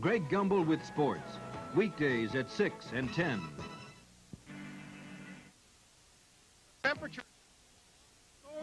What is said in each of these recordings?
Greg Gumbel with sports. Weekdays at 6 and 10. Temperature.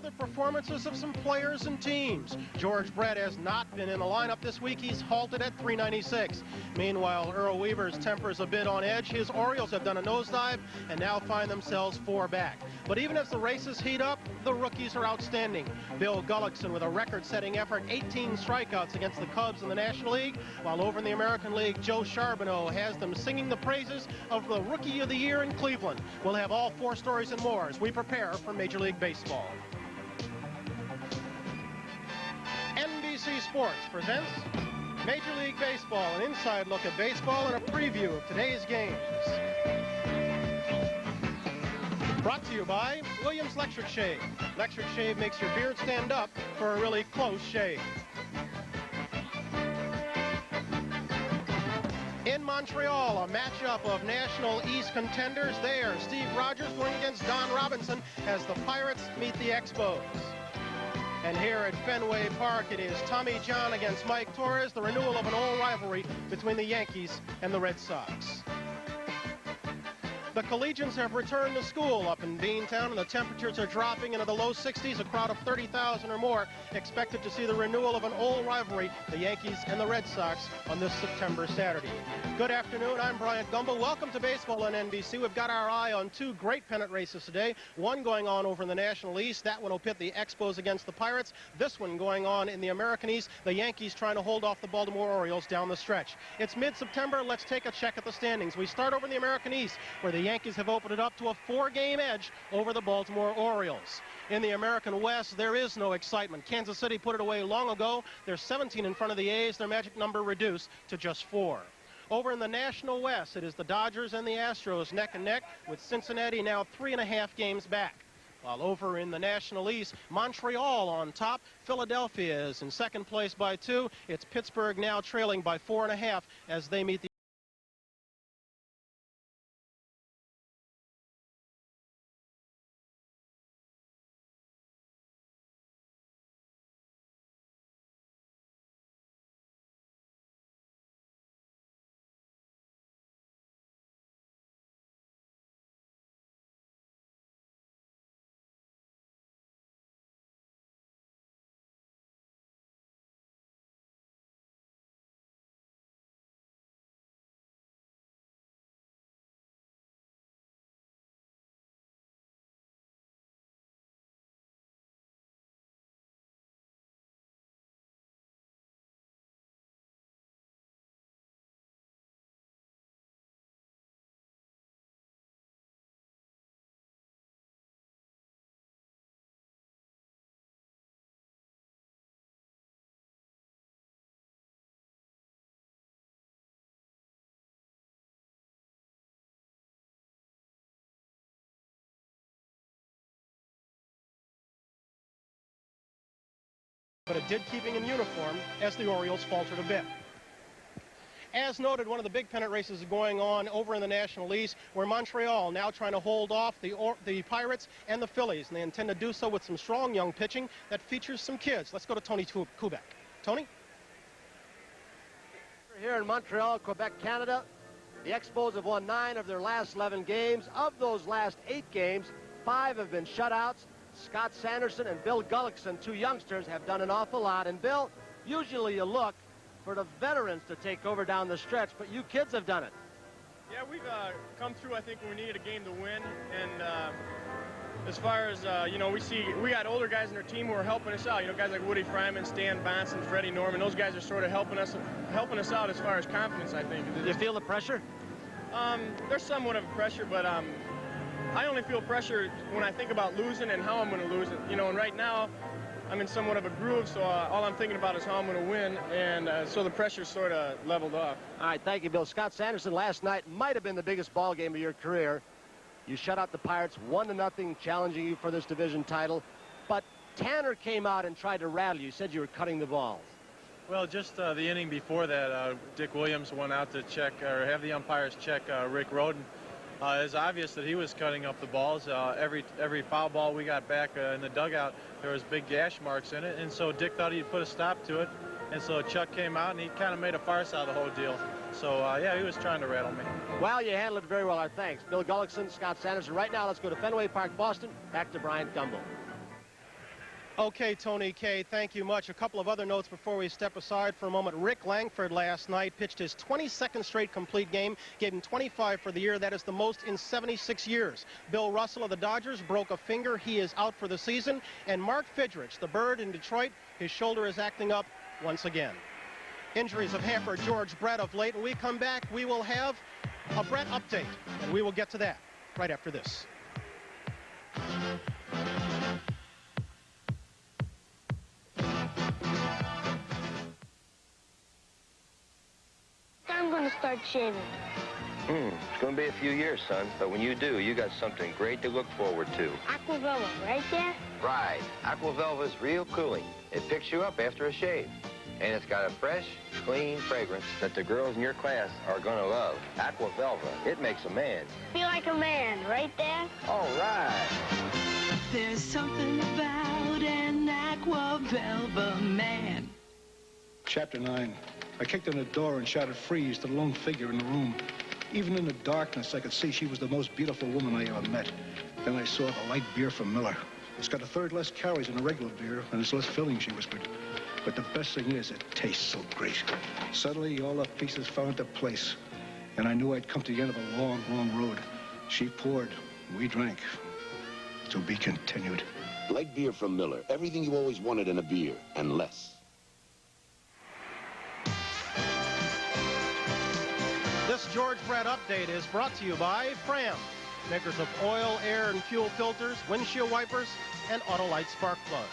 The performances of some players and teams. George Brett has not been in the lineup this week. He's halted at 396. Meanwhile, Earl Weaver's temper's a bit on edge. His Orioles have done a nosedive and now find themselves 4 back. But even as the races heat up, the rookies are outstanding. Bill Gullickson with a record-setting effort, 18 strikeouts against the Cubs in the National League, while over in the American League, Joe Charbonneau has them singing the praises of the Rookie of the Year in Cleveland. We'll have all 4 stories and more as we prepare for Major League Baseball. NBC Sports presents Major League Baseball, an inside look at baseball and a preview of today's games. Brought to you by Williams Electric Shave. Electric Shave makes your beard stand up for a really close shave. In Montreal, a matchup of National East contenders there. Steve Rogers going against Don Robinson as the Pirates meet the Expos. And here at Fenway Park, it is Tommy John against Mike Torres, the renewal of an old rivalry between the Yankees and the Red Sox. The Collegians have returned to school up in Beantown, and the temperatures are dropping into the low 60s. A crowd of 30,000 or more expected to see the renewal of an old rivalry, the Yankees and the Red Sox, on this September Saturday. Good afternoon, I'm Brian Gumbel. Welcome to Baseball on NBC. We've got our eye on 2 great pennant races today. One going on over in the National East. That one will pit the Expos against the Pirates. This one going on in the American East. The Yankees trying to hold off the Baltimore Orioles down the stretch. It's mid-September. Let's take a check at the standings. We start over in the American East, where the Yankees have opened it up to a 4-game edge over the Baltimore Orioles. In the American West, there is no excitement. Kansas City put it away long ago. They're 17 in front of the A's. Their magic number reduced to just 4. Over in the National West, it is the Dodgers and the Astros neck and neck, with Cincinnati now 3.5 games back. While over in the National East, Montreal on top. Philadelphia is in second place by 2. It's Pittsburgh now trailing by 4.5 as they meet the but it did keeping in uniform as the Orioles faltered a bit. As noted, one of the big pennant races is going on over in the National East, where Montreal now trying to hold off the Pirates and the Phillies, and they intend to do so with some strong young pitching that features some kids. Let's go to Tony Kubek. Tony? Here in Montreal, Quebec, Canada, the Expos have won 9 of their last 11 games. Of those last 8 games, 5 have been shutouts. Scott Sanderson and Bill Gullickson, 2 youngsters, have done an awful lot. And Bill, usually you look for the veterans to take over down the stretch, but you kids have done it. Yeah, we've come through, I think, when we needed a game to win. And as far as, you know, we got older guys in our team who are helping us out. You know, guys like Woody Fryman, Stan Bonson, Freddie Norman. Those guys are sort of helping us out as far as confidence, I think. Do you feel the pressure? There's somewhat of a pressure, but I only feel pressure when I think about losing and how I'm going to lose it. You know, and right now, I'm in somewhat of a groove, so all I'm thinking about is how I'm going to win, and so the pressure's sort of leveled off. All right, thank you, Bill. Scott Sanderson last night might have been the biggest ball game of your career. You shut out the Pirates 1-0, challenging you for this division title. But Tanner came out and tried to rattle you. You said you were cutting the balls. Well, just the inning before that, Dick Williams went out to check, or have the umpires check Rick Roden. It's obvious that he was cutting up the balls. Every foul ball we got back in the dugout, there was big gash marks in it, and so Dick thought he'd put a stop to it. And so Chuck came out, and he kind of made a farce out of the whole deal. So, yeah, he was trying to rattle me. Well, you handled it very well, our thanks. Bill Gullickson, Scott Sanderson. Right now, let's go to Fenway Park, Boston. Back to Brian Gumbel. Okay, Tony K, thank you much. A couple of other notes before we step aside for a moment. Rick Langford last night pitched his 22nd straight complete game, gave him 25 for the year. That is the most in 76 years. Bill Russell of the Dodgers broke a finger. He is out for the season. And Mark Fidrich, the Bird in Detroit, his shoulder is acting up once again. Injuries have hampered George Brett of late. When we come back, we will have a Brett update, and we will get to that right after this. I'm going to start shaving. It's going to be a few years, son. But when you do, you got something great to look forward to. Aquavelva, right there? Right. Aquavelva's real cooling. It picks you up after a shave. And it's got a fresh, clean fragrance that the girls in your class are going to love. Aquavelva, it makes a man. Feel like a man, right, Dad? All right. There's something about an Aquavelva man. Chapter 9. I kicked in the door and shouted freeze to the lone figure in the room. Even in the darkness, I could see she was the most beautiful woman I ever met. Then I saw the light beer from Miller. It's got a third less calories than a regular beer, and it's less filling, she whispered. But the best thing is, it tastes so great. Suddenly, all the pieces fell into place, and I knew I'd come to the end of a long, long road. She poured, we drank. To be continued. Light beer from Miller. Everything you always wanted in a beer, and less. This George Brett update is brought to you by Fram, makers of oil, air, and fuel filters, windshield wipers, and Autolite spark plugs.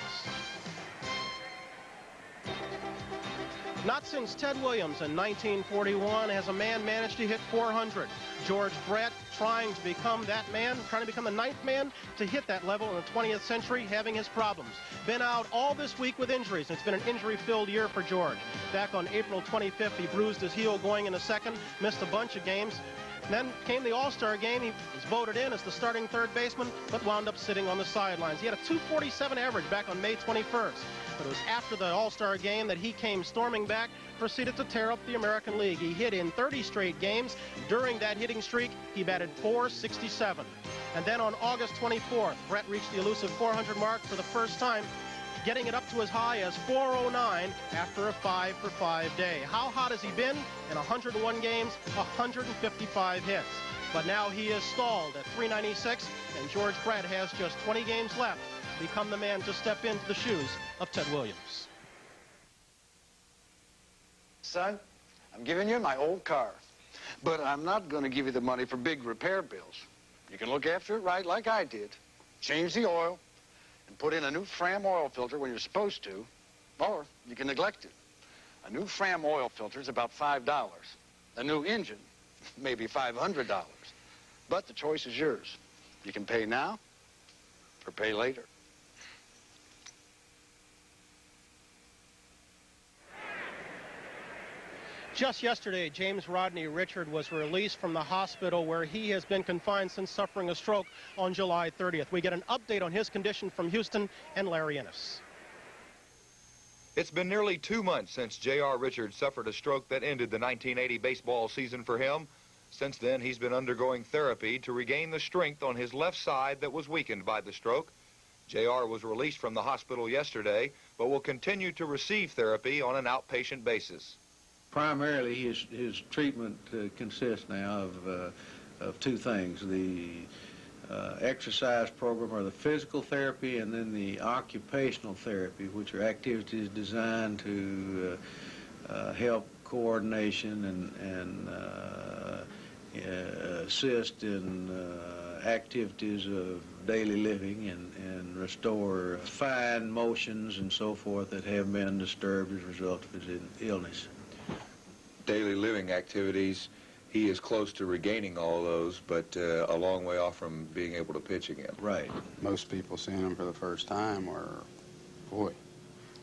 Not since Ted Williams in 1941 has a man managed to hit 400. George Brett trying to become that man, trying to become the 9th man to hit that level in the 20th century, having his problems. Been out all this week with injuries. It's been an injury-filled year for George. Back on April 25th, he bruised his heel going into second, missed a bunch of games. Then came the All-Star game. He was voted in as the starting third baseman, but wound up sitting on the sidelines. He had a .247 average back on May 21st. But it was after the All-Star game that he came storming back, proceeded to tear up the American League. He hit in 30 straight games. During that hitting streak, he batted .467. And then on August 24th, Brett reached the elusive 400 mark for the first time, getting it up to as high as .409 after a 5-for-5 day. How hot has he been? In 101 games, 155 hits. But now he is stalled at .396, and George Brett has just 20 games left to become the man to step into the shoes of Ted Williams. Son, I'm giving you my old car, but I'm not going to give you the money for big repair bills. You can look after it right like I did. Change the oil and put in a new Fram oil filter when you're supposed to, or you can neglect it. A new Fram oil filter is about $5. A new engine, maybe $500. But the choice is yours. You can pay now or pay later. Just yesterday, James Rodney Richard was released from the hospital where he has been confined since suffering a stroke on July 30th. We get an update on his condition from Houston and Larry Ennis. It's been nearly 2 months since J.R. Richards suffered a stroke that ended the 1980 baseball season for him. Since then, he's been undergoing therapy to regain the strength on his left side that was weakened by the stroke. J.R. was released from the hospital yesterday, but will continue to receive therapy on an outpatient basis. Primarily, his treatment consists now of two things: the exercise program, or the physical therapy, and then the occupational therapy, which are activities designed to help coordination and assist in activities of daily living and restore fine motions and so forth that have been disturbed as a result of his illness. Daily living activities, he is close to regaining all those, but a long way off from being able to pitch again. Right. Most people seeing him for the first time were, boy,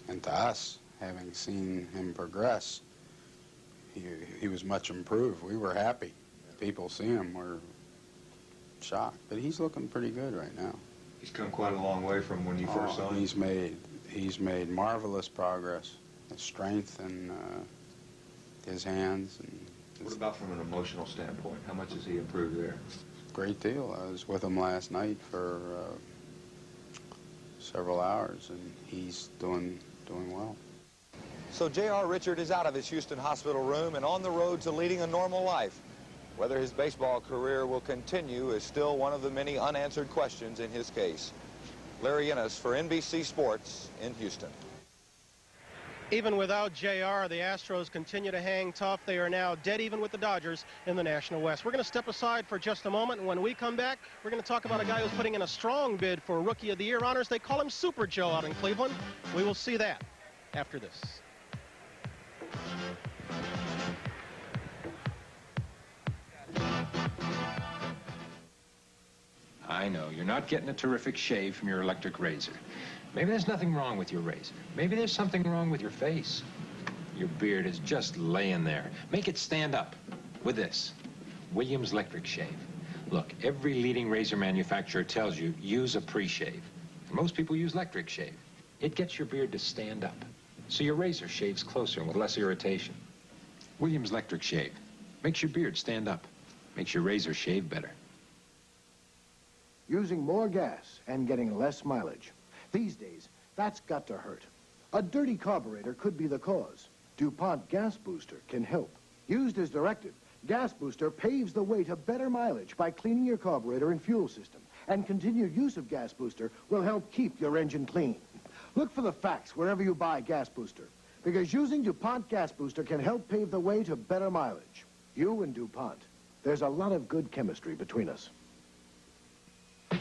and to us, having seen him progress, he was much improved. We were happy. People seeing him were shocked, but he's looking pretty good right now. He's come quite a long way from when you first saw him. He's made marvelous progress, his strength and his hands. And what about from an emotional standpoint? How much has he improved there? Great deal. I was with him last night for several hours, and he's doing well. So J.R. Richard is out of his Houston hospital room and on the road to leading a normal life. Whether his baseball career will continue is still one of the many unanswered questions in his case. Larry Innes for NBC Sports in Houston. Even without JR, the Astros continue to hang tough. They are now dead even with the Dodgers in the National West. We're going to step aside for just a moment, and when we come back, we're going to talk about a guy who's putting in a strong bid for Rookie of the Year honors. They call him Super Joe out in Cleveland. We will see that after this. I know, you're not getting a terrific shave from your electric razor. Maybe there's nothing wrong with your razor. Maybe there's something wrong with your face. Your beard is just laying there. Make it stand up with this. Williams Electric Shave. Look, every leading razor manufacturer tells you, use a pre-shave. Most people use electric shave. It gets your beard to stand up, so your razor shaves closer and with less irritation. Williams Electric Shave. Makes your beard stand up. Makes your razor shave better. Using more gas and getting less mileage. These days, that's got to hurt. A dirty carburetor could be the cause. DuPont Gas Booster can help. Used as directed, Gas Booster paves the way to better mileage by cleaning your carburetor and fuel system. And continued use of Gas Booster will help keep your engine clean. Look for the facts wherever you buy Gas Booster, because using DuPont Gas Booster can help pave the way to better mileage. You and DuPont, there's a lot of good chemistry between us.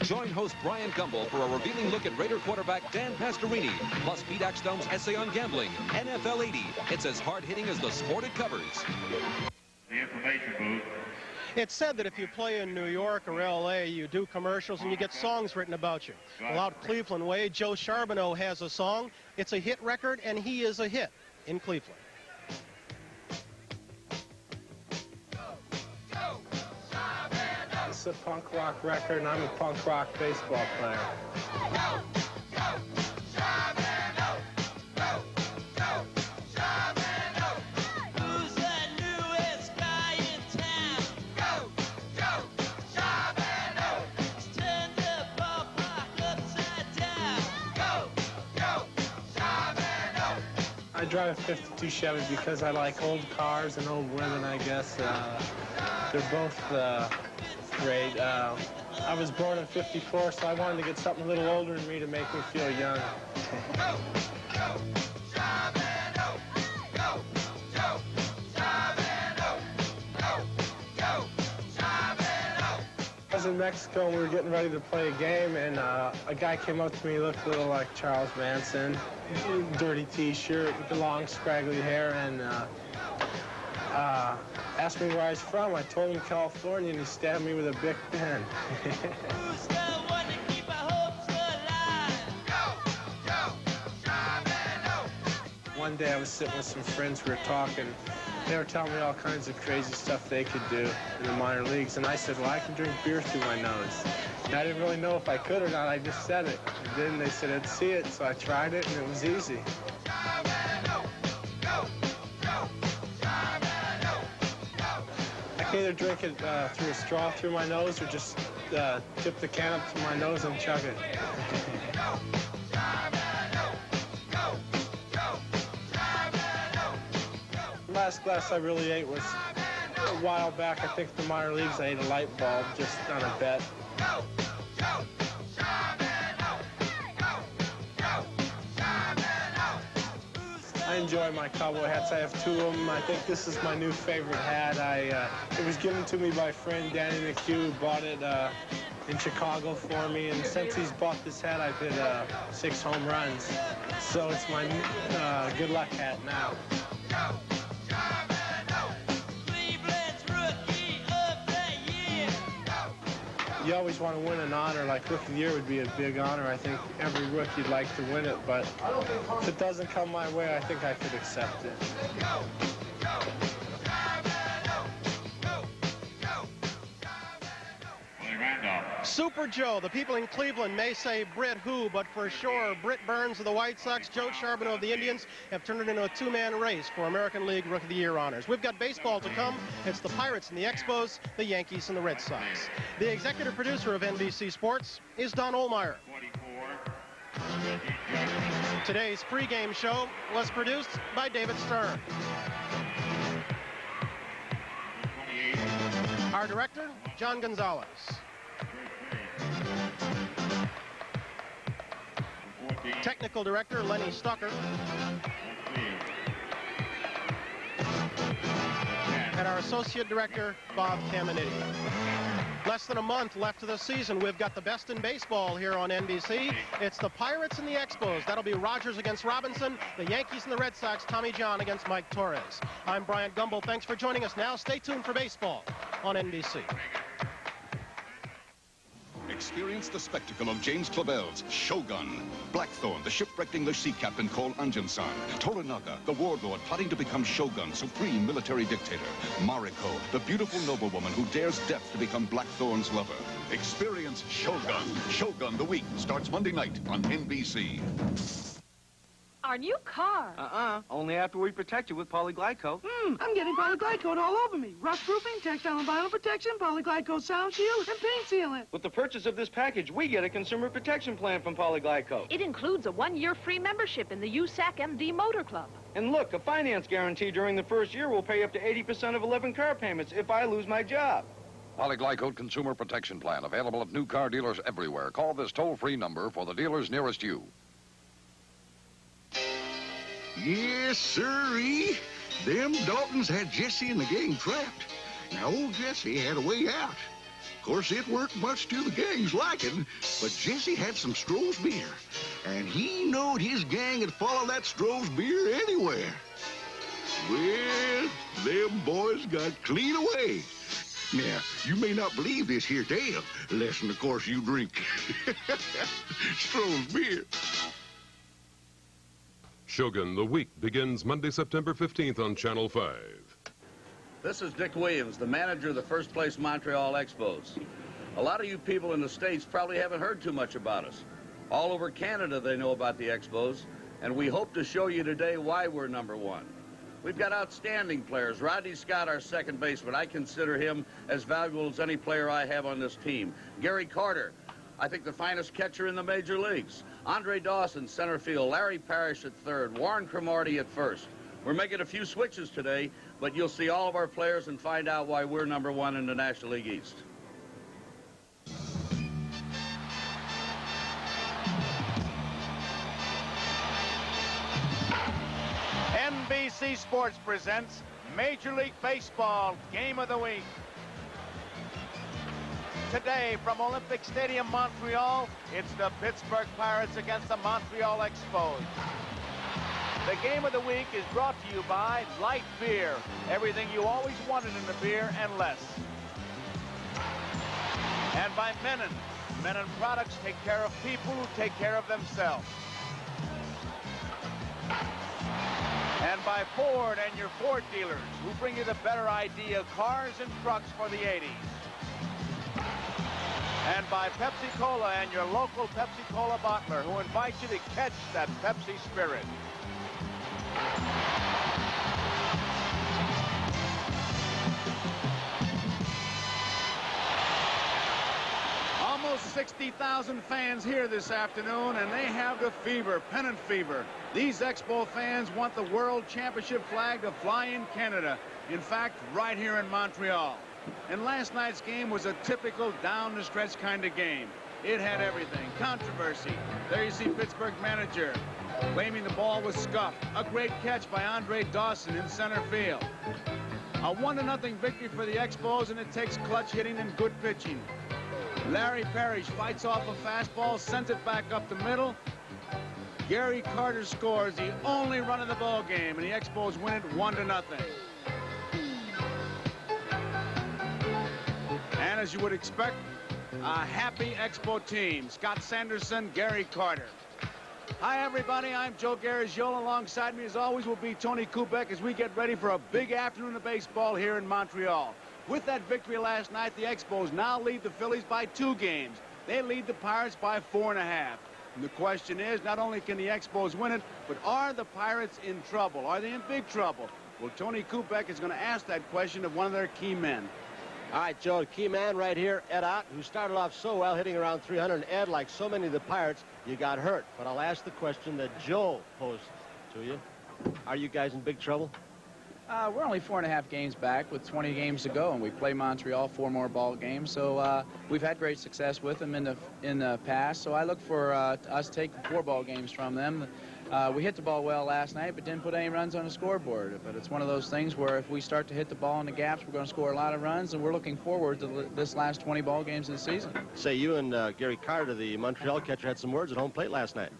Join host Brian Gumbel for a revealing look at Raider quarterback Dan Pastorini, plus Pete Axtone's essay on gambling, NFL 80. It's as hard-hitting as the sport it covers. The information booth. It's said that if you play in New York or L.A., you do commercials and you get songs written about you. Well, out Cleveland way, Joe Charbonneau has a song. It's a hit record, and he is a hit in Cleveland. It's a punk rock record, and I'm a punk rock baseball player. Who's the newest guy in town? Go, go, Charbonneau. He's turned the ballpark upside down. Go, go, Charbonneau. I drive a 52 Chevy because I like old cars and old women, I guess. They're both great. I was born in '54, so I wanted to get something a little older than me to make me feel young. Go, go, Charbonneau. Go, go, Charbonneau. Go, go, Charbonneau. I was in Mexico and we were getting ready to play a game, and a guy came up to me, looked a little like Charles Manson, dirty T-shirt, long scraggly hair, and asked me where I was from. I told him California, and he stabbed me with a Bic pen. Who's the one to keep our hopes alive? Go, go, Charbonneau. One day I was sitting with some friends, we were talking. They were telling me all kinds of crazy stuff they could do in the minor leagues, and I said, well, I can drink beer through my nose. And I didn't really know if I could or not. I just said it. And then they said I'd see it, so I tried it, and it was easy. I can either drink it through a straw through my nose or just tip the can up to my nose and chug it. The last glass I really ate was a while back. I think the minor leagues, I ate a light bulb just on a bet. I enjoy my cowboy hats. I have two of them. I think this is my new favorite hat. It was given to me by a friend, Danny McHugh, who bought it in Chicago for me. And since he's bought this hat, I've hit 6 home runs. So it's my good luck hat now. You always want to win an honor, like Rookie of the Year would be a big honor. I think every rookie'd like to win it, but if it doesn't come my way, I think I could accept it. Super Joe. The people in Cleveland may say Britt who, but for sure, Britt Burns of the White Sox, Joe Charbonneau of the Indians have turned it into a two-man race for American League Rookie of the Year honors. We've got baseball to come. It's the Pirates and the Expos, the Yankees and the Red Sox. The executive producer of NBC Sports is Don Ohlmeyer. Today's pregame show was produced by David Stern. Our director, John Gonzalez. Technical director, Lenny Stucker. And our associate director, Bob Caminiti. Less than a month left of the season. We've got the best in baseball here on NBC. It's the Pirates and the Expos. That'll be Rogers against Robinson, the Yankees and the Red Sox, Tommy John against Mike Torres. I'm Brian Gumbel. Thanks for joining us. Now stay tuned for baseball on NBC. Experience the spectacle of James Clavell's Shogun. Blackthorn, the shipwrecked English sea captain called Anjin-san. Toranaga, the warlord plotting to become Shogun, supreme military dictator. Mariko, the beautiful noblewoman who dares death to become Blackthorn's lover. Experience Shogun. Shogun the Week starts Monday night on NBC. Our new car. Only after we protect you with Polyglyco. I'm getting Polyglycol all over me. Rust-proofing, textile and vinyl protection, Polyglyco sound shield, and paint sealant. With the purchase of this package, we get a consumer protection plan from Polyglyco. It includes a 1-year free membership in the USAC MD Motor Club. And look, a finance guarantee during the first year will pay up to 80% of 11 car payments if I lose my job. Polyglyco Consumer Protection Plan, available at new car dealers everywhere. Call this toll-free number for the dealers nearest you. Yes, sirree. Them Daltons had Jesse and the gang trapped. Now, old Jesse had a way out. Of course, it worked much to the gang's liking, but Jesse had some Stroh's beer, and he knowed his gang would follow that Stroh's beer anywhere. Well, them boys got clean away. Now, you may not believe this here tale, unless, of course, you drink Stroh's beer. Shogun the Week begins Monday, September 15th on Channel 5. This is Dick Williams, the manager of the first-place Montreal Expos. A lot of you people in the States probably haven't heard too much about us. All over Canada they know about the Expos, and we hope to show you today why we're number one. We've got outstanding players. Rodney Scott, our second baseman. I consider him as valuable as any player I have on this team. Gary Carter, I think the finest catcher in the major leagues. Andre Dawson, center field. Larry Parrish at third. Warren Cromartie at first. We're making a few switches today, but you'll see all of our players and find out why we're number one in the National League East. NBC Sports presents Major League Baseball Game of the Week. Today from Olympic Stadium, Montreal, it's the Pittsburgh Pirates against the Montreal Expos. The Game of the Week is brought to you by Light Beer. Everything you always wanted in a beer and less. And by Menon. Menon products take care of people who take care of themselves. And by Ford and your Ford dealers, who bring you the better idea cars and trucks for the 80s. And by Pepsi-Cola and your local Pepsi-Cola bottler, who invite you to catch that Pepsi spirit. Almost 60,000 fans here this afternoon, and they have the fever, pennant fever. These Expo fans want the World Championship flag to fly in Canada. In fact, right here in Montreal. And last night's game was a typical down-the-stretch kind of game. It had everything. Controversy. There you see Pittsburgh manager claiming the ball was scuffed. A great catch by Andre Dawson in center field. A 1-0 victory for the Expos, and it takes clutch hitting and good pitching. Larry Parrish fights off a fastball, sends it back up the middle. Gary Carter scores the only run of the ball game, and the Expos win it 1-0. And as you would expect, a happy Expo team. Scott Sanderson, Gary Carter. Hi, everybody. I'm Joe Garagiola. Alongside me, as always, will be Tony Kubek as we get ready for a big afternoon of baseball here in Montreal. With that victory last night, the Expos now lead the Phillies by 2 games. They lead the Pirates by 4.5. And the question is, not only can the Expos win it, but are the Pirates in trouble? Are they in big trouble? Well, Tony Kubek is going to ask that question of one of their key men. All right, Joe, the key man right here, Ed Ott, who started off so well, hitting around 300. And Ed, like so many of the Pirates, you got hurt. But I'll ask the question that Joe posed to you. Are you guys in big trouble? We're only 4.5 games back with 20 games to go, and we play Montreal 4 more ball games. So we've had great success with them in the past. So I look for us to take 4 ball games from them. We hit the ball well last night, but didn't put any runs on the scoreboard. But it's one of those things where if we start to hit the ball in the gaps, we're going to score a lot of runs, and we're looking forward to this last 20 ball games of the season. Say, you and Gary Carter, the Montreal catcher, had some words at home plate last night.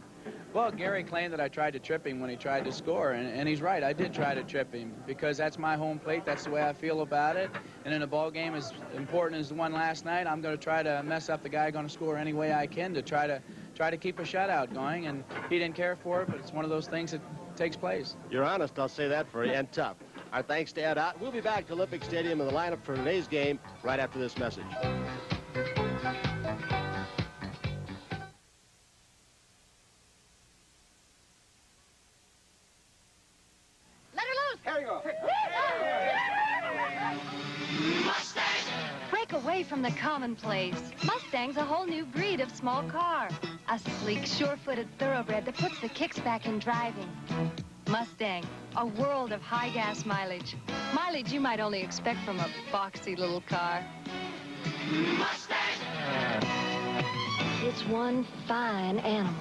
Well, Gary claimed that I tried to trip him when he tried to score, and he's right. I did try to trip him because that's my home plate. That's the way I feel about it. And in a ball game as important as the one last night, I'm going to try to mess up the guy going to score any way I can to try to keep a shutout going. And he didn't care for it, but it's one of those things that takes place. You're honest, I'll say that for you, and tough. Our thanks to Ed Ott. We'll be back to Olympic Stadium in the lineup for today's game right after this message. Break away from the commonplace. Mustang's a whole new breed of small car. A sleek, sure-footed thoroughbred that puts the kicks back in driving. Mustang, a world of high gas mileage. Mileage you might only expect from a boxy little car. Mustang! It's one fine animal.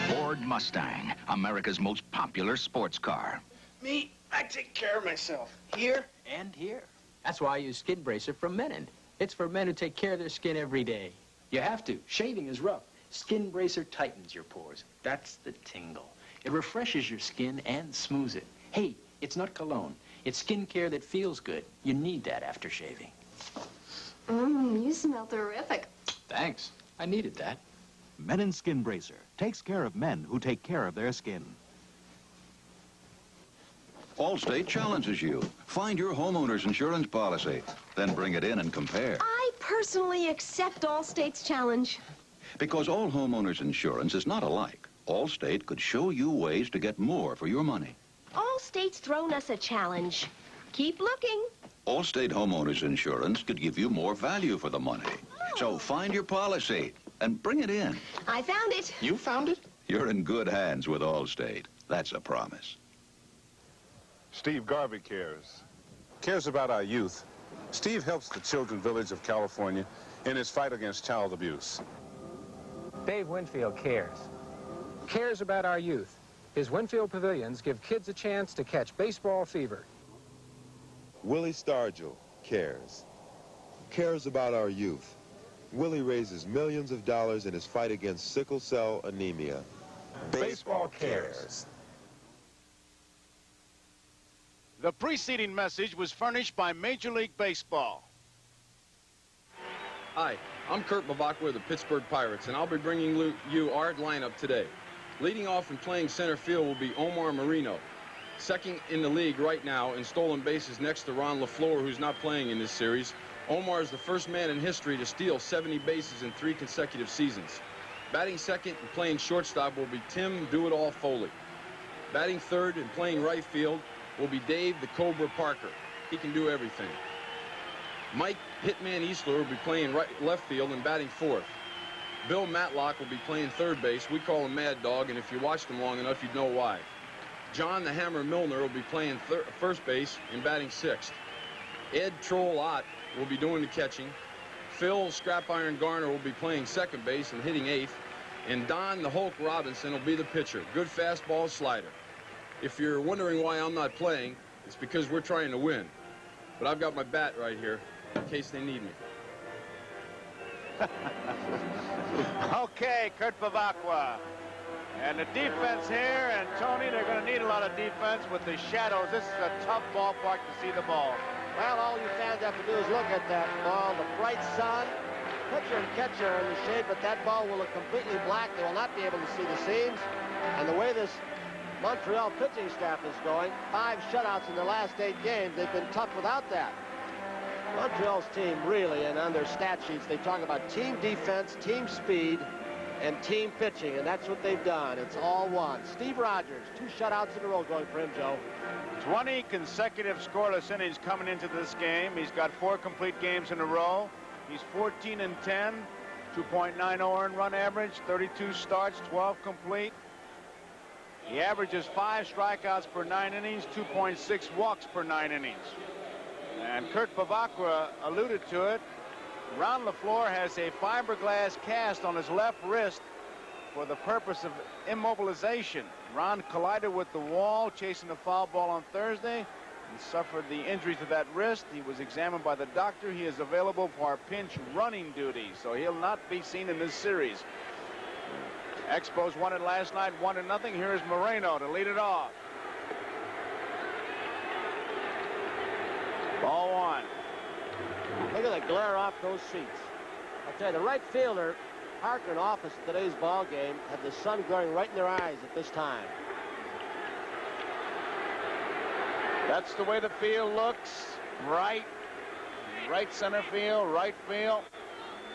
Ford Mustang, America's most popular sports car. Me, I take care of myself. Here and here. That's why I use Skin Bracer from Menon. It's for men who take care of their skin every day. You have to. Shaving is rough. Skin Bracer tightens your pores. That's the tingle. It refreshes your skin and smooths it. Hey, it's not cologne. It's skin care that feels good. You need that after shaving. You smell terrific. Thanks. I needed that. Menon Skin Bracer takes care of men who take care of their skin. Allstate challenges you. Find your homeowner's insurance policy, then bring it in and compare. I personally accept Allstate's challenge. Because all homeowners insurance is not alike. Allstate could show you ways to get more for your money. Allstate's thrown us a challenge. Keep looking. Allstate homeowners insurance could give you more value for the money. So find your policy and bring it in. I found it. You found it? You're in good hands with Allstate. That's a promise. Steve Garvey cares about our youth. Steve helps the Children's Village of California in his fight against child abuse. Dave Winfield cares about our youth. His Winfield Pavilions give kids a chance to catch baseball fever. Willie Stargell cares about our youth. Willie raises millions of dollars in his fight against sickle cell anemia. Baseball cares. The preceding message was furnished by Major League Baseball. Hi, I'm Kurt Bavacqua of the Pittsburgh Pirates, and I'll be bringing you our lineup today. Leading off and playing center field will be Omar Marino. Second in the league right now in stolen bases next to Ron LaFleur, who's not playing in this series. Omar is the first man in history to steal 70 bases in 3 consecutive seasons. Batting second and playing shortstop will be Tim Do-It-All Foley. Batting third and playing right field will be Dave the Cobra Parker. He can do everything. Mike Hitman Eastler will be playing left field and batting fourth. Bill Matlock will be playing third base. We call him Mad Dog, and if you watched him long enough, you'd know why. John the Hammer Milner will be playing first base and batting sixth. Ed Troll Ott will be doing the catching. Phil Scrap Iron Garner will be playing second base and hitting eighth. And Don the Hulk Robinson will be the pitcher. Good fastball slider. If you're wondering why I'm not playing, it's because we're trying to win. But I've got my bat right here in case they need me. Okay, Kurt Bavacqua. And the defense here, and Tony, they're going to need a lot of defense with the shadows. This is a tough ballpark to see the ball. Well, all you fans have to do is look at that ball. The bright sun, pitcher and catcher are in the shade, but that ball will look completely black. They will not be able to see the seams. And the way this Montreal pitching staff is going, 5 shutouts in the last 8 games. They've been tough without that. Montreal's team really, and on their stat sheets, they talk about team defense, team speed, and team pitching, and that's what they've done. It's all one. Steve Rogers, 2 shutouts in a row going for him, Joe. 20 consecutive scoreless innings coming into this game. He's got 4 complete games in a row. He's 14-10, 2.90 earned run average, 32 starts, 12 complete. He averages 5 strikeouts per 9 innings, 2.6 walks per 9 innings. And Kurt Bavacqua alluded to it. Ron LaFleur has a fiberglass cast on his left wrist for the purpose of immobilization. Ron collided with the wall chasing a foul ball on Thursday and suffered the injury to that wrist. He was examined by the doctor. He is available for pinch running duty, so he'll not be seen in this series. Expos won it last night, 1-0. Here is Moreno to lead it off. Ball 1. Look at the glare off those seats. I'll tell you, the right fielder, Parker and Office at today's ball game, had the sun glaring right in their eyes at this time. That's the way the field looks. Right center field, right field,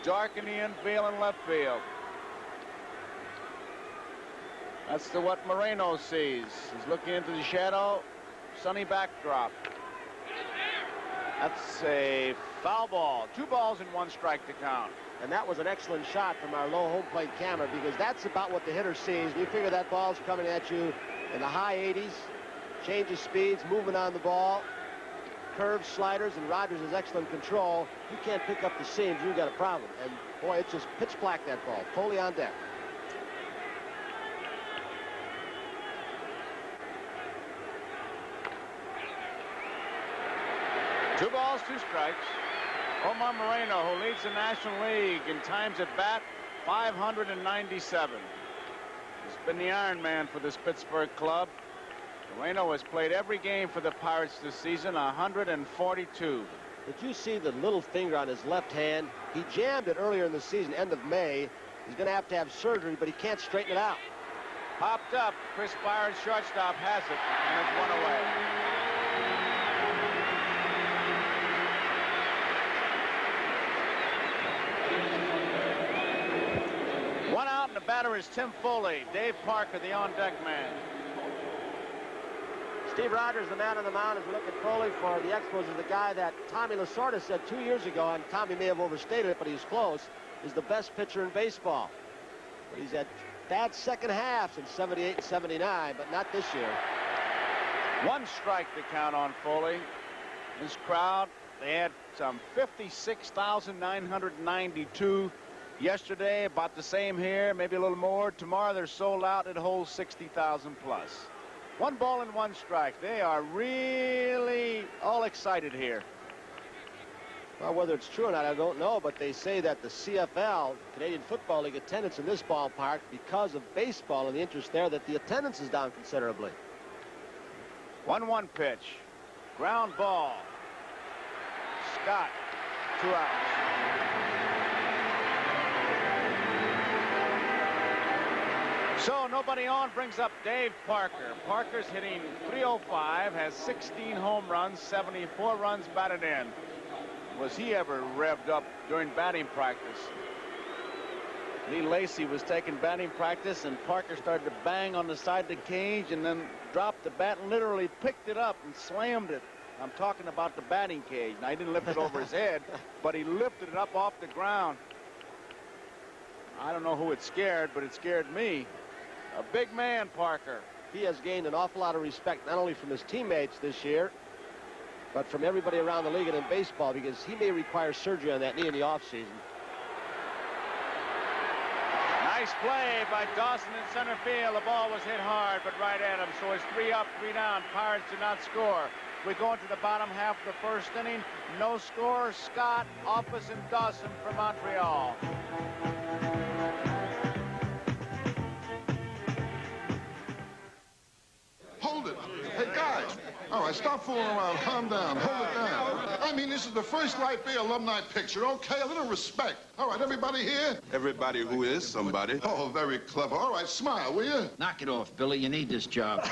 dark in the infield and left field. That's what Moreno sees. He's looking into the shadow, sunny backdrop. That's a foul ball. 2 balls and 1 strike to count. And that was an excellent shot from our low home plate camera, because that's about what the hitter sees. You figure that ball's coming at you in the high 80s, changes speeds, moving on the ball, curves, sliders, and Rogers has excellent control. You can't pick up the seams, you got a problem. And boy, it's just pitch black, that ball. Foley on deck. Two balls, 2 strikes. Omar Moreno, who leads the National League in times at bat, 597. He's been the Iron Man for this Pittsburgh club. Moreno has played every game for the Pirates this season, 142. Did you see the little finger on his left hand? He jammed it earlier in the season, end of May. He's going to have surgery, but he can't straighten it out. Popped up. Chris Byron, shortstop, has it, and it's 1 away. One out, and the batter is Tim Foley. Dave Parker, the on-deck man. Steve Rogers, the man on the mound, as we look at Foley for the Expos, is the guy that Tommy Lasorda said 2 years ago, and Tommy may have overstated it, but he's close, is the best pitcher in baseball. But he's had bad second halves in 78 and 79, but not this year. 1 strike to count on Foley. This crowd, they had some 56,992 yesterday, about the same here, maybe a little more. Tomorrow they're sold out. It holds 60,000 plus. 1 ball and 1 strike. They are really all excited here. Well, whether it's true or not, I don't know, but they say that the CFL, Canadian Football League, attendance in this ballpark, because of baseball and the interest there, that the attendance is down considerably. 1-1 pitch. Ground ball. Scott, 2 outs. So nobody on, brings up Dave Parker. Parker's hitting .305, has 16 home runs, 74 runs batted in. Was he ever revved up during batting practice? Lee Lacy was taking batting practice, and Parker started to bang on the side of the cage and then dropped the bat and literally picked it up and slammed it. I'm talking about the batting cage. Now, he didn't lift it over his head, but he lifted it up off the ground. I don't know who it scared, but it scared me. A big man, Parker. He has gained an awful lot of respect, not only from his teammates this year, but from everybody around the league and in baseball, because he may require surgery on that knee in the offseason. Nice play by Dawson in center field. The ball was hit hard, but right at him. So it's 3 up, 3 down. Pirates do not score. We go into the bottom half of the first inning. No score. Scott, Office, and Dawson for Montreal. Hold it. Hey, guys. All right, stop fooling around. Calm down. Hold it down. I mean, this is the first Light Bay alumni picture, okay? A little respect. All right, everybody here? Everybody who is somebody. Oh, very clever. All right, smile, will you? Knock it off, Billy. You need this job.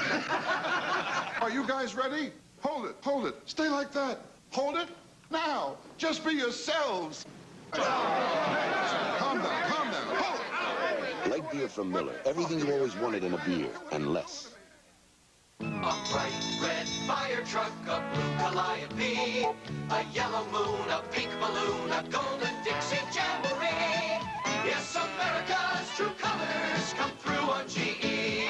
Are you guys ready? Hold it. Hold it. Stay like that. Hold it. Now, just be yourselves. Calm down, calm down. Hold it. Light beer from Miller. Everything you always wanted in a beer, and less. A bright red fire truck, a blue calliope, a yellow moon, a pink balloon, a golden Dixie jamboree. Yes, America's true colors come through on GE.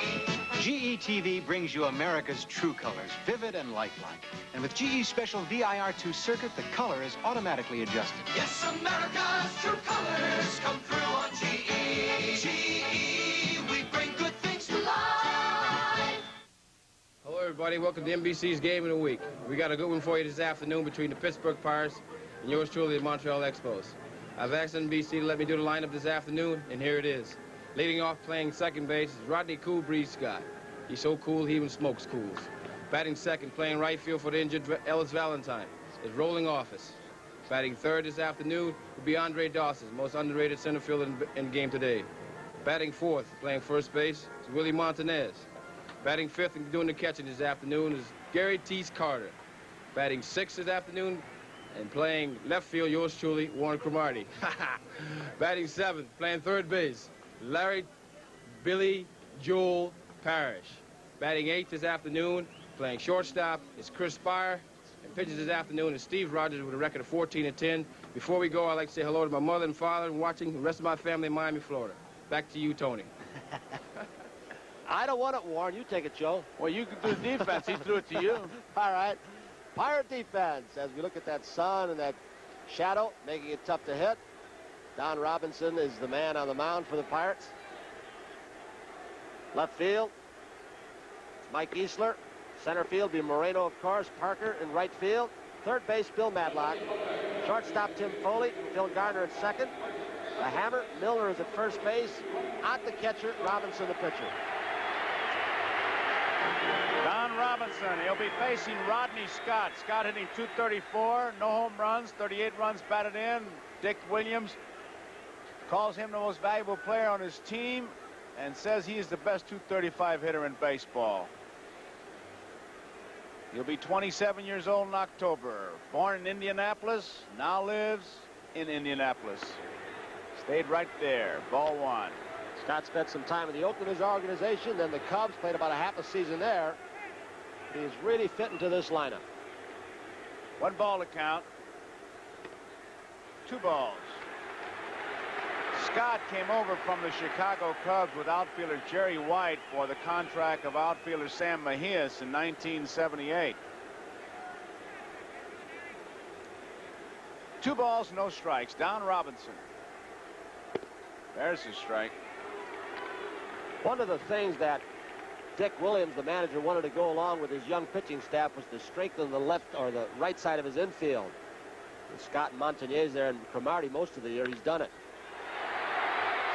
GE TV brings you America's true colors, vivid and lifelike. And with GE's special VIR2 circuit, the color is automatically adjusted. Yes, America's true colors come through on GE. GE, we bring good things to life. Hello, everybody. Welcome to NBC's Game of the Week. We got a good one for you this afternoon between the Pittsburgh Pirates and yours truly, the Montreal Expos. I've asked NBC to let me do the lineup this afternoon, and here it is. Leading off, playing second base, is Rodney Cool Breeze Scott. He's so cool, he even smokes cools. Batting second, playing right field for the injured Ellis Valentine, is Rolling Office. Batting third this afternoon will be Andre Dawson, most underrated center fielder in the game today. Batting fourth, playing first base, is Willie Montanez. Batting fifth and doing the catching this afternoon is Gary Tease Carter. Batting sixth this afternoon and playing left field, yours truly, Warren Cromartie. Batting seventh, playing third base, Larry Billy Joel Parrish. Batting eighth this afternoon, playing shortstop, is Chris Spire. And pitches this afternoon is Steve Rogers with a record of 14-10. Before we go, I'd like to say hello to my mother and father and watching the rest of my family in Miami, Florida. Back to you, Tony. I don't want it, Warren. You take it, Joe. Well, you can do the defense. He threw it to you. All right. Pirate defense, as we look at that sun and that shadow, making it tough to hit. Don Robinson is the man on the mound for the Pirates. Left field, Mike Easler. Center field be Moreno, of course. Parker in right field. Third base, Bill Madlock. Shortstop, Tim Foley. Phil Gardner at second. The hammer, Milner is at first base. Ott the catcher, Robinson the pitcher. Don Robinson, he'll be facing Rodney Scott. Scott hitting .234, no home runs, 38 runs batted in. Dick Williams calls him the most valuable player on his team and says he is the best .235 hitter in baseball. He'll be 27 years old in October. Born in Indianapolis, now lives in Indianapolis. Stayed right there. Ball one. Scott spent some time in the Oakland organization, then the Cubs, played about a half a season there. He's really fitting to this lineup. One ball to count. Two balls. Scott came over from the Chicago Cubs with outfielder Jerry White for the contract of outfielder Sam Mejias in 1978. 2 balls, no strikes. Don Robinson. There's his strike. One of the things that Dick Williams, the manager, wanted to go along with his young pitching staff was to strengthen the left or the right side of his infield. With Scott and Montañez there and Cromartie most of the year, he's done it.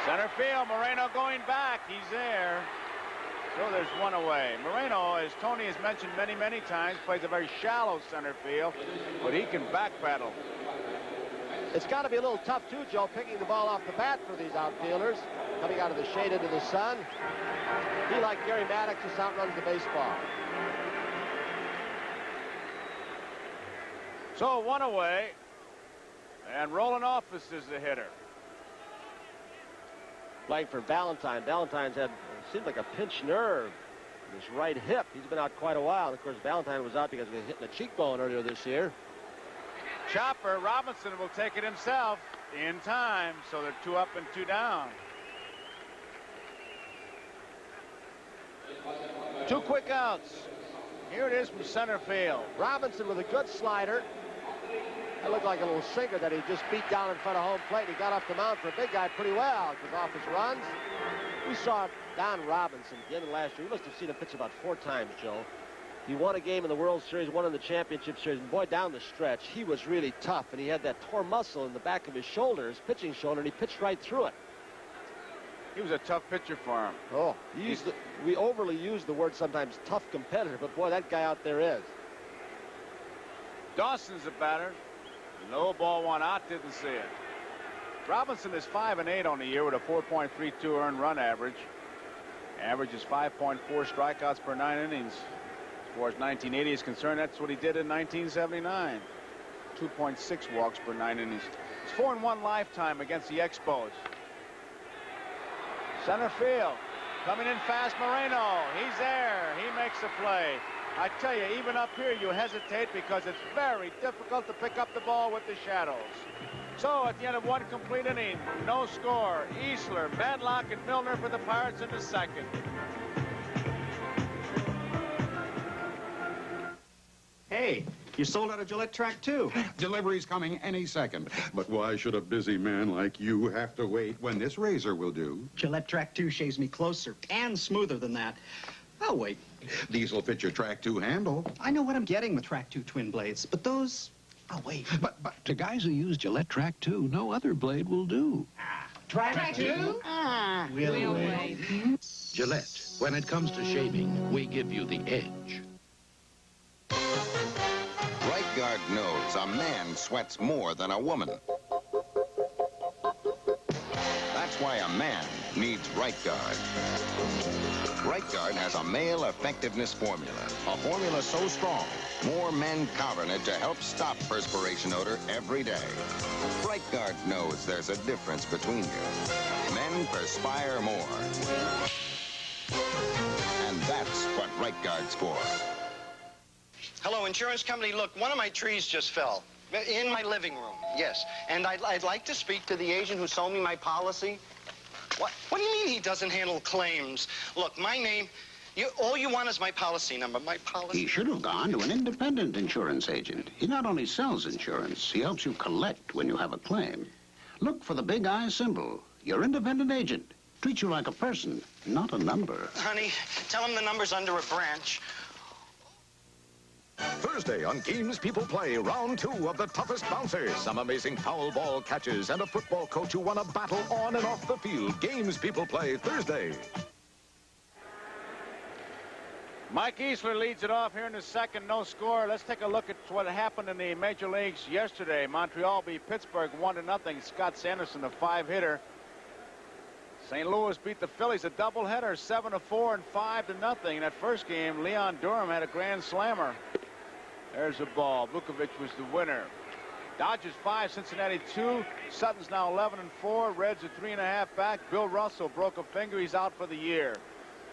Center field, Moreno going back. He's there. So there's one away. Moreno, as Tony has mentioned many, many times, plays a very shallow center field, but he can back pedal. It's got to be a little tough, too, Joe, picking the ball off the bat for these outfielders. Coming out of the shade into the sun. He, like Gary Maddox, just outruns the baseball. So one away. And Rolling Office is the hitter. Playing for Valentine. Valentine's had, seemed like a pinched nerve in his right hip. He's been out quite a while. And of course, Valentine was out because he was hitting a cheekbone earlier this year. Chopper, Robinson will take it himself in time. So they're 2 up and 2 down. 2 quick outs. Here it is from center field. Robinson with a good slider. That looked like a little sinker that he just beat down in front of home plate. He got off the mound for a big guy pretty well because off his runs. We saw Don Robinson at the end of last year. We must have seen him pitch about 4 times, Joe. He won a game in the World Series, won in the Championship Series. And boy, down the stretch, he was really tough. And he had that torn muscle in the back of his shoulder, his pitching shoulder, and he pitched right through it. He was a tough pitcher for him. Oh, we overly use the word sometimes tough competitor, but boy, that guy out there is. Dawson's the batter. Low ball one out, didn't see it. Robinson is 5-8 on the year with a 4.32 earned run average. Average is 5.4 strikeouts per 9 innings. As far as 1980 is concerned, that's what he did in 1979. 2.6 walks per 9 innings. It's 4 in 1 lifetime against the Expos. Center field. Coming in fast, Moreno. He's there. He makes the play. I tell you, even up here, you hesitate because it's very difficult to pick up the ball with the shadows. So at the end of 1 complete inning, no score. Easler, Madlock, and Milner for the Pirates in the second. Hey, you sold out a Gillette track too. Delivery's coming any second. But why should a busy man like you have to wait when this razor will do? Gillette Track 2 shaves me closer and smoother than that. I'll wait. These'll fit your Track 2 handle. I know what I'm getting with Track 2 twin blades, but those, I'll wait. But to guys who use Gillette Track 2, no other blade will do. Track 2? We'll wait. Gillette, when it comes to shaving, we give you the edge. Right Guard knows a man sweats more than a woman. That's why a man needs Right Guard. Right Guard has a male effectiveness formula. A formula so strong, more men count on it to help stop perspiration odor every day. Right Guard knows there's a difference between you. Men perspire more. And that's what Right Guard's for. Hello, insurance company. Look, one of my trees just fell in my living room. Yes, and I'd like to speak to the agent who sold me my policy. What do you mean he doesn't handle claims? Look, my name, all you want is my policy number. My policy. He should have gone to an independent insurance agent. He not only sells insurance, he helps you collect when you have a claim. Look for the big I symbol. Your independent agent. Treat you like a person, not a number. Honey, tell him the number's under a branch. Thursday on Games People Play, round 2 of the toughest bouncers. Some amazing foul ball catches and a football coach who won a battle on and off the field. Games People Play Thursday. Mike Easler leads it off here in the second, no score. Let's take a look at what happened in the major leagues yesterday. Montreal beat Pittsburg 1-0. Scott Sanderson, the 5-hitter. St. Louis beat the Phillies, a doubleheader, 7-4 and 5-0. In that first game, Leon Durham had a grand slammer. There's a ball. Vukovic was the winner. Dodgers 5, Cincinnati 2. Sutton's now 11-4. Reds are 3.5 back. Bill Russell broke a finger. He's out for the year.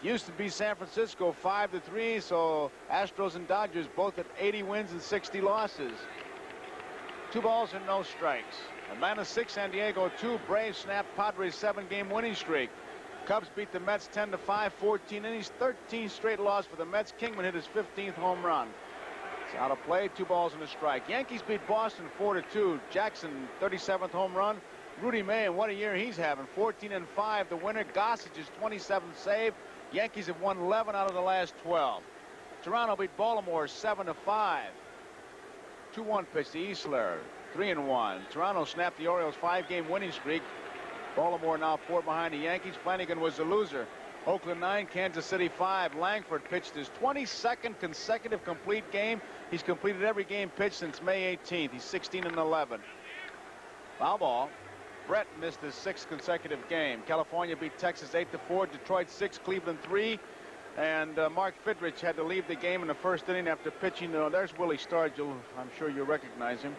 Used to be San Francisco 5-3. So Astros and Dodgers both at 80 wins and 60 losses. 2 balls and no strikes. Atlanta 6, San Diego 2. Braves snapped Padres' 7-game winning streak. Cubs beat the Mets 10-5, 14 innings, 13 straight loss for the Mets. Kingman hit his 15th home run. It's out of play, 2 balls and a strike. Yankees beat Boston 4-2. Jackson 37th home run. Rudy May, and what a year he's having, 14-5. The winner, Gossige's 27th save. Yankees have won 11 out of the last 12. Toronto beat Baltimore 7-5. 2-1 pitch to Easler. 3-1. Toronto snapped the Orioles' 5-game winning streak. Baltimore now 4 behind the Yankees. Flanagan was the loser. Oakland 9, Kansas City 5. Langford pitched his 22nd consecutive complete game. He's completed every game pitched since May 18th. He's 16-11. Foul ball. Brett missed his 6th consecutive game. California beat Texas 8-4. Detroit 6, Cleveland 3. And Mark Fidrich had to leave the game in the first inning after pitching. There's Willie Stargell. I'm sure you recognize him.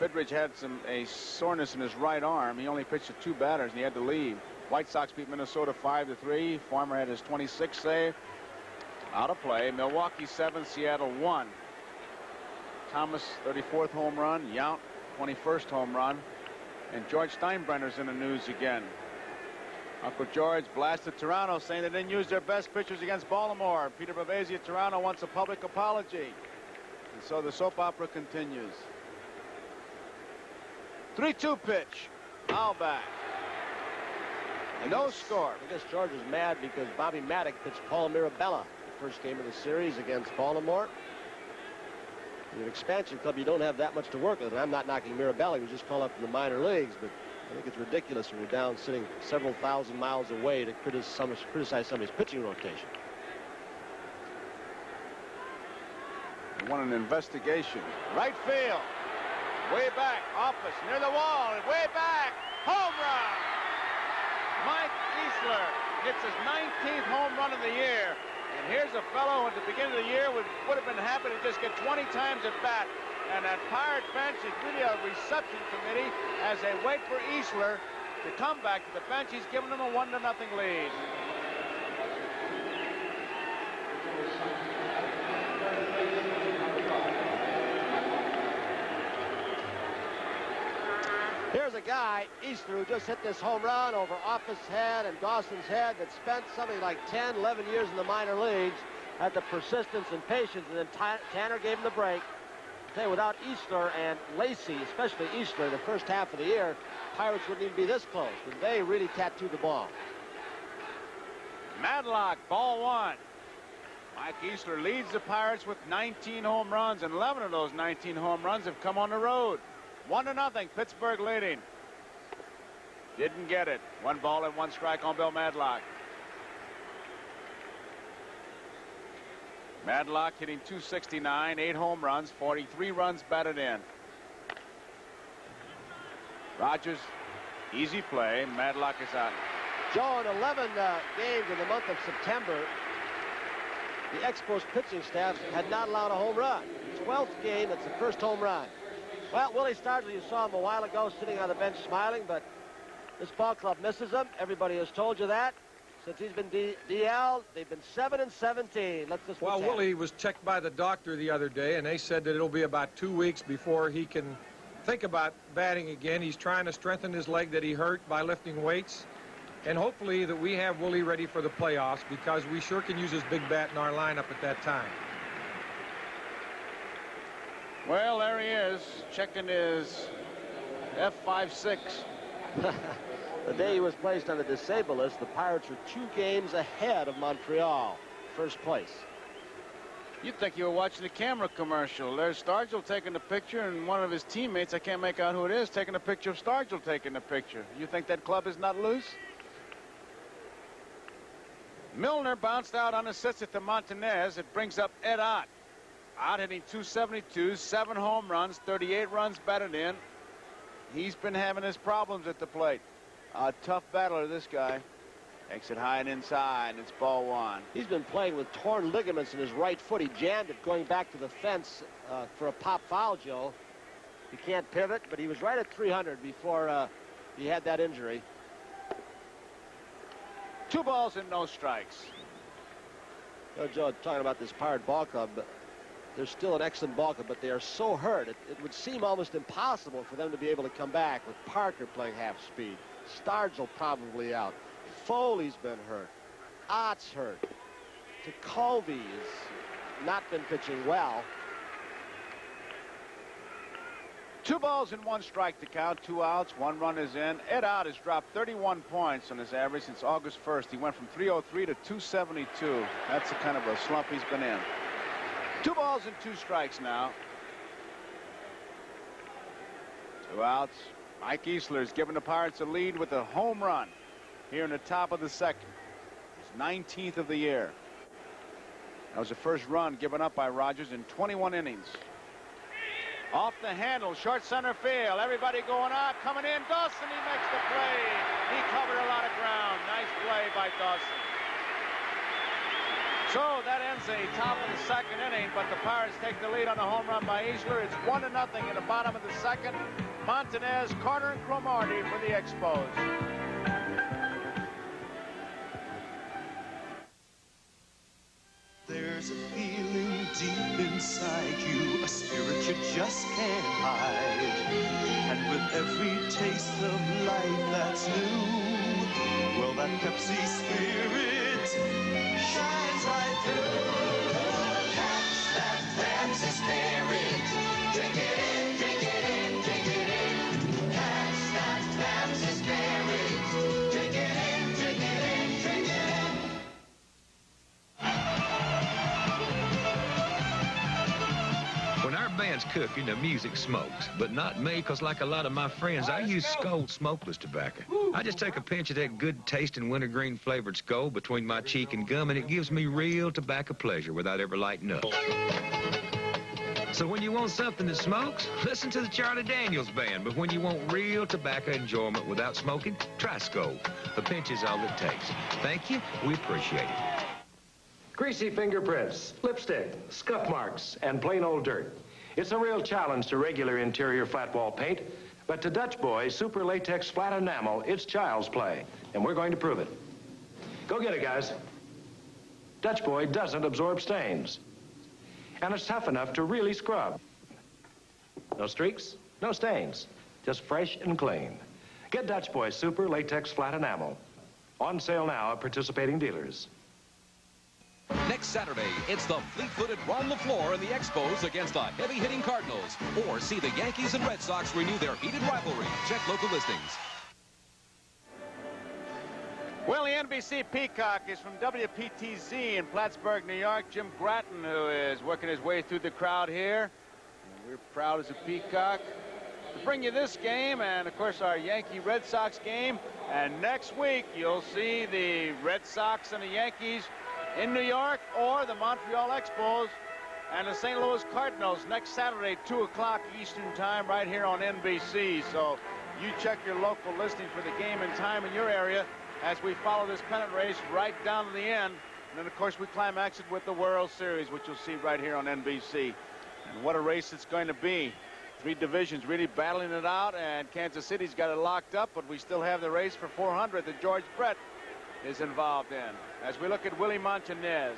Fidrich had a soreness in his right arm. He only pitched to 2 batters, and he had to leave. White Sox beat Minnesota 5-3. Farmer had his 26th save. Out of play. Milwaukee 7, Seattle 1. Thomas 34th home run. Yount 21st home run. And George Steinbrenner's in the news again. Uncle George blasted Toronto, saying they didn't use their best pitchers against Baltimore. Peter Bavasi of Toronto wants a public apology. And so the soap opera continues. 3-2 pitch. Foul back. No score. I guess George is mad because Bobby Maddox pitched Paul Mirabella the first game of the series against Baltimore. In an expansion club, you don't have that much to work with. And I'm not knocking Mirabella. He was just called up from the minor leagues. But I think it's ridiculous when you're down sitting several thousand miles away to criticize somebody's pitching rotation. They want an investigation. Right field. Way back. Office. Near the wall. And way back. Home run. Mike Easler hits his 19th home run of the year. And here's a fellow at the beginning of the year would have been happy to just get 20 times at bat. And that Pirate bench is really a reception committee as they wait for Easler to come back to the bench. He's giving them a 1-0 lead. Here's a guy, Easter, who just hit this home run over Office's head and Dawson's head, that spent something like 10, 11 years in the minor leagues, had the persistence and patience, and then Tanner gave him the break. I tell you, without Easter and Lacey, especially Easter, the first half of the year, Pirates wouldn't even be this close, and they really tattooed the ball. Madlock, ball one. Mike Easler leads the Pirates with 19 home runs, and 11 of those 19 home runs have come on the road. 1-0, Pittsburgh leading. Didn't get it. 1 ball and 1 strike on Bill Madlock. Madlock hitting .269, 8 home runs, 43 runs batted in. Rogers, easy play. Madlock is out. Joe, in 11 games in the month of September, the Expos pitching staff had not allowed a home run. 12th game, that's the first home run. Well, Willie Stargell, you saw him a while ago sitting on the bench smiling, but this ball club misses him. Everybody has told you that. Since he's been DL'd, they've been 7-17. Let's just Well, Willie was checked by the doctor the other day, and they said that it'll be about 2 weeks before he can think about batting again. He's trying to strengthen his leg that he hurt by lifting weights. And hopefully that we have Willie ready for the playoffs, because we sure can use his big bat in our lineup at that time. Well, there he is, checking his F5-6. The day he was placed on the disabled list, the Pirates were 2 games ahead of Montreal, first place. You'd think you were watching the camera commercial. There's Stargell taking the picture, and one of his teammates, I can't make out who it is, taking a picture of Stargell taking the picture. You think that club is not loose? Milner bounced out unassisted to Montanez. It brings up Ed Ott. Ott hitting .272, 7 home runs, 38 runs batted in. He's been having his problems at the plate. A tough battler, this guy. Takes it high and inside. It's ball one. He's been playing with torn ligaments in his right foot. He jammed it going back to the fence for a pop foul, Joe. He can't pivot, but he was right at 300 before he had that injury. 2 balls and no strikes. You know, Joe, talking about this Pirate ball club, they're still an excellent ball club, but they are so hurt. It would seem almost impossible for them to be able to come back with Parker playing half speed. Stargell probably out. Foley's been hurt. Ott's hurt. Jacoby has not been pitching well. 2 balls and 1 strike to count, 2 outs, 1 run is in. Ed Ott has dropped 31 points on his average since August 1st. He went from 303 to 272. That's the kind of a slump he's been in. 2 balls and 2 strikes now. 2 outs. Mike Easler's given the Pirates a lead with a home run here in the top of the second. His 19th of the year. That was the first run given up by Rogers in 21 innings. Off the handle, short center field. Everybody going out, coming in. Dawson, he makes the play. He covered a lot of ground. Nice play by Dawson. So that ends the top of the second inning, but the Pirates take the lead on a home run by Easler. It's 1-0 in the bottom of the second. Montanez, Carter, and Cromartie for the Expos. There's a feeling deep inside you, a spirit you just can't hide. And with every taste of life that's new, well, that Pepsi spirit shines right through. Catch that Pepsi spirit. Drink it in, drink it in, drink it in. Catch that Pepsi spirit. Drink it in, drink it in, drink it in. When our band's cooking, the music smokes. But not me, because like a lot of my friends, I use Skoal smokeless tobacco. I just take a pinch of that good-tasting wintergreen flavored Skoal between my cheek and gum, and it gives me real tobacco pleasure without ever lighting up. So when you want something that smokes, listen to the Charlie Daniels Band. But when you want real tobacco enjoyment without smoking, try Skoal. A pinch is all it takes. Thank you. We appreciate it. Greasy fingerprints, lipstick, scuff marks, and plain old dirt. It's a real challenge to regular interior flat wall paint, but to Dutch Boy Super Latex Flat Enamel, it's child's play, and we're going to prove it. Go get it, guys. Dutch Boy doesn't absorb stains, and it's tough enough to really scrub. No streaks, no stains, just fresh and clean. Get Dutch Boy Super Latex Flat Enamel. On sale now at participating dealers. Next Saturday, it's the fleet-footed Ron LaFleur and the Expos against the heavy-hitting Cardinals. Or see the Yankees and Red Sox renew their heated rivalry. Check local listings. Well, the NBC Peacock is from WPTZ in Plattsburgh, New York. Jim Gratton, who is working his way through the crowd here. And we're proud as a Peacock to bring you this game and, of course, our Yankee-Red Sox game. And next week, you'll see the Red Sox and the Yankees in New York, or the Montreal Expos and the St. Louis Cardinals next Saturday, 2 o'clock Eastern time, right here on NBC. So you check your local listing for the game and time in your area as we follow this pennant race right down to the end. And then, of course, we climax it with the World Series, which you'll see right here on NBC. And what a race it's going to be. 3 divisions really battling it out, and Kansas City's got it locked up, but we still have the race for 400 that George Brett is involved in. As we look at Willie Montanez.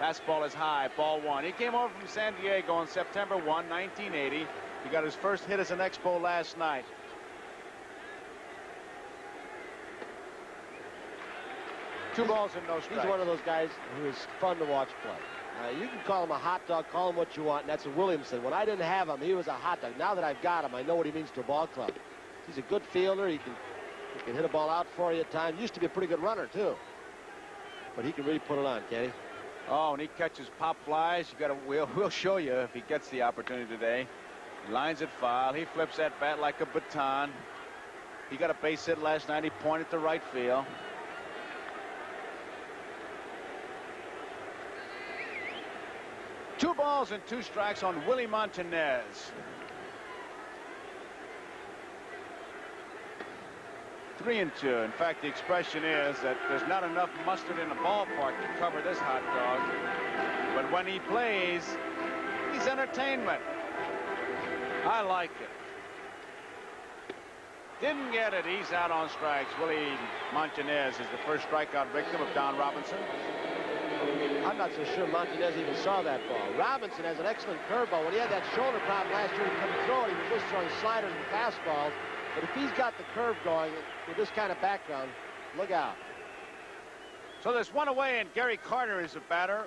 Fastball is high, ball 1. He came over from San Diego on September 1, 1980. He got his first hit as an Expo last night. Two balls and no strikes. He's one of those guys who is fun to watch play. You can call him a hot dog, call him what you want, and that's a Williamson. When I didn't have him, he was a hot dog. Now that I've got him, I know what he means to a ball club. He's a good fielder. He can hit a ball out for you at times. Used to be a pretty good runner, too. But he can really put it on, can he? Oh, and he catches pop flies. We'll show you if he gets the opportunity today. He lines it foul. He flips that bat like a baton. He got a base hit last night. He pointed to right field. Two balls and 2 strikes on Willie Montanez. 3-2. In fact, the expression is that there's not enough mustard in the ballpark to cover this hot dog. But when he plays, he's entertainment. I like it. Didn't get it. He's out on strikes. Willie Montanez is the first strikeout victim of Don Robinson. I'm not so sure Montanez even saw that ball. Robinson has an excellent curveball. When he had that shoulder problem last year, he couldn't throw it. He was just throwing sliders and fastballs. But if he's got the curve going with this kind of background, look out. So there's one away, and Gary Carter is a batter.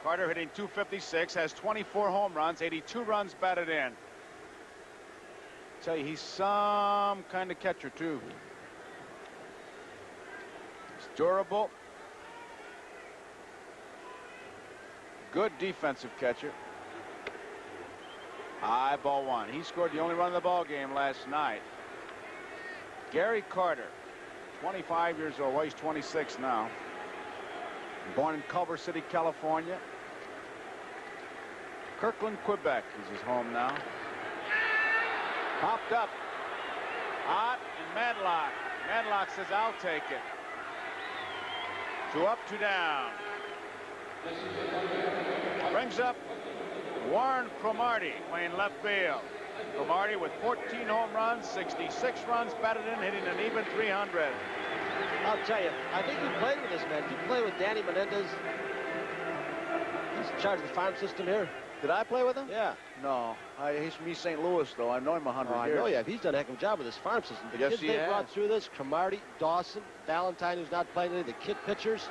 Carter hitting .256, has 24 home runs, 82 runs batted in. Tell you, he's some kind of catcher, too. He's durable. Good defensive catcher. High ball 1. He scored the only run of the ball game last night. Gary Carter, 25 years old. Well, he's 26 now. Born in Culver City, California. Kirkland, Quebec is his home now. Popped up. Hot and Madlock. Madlock says, I'll take it. 2 up, 2 down. Brings up Warren Cromartie playing left field. Cromartie with 14 home runs, 66 runs batted in, hitting an even 300. I'll tell you, I think you played with this man. Did you play with Danny Menendez? He's in charge of the farm system here. Did I play with him? Yeah. No. He's from East St. Louis, though. I've known him 100 I years. know you have. He's done a heck of a job with this farm system. The Yes, kids he they has. brought through this, Cromartie, Dawson, Valentine, who's not playing any, the kid pitchers.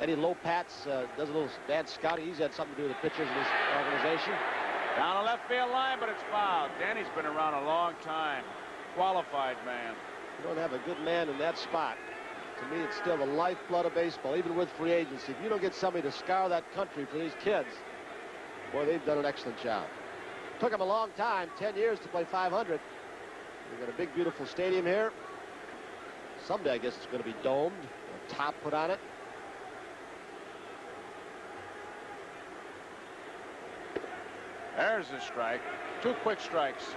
Eddie Lopatz does a little bad scouting. He's had something to do with the pitchers in this organization. Down the left field line, but it's fouled. Danny's been around a long time. Qualified man. You don't have a good man in that spot. To me, it's still the lifeblood of baseball, even with free agency. If you don't get somebody to scour that country for these kids, boy, they've done an excellent job. Took them a long time, 10 years to play 500. We've got a big, beautiful stadium here. Someday, I guess it's going to be domed, a top put on it. There's a strike. 2 quick strikes.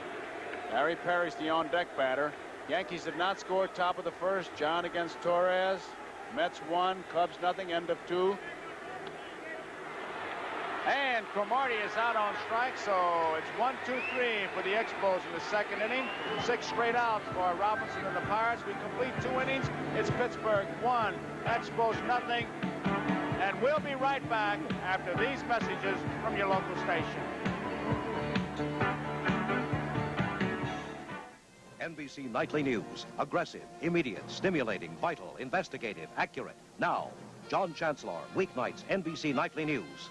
Harry Perry's the on-deck batter. Yankees did not score top of the first. John against Torres. Mets 1, Cubs nothing, end of 2. And Cromartie is out on strike, so it's 1-2-3 for the Expos in the second inning. 6 straight outs for Robinson and the Pirates. We complete 2 innings. It's Pittsburgh 1, Expos nothing. And we'll be right back after these messages from your local station. NBC Nightly News. Aggressive, immediate, stimulating, vital, investigative, accurate. Now, John Chancellor, weeknights, NBC Nightly News.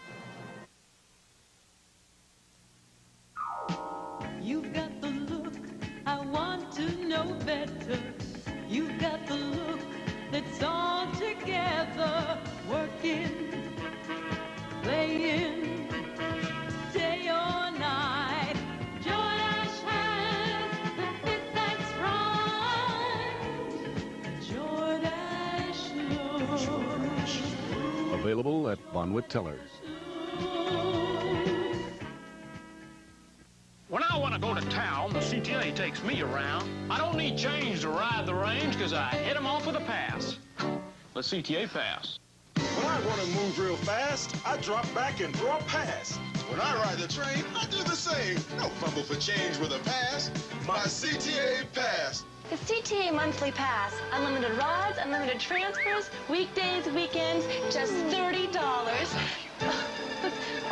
You've got the look, I want to know better. You've got the look that's all together, working, playing, day or night. Jordache has the fit that's right. Jordache knows. Available at Bonwit Tellers. When I want to go to town, the CTA takes me around. I don't need change to ride the range because I hit them off with a pass. The CTA pass. When I want to move real fast, I drop back and throw a pass. When I ride the train, I do the same. No fumble for change with a pass. My CTA pass. The CTA monthly pass. Unlimited rides, unlimited transfers, weekdays, weekends, just $30.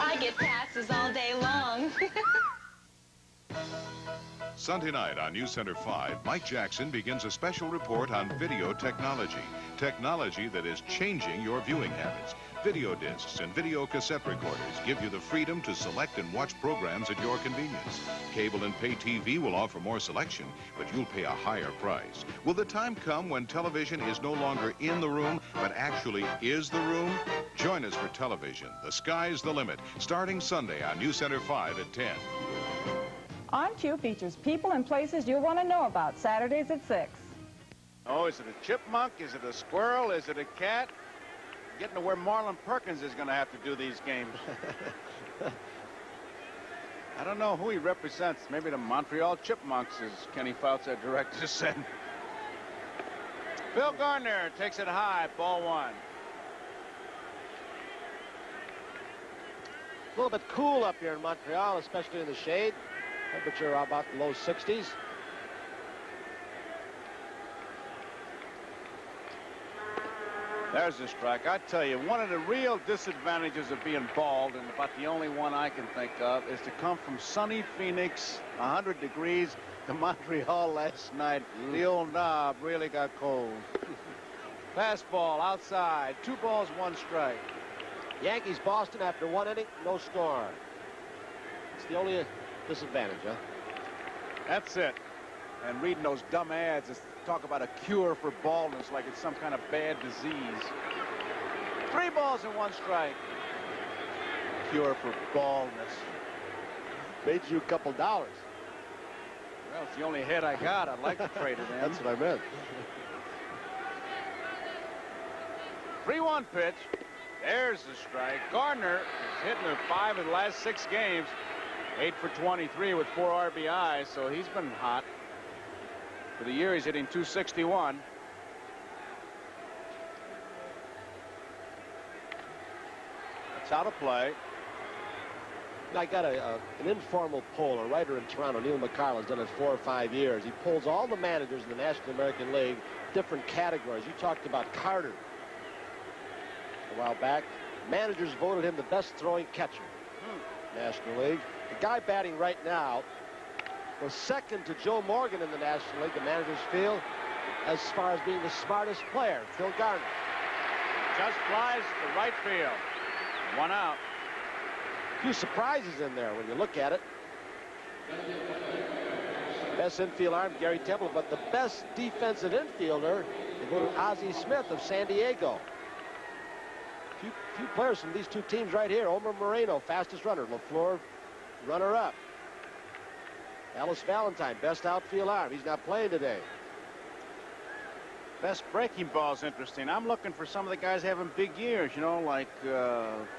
I get passes all day long. Sunday night on News Center 5, Mike Jackson begins a special report on video technology. Technology that is changing your viewing habits. Video discs and video cassette recorders give you the freedom to select and watch programs at your convenience. Cable and pay TV will offer more selection, but you'll pay a higher price. Will the time come when television is no longer in the room, but actually is the room? Join us for television. The sky's the limit, starting Sunday on News Center 5 at 10. On Cue features people and places you'll want to know about, Saturdays at 6. Oh, is it a chipmunk? Is it a squirrel? Is it a cat? Getting to where Marlon Perkins is going to have to do these games. I don't know who he represents. Maybe the Montreal Chipmunks, as Kenny Fouts, our director, said. Bill Gardner takes it high, ball 1. A little bit cool up here in Montreal, especially in the shade. Temperature about the low 60s. There's the strike. I tell you, one of the real disadvantages of being bald, and about the only one I can think of, is to come from sunny Phoenix, 100 degrees, to Montreal last night. The old knob really got cold. Fastball outside. 2 balls, 1 strike. Yankees, Boston after 1 inning, no score. It's the only disadvantage, huh? That's it. And reading those dumb ads is talk about a cure for baldness like it's some kind of bad disease. 3 balls and 1 strike. Cure for baldness. Made you a couple dollars. Well, it's the only head I got. I'd like to trade it in. That's what I meant. 3-1 pitch. There's the strike. Gardner is hitting the 5 of the last 6 games. 8 for 23 with 4 RBIs, so he's been hot. For the year, he's hitting .261. It's out of play. I got an informal poll. A writer in Toronto, Neil McCarl, has done it 4 or 5 years. He polls all the managers in the National American League, different categories. You talked about Carter a while back. Managers voted him the best throwing catcher. National League. The guy batting right now was second to Joe Morgan in the National League, the managers feel, as far as being the smartest player, Phil Garner. Just flies to right field. 1 out. A few surprises in there when you look at it. Best infield arm, Gary Temple, but the best defensive infielder, they voted Ozzie Smith of San Diego. Few players from these 2 teams right here. Omar Moreno, fastest runner. LaFleur, runner-up. Ellis Valentine, best outfield arm. He's not playing today. Best breaking ball's interesting. I'm looking for some of the guys having big years, you know, like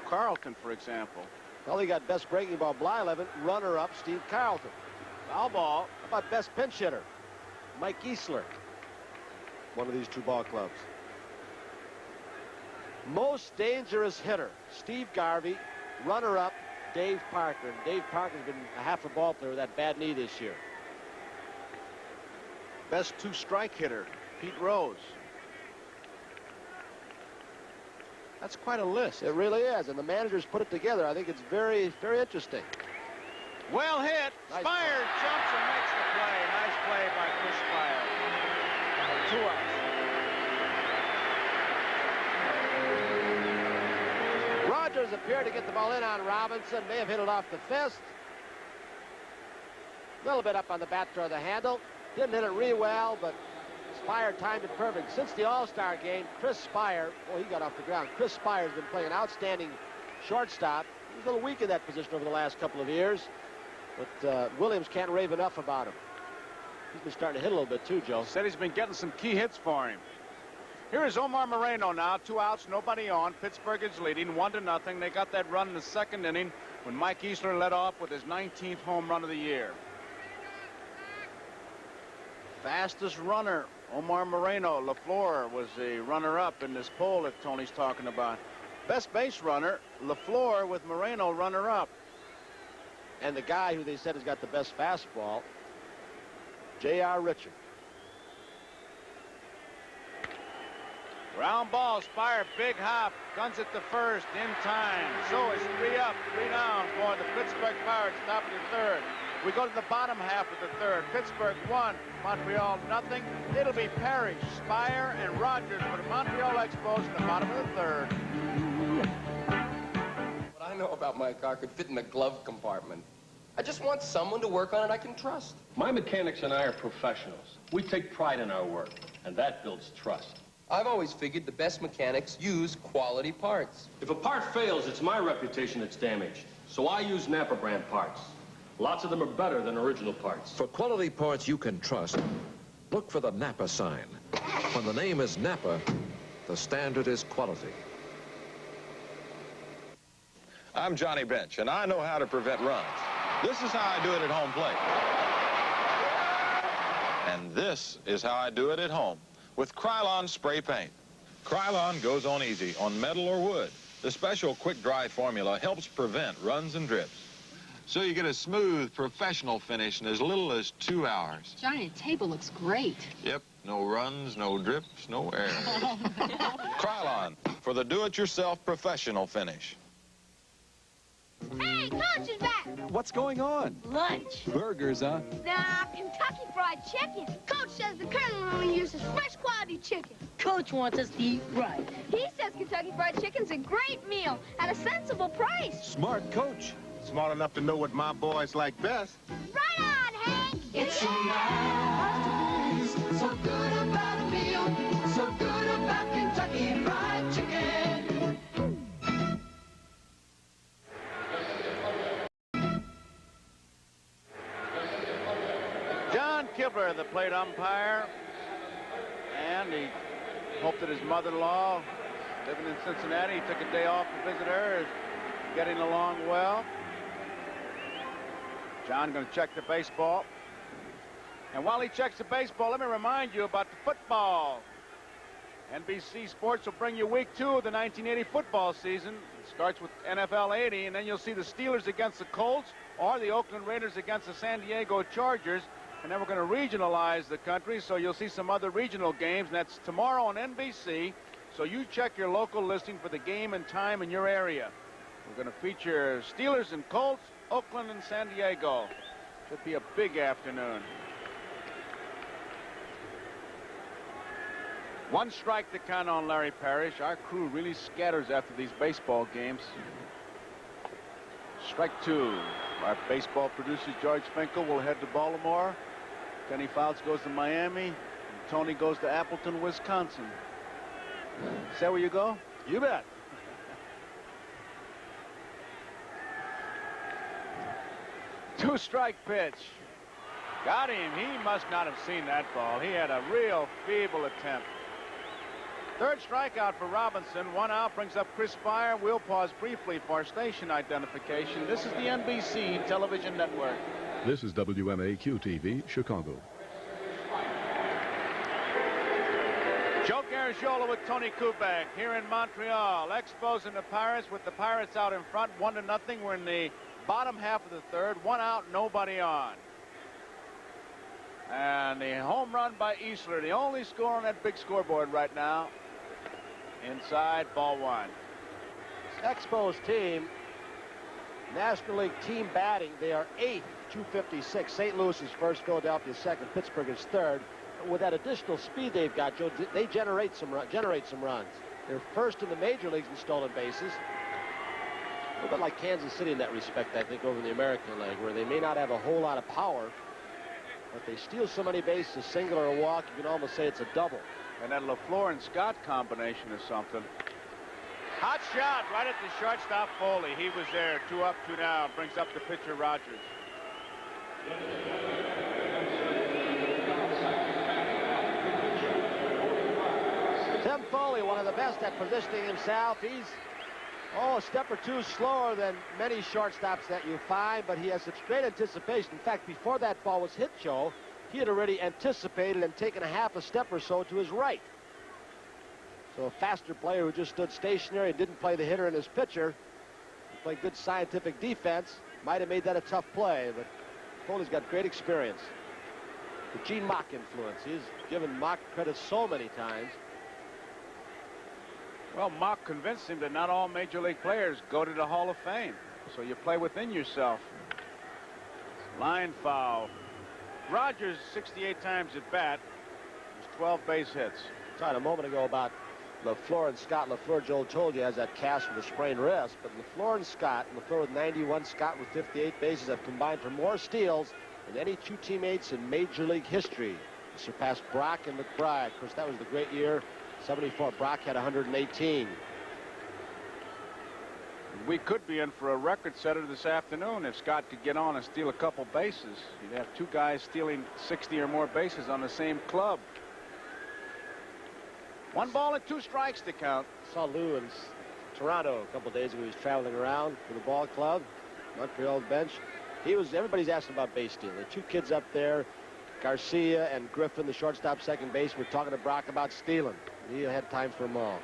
Carlton, for example. Well, he got best breaking ball, Blyleven, runner-up, Steve Carlton. Foul ball. How about best pinch hitter? Mike Easler. One of these 2 ball clubs. Most dangerous hitter, Steve Garvey. Runner-up, Dave Parker. And Dave Parker's been a half a ball player with that bad knee this year. Best two-strike hitter, Pete Rose. That's quite a list. It really is, and the managers put it together. I think it's very, very interesting. Well hit. Nice Spire play. jumps and makes the play. Nice play by Chris Spire. 2 outs. Rogers appeared to get the ball in on Robinson. May have hit it off the fist. A little bit up on the bat toward the handle. Didn't hit it really well, but Spire timed it perfect. Since the All-Star game, Chris Spire, well, he got off the ground. Chris Spire's been playing outstanding shortstop. He's a little weak in that position over the last couple of years, but Williams can't rave enough about him. He's been starting to hit a little bit too, Joe. Said he's been getting some key hits for him. Here is Omar Moreno now. 2 outs, nobody on. Pittsburgh is leading 1-0. They got that run in the second inning when Mike Easler led off with his 19th home run of the year. Fastest runner, Omar Moreno. LaFleur was a runner-up in this poll that Tony's talking about. Best base runner, LaFleur, with Moreno runner-up. And the guy who they said has got the best fastball, J.R. Richard. Ground ball, Spire, big hop, guns it to first, in time. So it's 3 up, 3 down for the Pittsburgh Pirates, top of the third. We go to the bottom half of the third. Pittsburgh 1, Montreal 0. It'll be Parrish, Spire, and Rogers for the Montreal Expos in the bottom of the third. What I know about my car could fit in the glove compartment. I just want someone to work on it I can trust. My mechanics and I are professionals. We take pride in our work, and that builds trust. I've always figured the best mechanics use quality parts. If a part fails, it's my reputation that's damaged. So I use Napa brand parts. Lots of them are better than original parts. For quality parts you can trust, look for the Napa sign. When the name is Napa, the standard is quality. I'm Johnny Bench, and I know how to prevent runs. This is how I do it at home plate. And this is how I do it at home with Krylon spray paint. Krylon goes on easy on metal or wood. The special quick-dry formula helps prevent runs and drips. So you get a smooth, professional finish in as little as 2 hours. Johnny, the table looks great. Yep, no runs, no drips, no errors. Krylon, for the do-it-yourself professional finish. Hey, Coach is back! What's going on? Lunch. Burgers, huh? Nah, Kentucky Fried Chicken. Coach says the Colonel only uses fresh quality chicken. Coach wants us to eat right. He says Kentucky Fried Chicken's a great meal at a sensible price. Smart Coach. Smart enough to know what my boys like best. Right on, Hank! It's so nice to be so good about a meal, so good about Kentucky Fried Chicken. John Kibler, the plate umpire, and he hoped that his mother-in-law, living in Cincinnati, he took a day off to visit her, is getting along well. John going to check the baseball. And while he checks the baseball, let me remind you about the football. NBC Sports will bring you week 2 of the 1980 football season. It starts with NFL 80, and then you'll see the Steelers against the Colts or the Oakland Raiders against the San Diego Chargers. And then we're going to regionalize the country, so you'll see some other regional games, and that's tomorrow on NBC. So you check your local listing for the game and time in your area. We're going to feature Steelers and Colts, Oakland and San Diego. Should be a big afternoon. 1 strike to count on Larry Parrish. Our crew really scatters after these baseball games. Strike 2. Our baseball producer, George Finkel, will head to Baltimore. Kenny Fouts goes to Miami. And Tony goes to Appleton, Wisconsin. Is that where you go? You bet. Two-strike pitch. Got him. He must not have seen that ball. He had a real feeble attempt. 3rd strikeout for Robinson. 1 out brings up Chris Spire. We'll pause briefly for station identification. This is the NBC television network. This is WMAQ-TV, Chicago. Joe Garagiola with Tony Kubek here in Montreal. Expos and the Pirates, with the Pirates out in front, 1-0. We're in the bottom half of the third. 1 out, nobody on. And the home run by Easler, the only score on that big scoreboard right now. Inside, ball 1. Expos team, National League team batting, they are 8th, 256. St. Louis is first, Philadelphia second, Pittsburgh is third. With that additional speed they've got, Joe, they generate some runs. They're first in the major leagues in stolen bases. A little bit like Kansas City in that respect, I think, over in the American League, where they may not have a whole lot of power, but they steal so many bases, a single or a walk, you can almost say it's a double. And that LaFleur and Scott combination is something. Hot shot right at the shortstop Foley. He was there. 2 up, 2 down. Brings up the pitcher Rogers. Tim Foley, one of the best at positioning himself. He's a step or two slower than many shortstops that you find, but he has such great anticipation. In fact, before that ball was hit, Joe, he had already anticipated and taken a half a step or so to his right. So a faster player who just stood stationary and didn't play the hitter and his pitcher, who played good scientific defense, might have made that a tough play, but Foley's got great experience. The Gene Mock influence. He's given Mock credit so many times. Well, Mock convinced him that not all major league players go to the Hall of Fame. So you play within yourself. Line foul. Rogers, 68 times at bat. There's 12 base hits. Talked a moment ago about LaFleur and Scott. LaFleur, Joel told you, has that cast with a sprained wrist. But LaFleur and Scott, LaFleur with 91, Scott with 58 bases, have combined for more steals than any two teammates in Major League history. They surpassed Brock and McBride. Of course, that was the great year. 74. Brock had 118. We could be in for a record setter this afternoon if Scott could get on and steal a couple bases. You'd have 2 guys stealing 60 or more bases on the same club. 1 ball and 2 strikes to count. Saw Lou in Toronto a couple days ago. He was traveling around for the ball club, Montreal bench. Everybody's asking about base stealing. The 2 kids up there, Garcia and Griffin, the shortstop, second base, were talking to Brock about stealing. He had time for them all.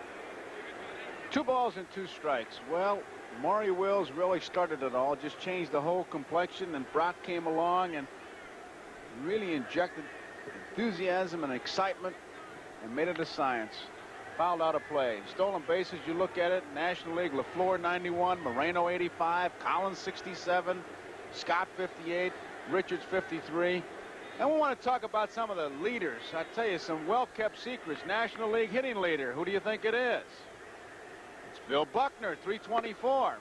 2 balls and 2 strikes. Well, Maury Wills really started it all, just changed the whole complexion, and Brock came along and really injected enthusiasm and excitement and made it a science. Fouled out a play. Stolen bases, you look at it, National League, LaFleur 91, Moreno 85, Collins 67, Scott 58, Richards 53. And we want to talk about some of the leaders. I tell you, some well-kept secrets. National League hitting leader. Who do you think it is? It's Bill Buckner, 324.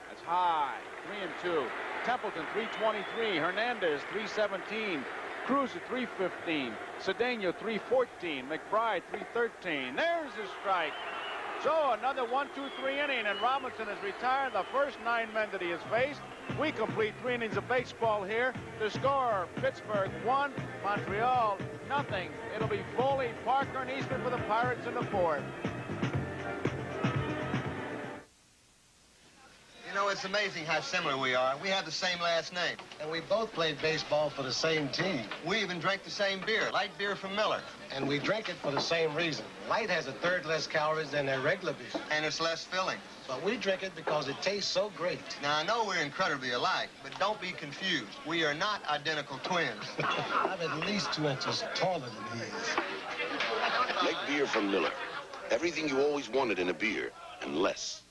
That's high. 3 and 2. Templeton, 323. Hernandez, 317. Cruz at 315. Cedeno, 314. McBride, 313. There's his strike. So another 1-2-3 inning, and Robinson has retired the first 9 men that he has faced. We complete 3 innings of baseball here. The score, Pittsburgh 1, Montreal nothing. It'll be Foley, Parker, and Eastman for the Pirates in the 4th. You know, it's amazing how similar we are. We have the same last name. And we both played baseball for the same team. We even drank the same beer, light beer from Miller. And we drink it for the same reason. Light has 1/3 less calories than their regular beer. And it's less filling. But we drink it because it tastes so great. Now, I know we're incredibly alike, but don't be confused. We are not identical twins. I'm at least 2 inches taller than he is. Make beer from Miller. Everything you always wanted in a beer, and less.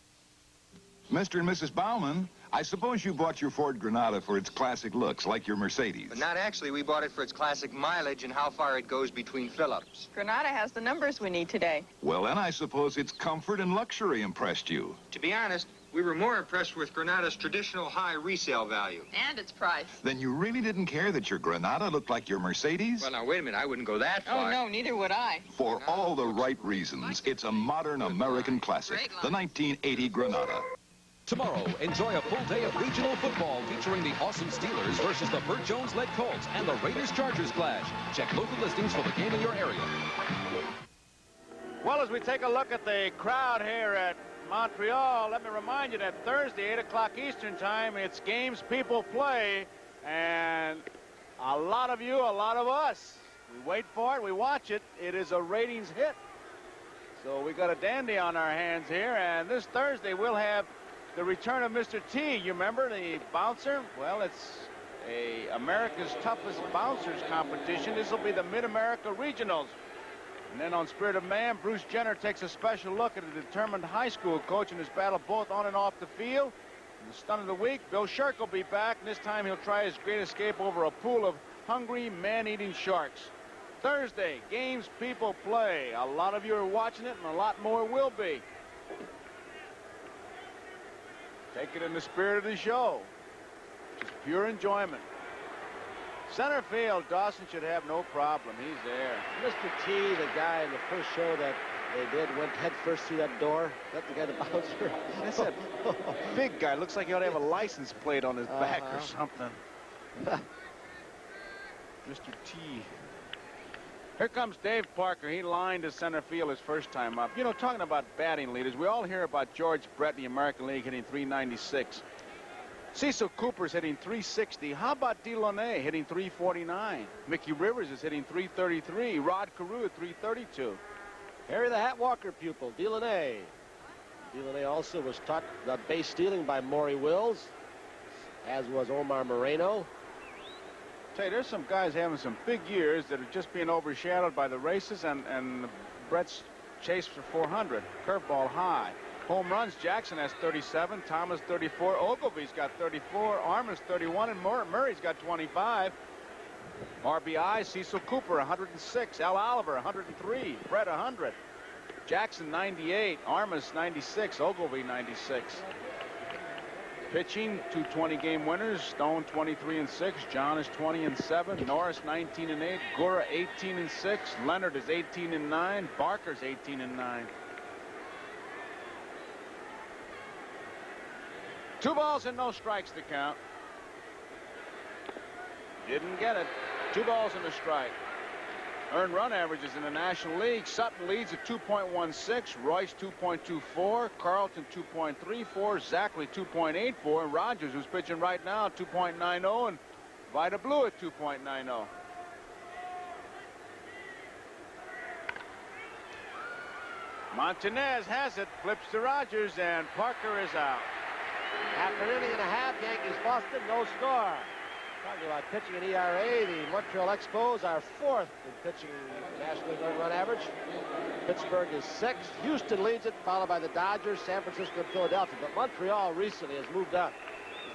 Mr. and Mrs. Bauman, I suppose you bought your Ford Granada for its classic looks, like your Mercedes. But not actually. We bought it for its classic mileage and how far it goes between fill-ups. Granada has the numbers we need today. Well, then I suppose its comfort and luxury impressed you. To be honest, we were more impressed with Granada's traditional high resale value. And its price. Then you really didn't care that your Granada looked like your Mercedes? Well, now, wait a minute. I wouldn't go that far. Oh, no, neither would I. For all the right reasons, it's a modern American classic, the 1980 Granada. Tomorrow, enjoy a full day of regional football featuring the awesome Steelers versus the Burt Jones-led Colts and the Raiders-Chargers clash. Check local listings for the game in your area. Well, as we take a look at the crowd here at Montreal, let me remind you that Thursday, 8 o'clock Eastern time, it's games people play, and a lot of you, a lot of us, we wait for it, we watch it. It is a ratings hit. So we got a dandy on our hands here, and this Thursday we'll have the return of Mr. T. You remember the bouncer? Well, it's America's Toughest Bouncers competition. This will be the Mid-America Regionals. And then on Spirit of Man, Bruce Jenner takes a special look at a determined high school coach in his battle both on and off the field. And the Stun of the Week, Bill Shirk will be back, and this time he'll try his great escape over a pool of hungry, man-eating sharks. Thursday, games people play. A lot of you are watching it, and a lot more will be. Take it in the spirit of the show. Just pure enjoyment. Center field, Dawson should have no problem. He's there. Mr. T, the guy in the first show that they did, went head first through that door. That's the guy, the bouncer. That's a big guy. Looks like he ought to have a license plate on his back or something. Mr. T. Here comes Dave Parker. He lined to center field his first time up. You know, talking about batting leaders, we all hear about George Brett in the American League hitting .396. Cecil Cooper's hitting .360. How about Delaunay hitting .349? Mickey Rivers is hitting .333. Rod Carew at .332. Harry the Hat Walker pupil, Delaunay. Delaunay also was taught about base stealing by Maury Wills, as was Omar Moreno. Say, there's some guys having some big years that are just being overshadowed by the races and Brett's chase for 400. Curveball high. Home runs, Jackson has 37, Thomas 34, Ogilvy's got 34, Armas 31, and Murray's got 25. RBI, Cecil Cooper 106, Al Oliver 103, Brett 100, Jackson 98, Armas 96, Ogilvy 96. Pitching, 2 20-game winners, Stone 23-6, John is 20-7, Norris 19-8, Gura 18-6, Leonard is 18-9, Barker's 18-9. 2 balls and no strikes to count. Didn't get it. 2 balls and a strike. Earned run averages in the National League. Sutton leads at 2.16. Royce 2.24. Carlton 2.34. Zachary 2.84. And Rogers, who's pitching right now, 2.90. And Vida Blue at 2.90. Montanez has it. Flips to Rogers, and Parker is out. After an inning and a half, Yankees Boston, no score. Talking about pitching and ERA, the Montreal Expos are 4th in pitching National League earned run average. Pittsburgh is 6th. Houston leads it, followed by the Dodgers, San Francisco, and Philadelphia. But Montreal recently has moved up.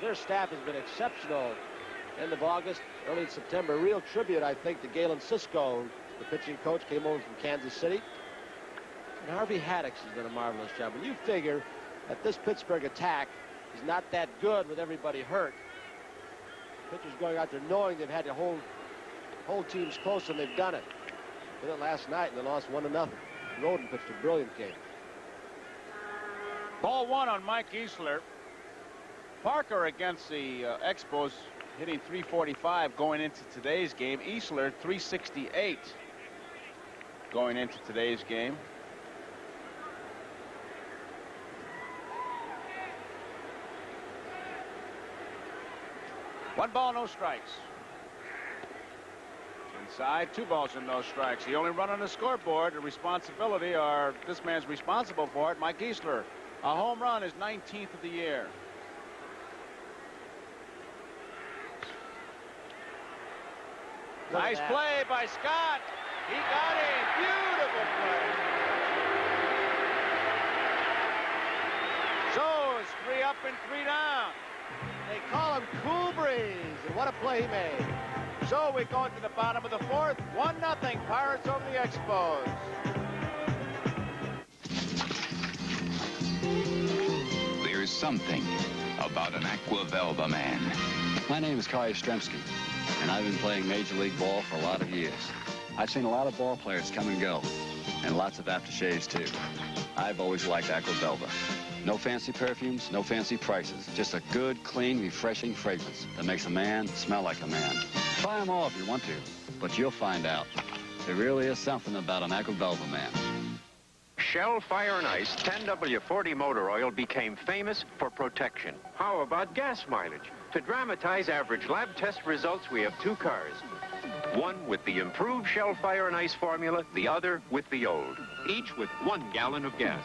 Their staff has been exceptional. End of August, early September. Real tribute, I think, to Galen Cisco, the pitching coach, came over from Kansas City. And Harvey Haddix has done a marvelous job. When you figure that this Pittsburgh attack is not that good with everybody hurt, pitchers going out there knowing they've had to hold teams close, and they've done it. Did it last night, and they lost 1-0. Roden pitched a brilliant game. Ball 1 on Mike Easler. Parker against the Expos hitting .345 going into today's game. Easler .368 going into today's game. One ball, no strikes. Inside, 2 balls and no strikes. The only run on the scoreboard, the responsibility, or this man's responsible for it, Mike Easler. A home run is 19th of the year. Nice play by Scott. He got it. Beautiful play. So it's 3 up and 3 down. They call him Cool Breeze, and what a play he made. So we go into the bottom of the 4th. 1-0 Pirates over the Expos. There's something about an Aquavelva man. My name is Kai Yastrzemski, and I've been playing Major League Ball for a lot of years. I've seen a lot of ball players come and go, and lots of aftershaves too. I've always liked Aquavelva. No fancy perfumes, no fancy prices. Just a good, clean, refreshing fragrance that makes a man smell like a man. Try them all if you want to, but you'll find out. There really is something about an Aquavelva man. Shell Fire and Ice 10W40 motor oil became famous for protection. How about gas mileage? To dramatize average lab test results, we have 2 cars. One with the improved Shell Fire and Ice formula, the other with the old. each with 1 gallon of gas.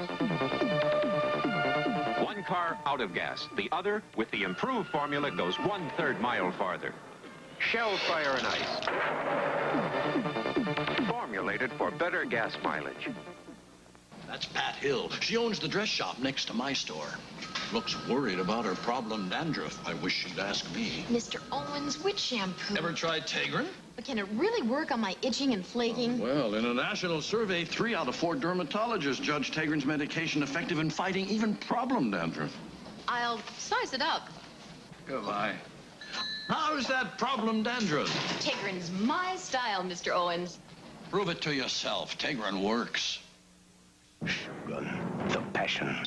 One car out of gas. The other, with the improved formula, goes 1/3 mile farther. Shell Fire and Ice. Formulated for better gas mileage. That's Pat Hill. She owns the dress shop next to my store. Looks worried about her problem dandruff. I wish she'd ask me. Mr. Owens, which shampoo? Ever tried Tegrin? But can it really work on my itching and flaking? Well, in a national survey, 3 out of 4 dermatologists judged Tegrin's medication effective in fighting even problem dandruff. I'll size it up. Goodbye. How's that problem dandruff? Tegrin's my style, Mr. Owens. Prove it to yourself. Tegrin works. Shogun, the passion.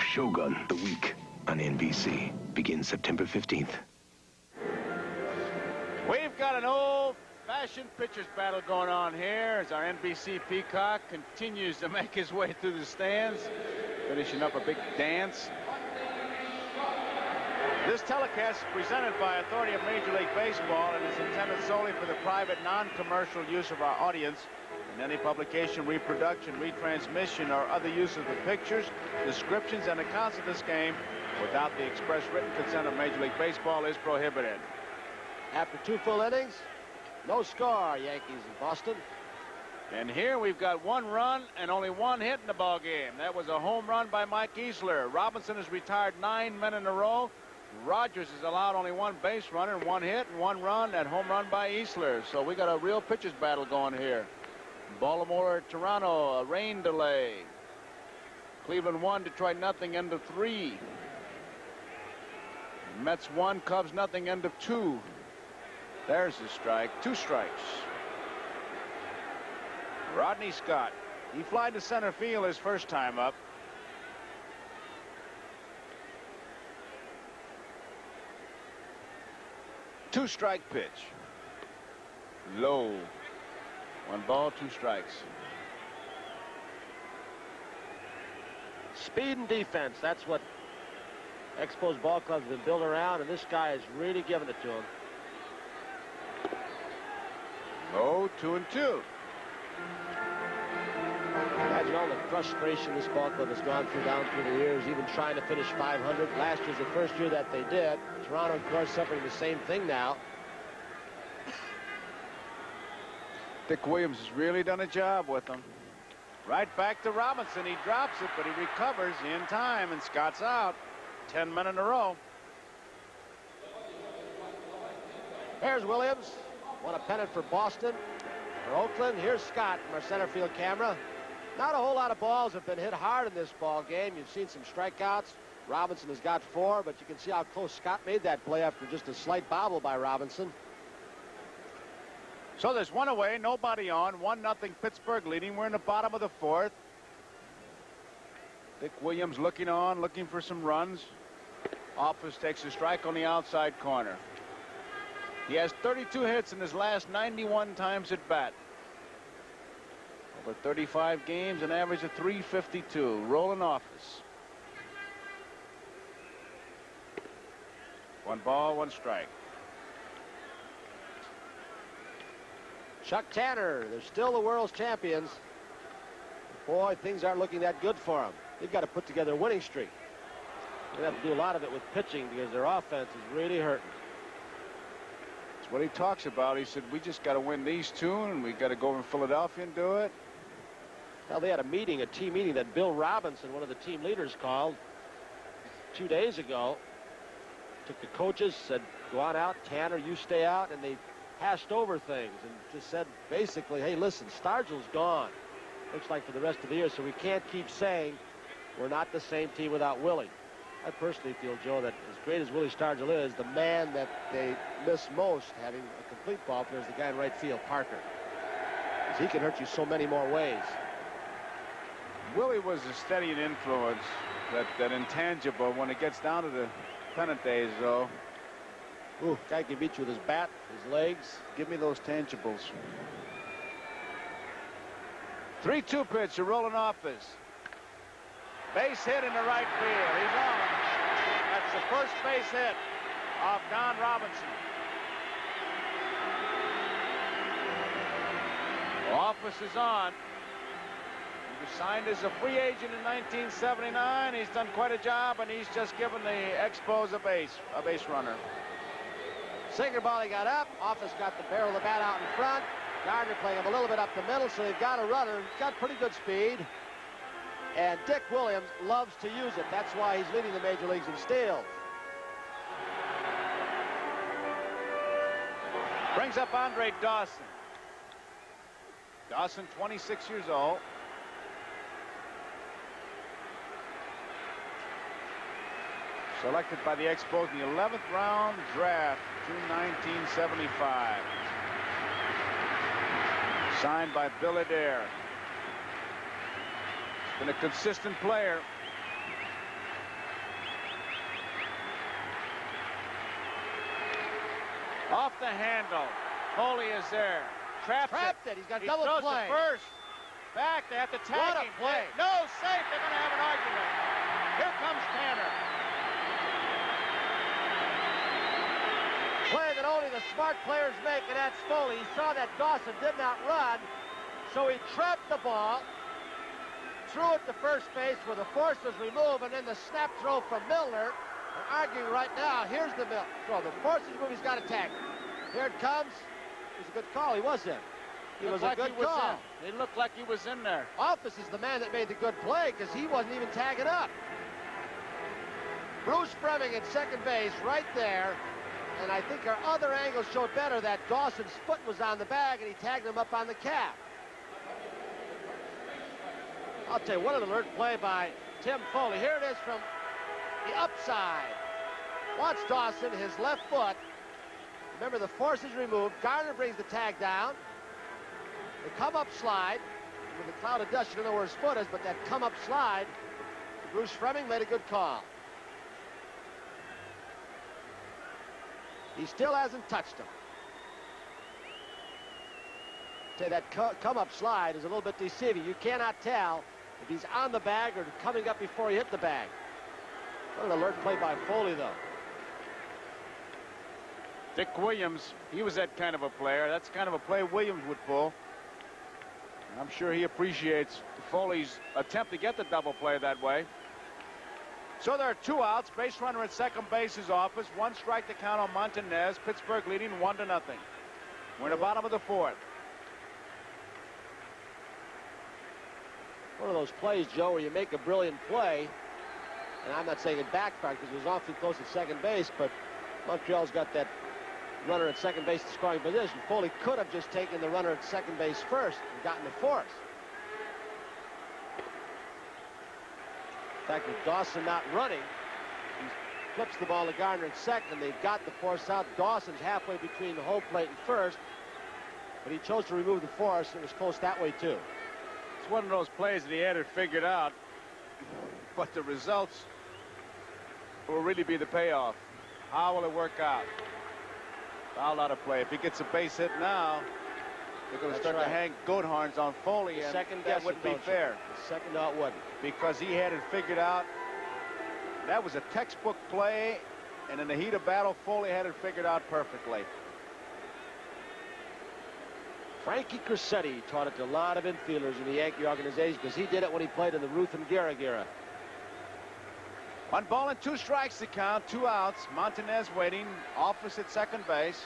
Shogun, the week on NBC. Begins September 15th. We've got an old-fashioned pitcher's battle going on here as our NBC Peacock continues to make his way through the stands, finishing up a big dance. This telecast is presented by authority of Major League Baseball and is intended solely for the private, non-commercial use of our audience. In any publication, reproduction, retransmission, or other use of the pictures, descriptions, and accounts of this game without the express written consent of Major League Baseball is prohibited. After 2 full innings, no score, Yankees in Boston. And here we've got 1 run and only 1 hit in the ball game. That was a home run by Mike Easler. Robinson has retired 9 men in a row. Rogers has allowed only 1 base runner and 1 hit and 1 run and home run by Easler. So we got a real pitcher's battle going here. Baltimore, Toronto, a rain delay. Cleveland 1, Detroit nothing, end of 3. Mets 1, Cubs nothing, end of 2. There's the strike. 2 strikes. Rodney Scott. He flied to center field his first time up. Two-strike pitch. Low. 1 ball, 2 strikes. Speed and defense. That's what Expos ball clubs have been built around, and this guy is really giving it to him. Low, 2-2. Imagine all the frustration this ball club has gone through down through the years, even trying to finish 500. Last year's the first year that they did. Toronto, of course, suffering the same thing now. Dick Williams has really done a job with them. Right back to Robinson. He drops it, but he recovers in time, and Scott's out. 10 men in a row. Here's Williams. Won a pennant for Boston. For Oakland, here's Scott from our center field camera. Not a whole lot of balls have been hit hard in this ball game. You've seen some strikeouts. Robinson has got 4, but you can see how close Scott made that play after just a slight bobble by Robinson. So there's 1 away, nobody on. 1-0 Pittsburgh leading. We're in the bottom of the 4th. Dick Williams looking on, looking for some runs. Office takes a strike on the outside corner. He has 32 hits in his last 91 times at bat. Over 35 games, an average of .352. Rolling Office. 1 ball, 1 strike. Chuck Tanner, they're still the world's champions. Boy, things aren't looking that good for them. They've got to put together a winning streak. They have to do a lot of it with pitching because their offense is really hurting. That's what he talks about. He said, we just got to win these 2, and we got to go over to Philadelphia and do it. Well, they had a meeting, a team meeting that Bill Robinson, one of the team leaders, called 2 days ago. Took the coaches, said, go on out, Tanner, you stay out, and they hashed over things and just said basically, hey, listen, Stargell's gone. Looks like for the rest of the year, so we can't keep saying we're not the same team without Willie. I personally feel, Joe, that as great as Willie Stargell is, the man that they miss most having a complete ball player is the guy in right field, Parker. Because he can hurt you so many more ways. Willie was a steadying influence, that intangible when it gets down to the pennant days, though. Ooh, guy can beat you with his bat, his legs. Give me those tangibles. 3-2 pitch, a Rolling Office. Base hit in the right field. He's on. That's the first base hit of Don Robinson. Office is on. He was signed as a free agent in 1979. He's done quite a job, and he's just given the Expos a base runner. Sinker ball, he got up. Office got the barrel of the bat out in front. Gardner playing him a little bit up the middle, so they've got a runner. He's got pretty good speed. And Dick Williams loves to use it. That's why he's leading the major leagues in steals. Brings up Andre Dawson. Dawson, 26 years old. Selected by the Expos in the 11th round draft, June 1975. Signed by Bill Adair. He's been a consistent player. Off the handle. Foley is there. Trapped it. He's got he double throws play. To first. Back. They have to tag What a him. play. No, safe. They're going to have an argument. Here comes Tanner. Play that only the smart players make, and that's Foley. He saw that Dawson did not run, so he trapped the ball, threw it to first base where the force was removed, and then the snap throw from Milner. They're arguing right now. Here's the throw. The force is removed. He's got to tag it. Here it comes. It was a good call. He was in. He was a good call. It looked like he was in there. Office is the man that made the good play because he wasn't even tagging up. Bruce Fleming at second base right there. And I think our other angles showed better that Dawson's foot was on the bag and he tagged him up on the cap. I'll tell you, what an alert play by Tim Foley. Here it is from the upside. Watch Dawson, his left foot. Remember, the force is removed. Gardner brings the tag down. The come-up slide. With the cloud of dust, you don't know where his foot is, but that come-up slide, Bruce Fleming made a good call. He still hasn't touched him. Say that come-up slide is a little bit deceiving. You cannot tell if he's on the bag or coming up before he hit the bag. What an alert play by Foley, though. Dick Williams, he was that kind of a player. That's the kind of a play Williams would pull. And I'm sure he appreciates Foley's attempt to get the double play that way. So there are 2 outs. Base runner at second base is Office. 1 strike to count on Montanez. Pittsburgh leading 1-0. We're in the bottom of the 4th. One of those plays, Joe, where you make a brilliant play, and I'm not saying it backfired because it was awfully close at second base, but Montreal's got that runner at second base in scoring position. Foley could have just taken the runner at second base first and gotten the force. In fact, with Dawson not running, he flips the ball to Gardner at second. They've got the force out. Dawson's halfway between the home plate and first, but he chose to remove the force. It was close that way, too. It's one of those plays that he had it figured out, but the results will really be the payoff. How will it work out? Foul out of play. If he gets a base hit now, they're going to start to hang goat horns on Foley, and that wouldn't be fair. Second, no, it wouldn't. Because he had it figured out. That was a textbook play, and in the heat of battle, Foley had it figured out perfectly. Frankie Cressetti taught it to a lot of infielders in the Yankee organization because he did it when he played in the Ruth and Gehrig era. 1 ball and 2 strikes to count. 2 outs. Montanez waiting. Office at second base.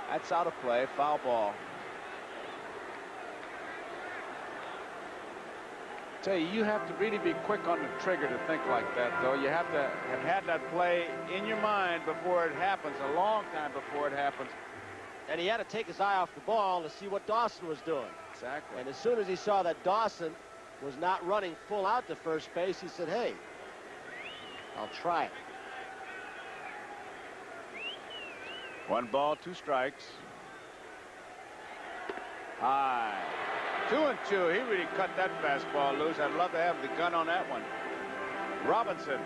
That's out of play. Foul ball. Tell you, you have to really be quick on the trigger to think like that, though. You have to have had that play in your mind before it happens, a long time before it happens. And he had to take his eye off the ball to see what Dawson was doing. Exactly. And as soon as he saw that Dawson was not running full out to first base, he said, hey, I'll try it. 1 ball, 2 strikes. High. 2-2. He really cut that fastball loose. I'd love to have the gun on that one. Robinson.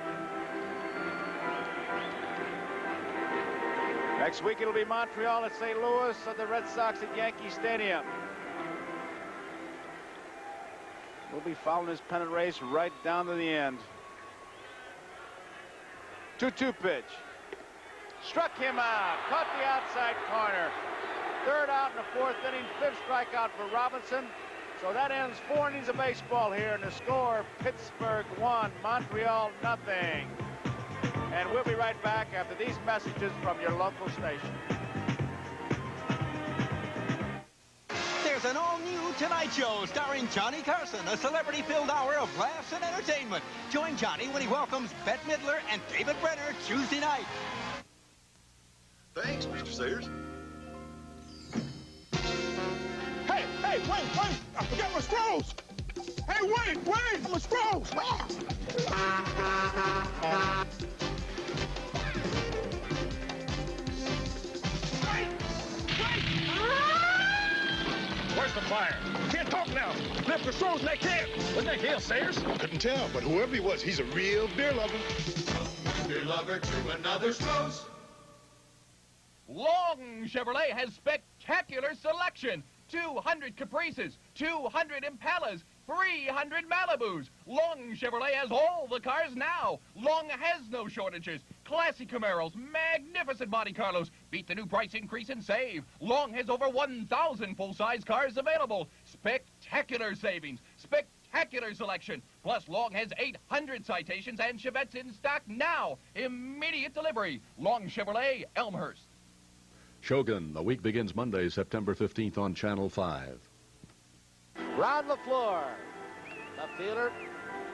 Next week it'll be Montreal at St. Louis, and the Red Sox at Yankee Stadium. We'll be following this pennant race right down to the end. 2-2 pitch. Struck him out. Caught the outside corner. Third out in the fourth inning, fifth strikeout for Robinson. So that ends 4 innings of baseball here, and the score, Pittsburgh 1, Montreal nothing. And we'll be right back after these messages from your local station. There's an all-new Tonight Show starring Johnny Carson, a celebrity-filled hour of laughs and entertainment. Join Johnny when he welcomes Bette Midler and David Brenner Tuesday night. Thanks, Mr. Sayers. Hey, wait! I forgot my straws! Hey, wait! My straws! Where's the fire? Can't talk now. Left the straws in that can. Wasn't that Gale Sayers? Couldn't tell, but whoever he was, he's a real beer lover. Beer lover to another Stroh's. Long Chevrolet has spectacular selection. 200 Caprices, 200 Impalas, 300 Malibus. Long Chevrolet has all the cars now. Long has no shortages. Classy Camaros, magnificent Monte Carlos. Beat the new price increase and save. Long has over 1,000 full-size cars available. Spectacular savings, spectacular selection. Plus, Long has 800 Citations and Chevettes in stock now. Immediate delivery. Long Chevrolet, Elmhurst. Shogun, the week begins Monday, September 15th on Channel 5. Round the floor. Left fielder.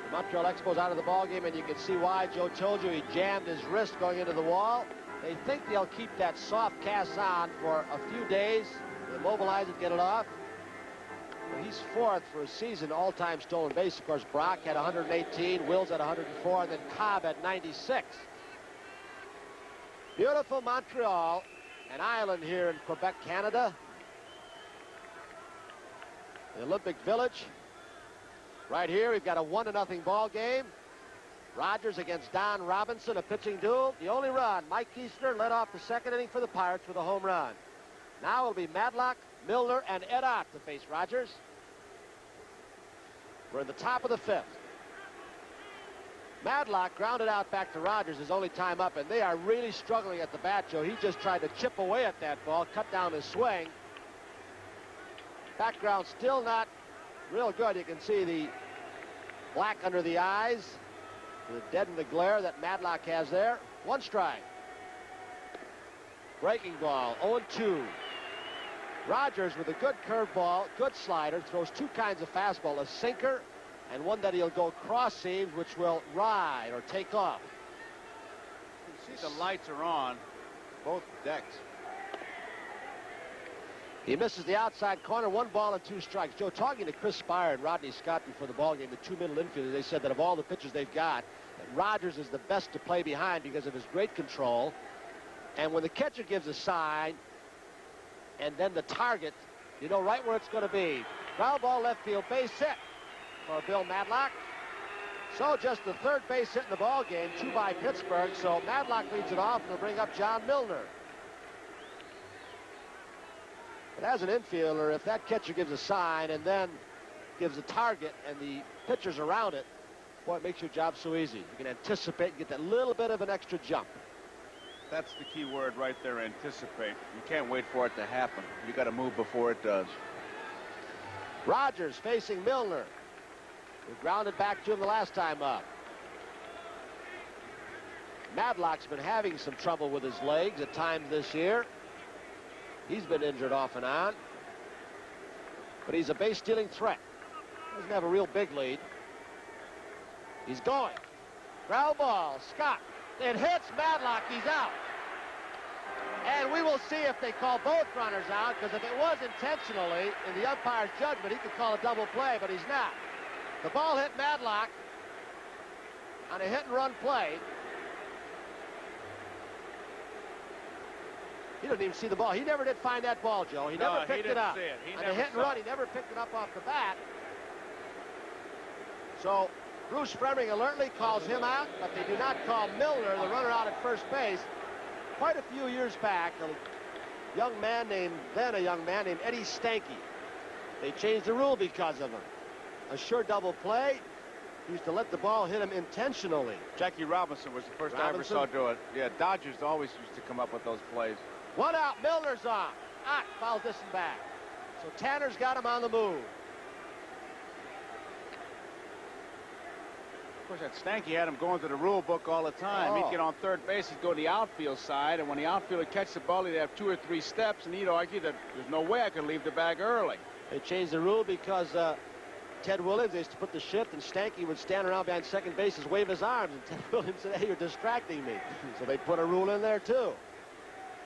The Montreal Expos out of the ballgame, and you can see why. Joe told you he jammed his wrist going into the wall. They think they'll keep that soft cast on for a few days. They'll mobilize it, get it off. But he's fourth for a season all-time stolen base. Of course, Brock had 118, Wills had 104, and then Cobb at 96. Beautiful Montreal. An island here in Quebec, Canada. The Olympic Village. Right here, we've got a 1-0 ball game. Rogers against Don Robinson, a pitching duel. The only run, Mike Eastner led off the second inning for the Pirates with a home run. Now it'll be Madlock, Milner, and Ed Ott to face Rogers. We're in the top of the fifth. Madlock grounded out back to Rogers his only time up, and they are really struggling at the bat, Joe. He just tried to chip away at that ball, cut down his swing. Background still not real good. You can see the black under the eyes, the dead in the glare that Madlock has there. 1 strike. Breaking ball, 0-2. Rogers with a good curveball, good slider, throws 2 kinds of fastball, a sinker and one that he'll go cross seams, which will ride or take off. You see the lights are on both decks. He misses the outside corner, 1 ball and 2 strikes. Joe, talking to Chris Spire and Rodney Scott before the ball game, the 2 middle infielders, they said that of all the pitchers they've got, that Rogers is the best to play behind because of his great control. And when the catcher gives a sign, and then the target, you know right where it's going to be. Ground ball left field, base hit for Bill Madlock. So just the 3rd base hit in the ball game, 2 by Pittsburgh. So Madlock leads it off, and they'll bring up John Milner. But as an infielder, if that catcher gives a sign and then gives a target and the pitcher's around it, boy, it makes your job so easy. You can anticipate and get that little bit of an extra jump. That's the key word right there, anticipate. You can't wait for it to happen. You got to move before it does. Rogers facing Milner, who grounded back to him the last time up. Madlock's been having some trouble with his legs at times this year. He's been injured off and on. But he's a base-stealing threat. Doesn't have a real big lead. He's going. Ground ball, Scott. It hits Madlock, he's out. And we will see if they call both runners out, because if it was intentionally, in the umpire's judgment, he could call a double play, but he's not. The ball hit Madlock on a hit-and-run play. He doesn't even see the ball. He never did find that ball, Joe. He never picked it up. On a hit-and-run, he never picked it up off the bat. So Bruce Freming alertly calls him out, but they do not call Milner, the runner out at first base. Quite a few years back, a young man named Eddie Stanky. They changed the rule because of him. A sure double play. He used to let the ball hit him intentionally. Jackie Robinson was the first I ever saw do it. Yeah, Dodgers always used to come up with those plays. 1 out, Milner's on. Ott fouls this one back. So Tanner's got him on the move. Of course, that Stanky had him going to the rule book all the time. He'd get on third base, he'd go to the outfield side, and when the outfielder catches the ball, he'd have 2 or 3 steps, and he'd argue that there's no way I could leave the bag early. They changed the rule because Ted Williams, they used to put the shift, and Stanky would stand around behind second base and wave his arms, and Ted Williams said, hey, you're distracting me. So they put a rule in there, too.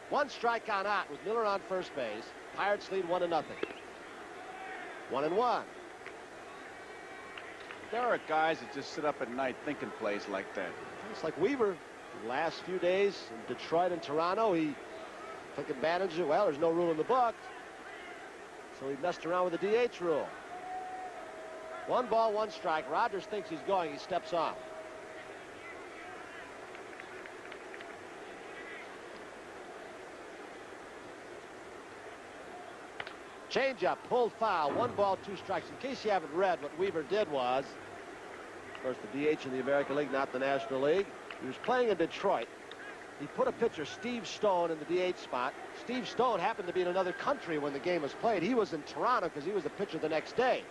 1 strike on Ott with Miller on first base. Pirates lead 1-0. 1-1. There are guys that just sit up at night thinking plays like that. It's like Weaver. The last few days in Detroit and Toronto, he took advantage of, well, there's no rule in the book. So he messed around with the DH rule. 1 ball, 1 strike. Rogers thinks he's going. He steps off. Changeup, pulled foul, 1 ball, 2 strikes. In case you haven't read, what Weaver did was, of course, the DH in the American League, not the National League. He was playing in Detroit. He put a pitcher, Steve Stone, in the DH spot. Steve Stone happened to be in another country when the game was played. He was in Toronto because he was the pitcher the next day.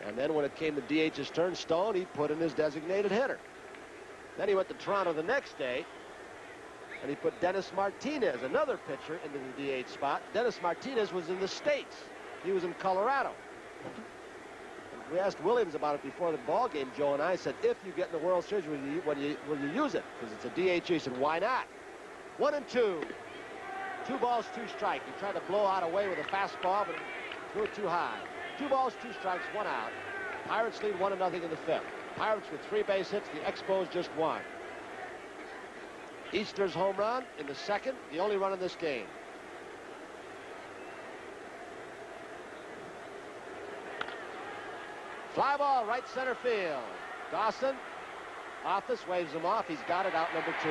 And then when it came to DH's turn, Stone, he put in his designated hitter. Then he went to Toronto the next day, and he put Dennis Martinez, another pitcher, into the DH spot. Dennis Martinez was in the States. He was in Colorado. We asked Williams about it before the ball game, Joe and I said, if you get in the World Series, will you use it? Because it's a DH. He said, why not? 1-2. 2 balls, 2 strikes. He tried to blow out away with a fastball, but threw it too high. 2 balls, 2 strikes, 1 out. Pirates lead 1-0 in the 5th. Pirates with 3 base hits. The Expos just 1. Easter's home run in the 2nd, the only run in this game. Fly ball, right center field. Dawson, Office waves him off. He's got it, out number 2.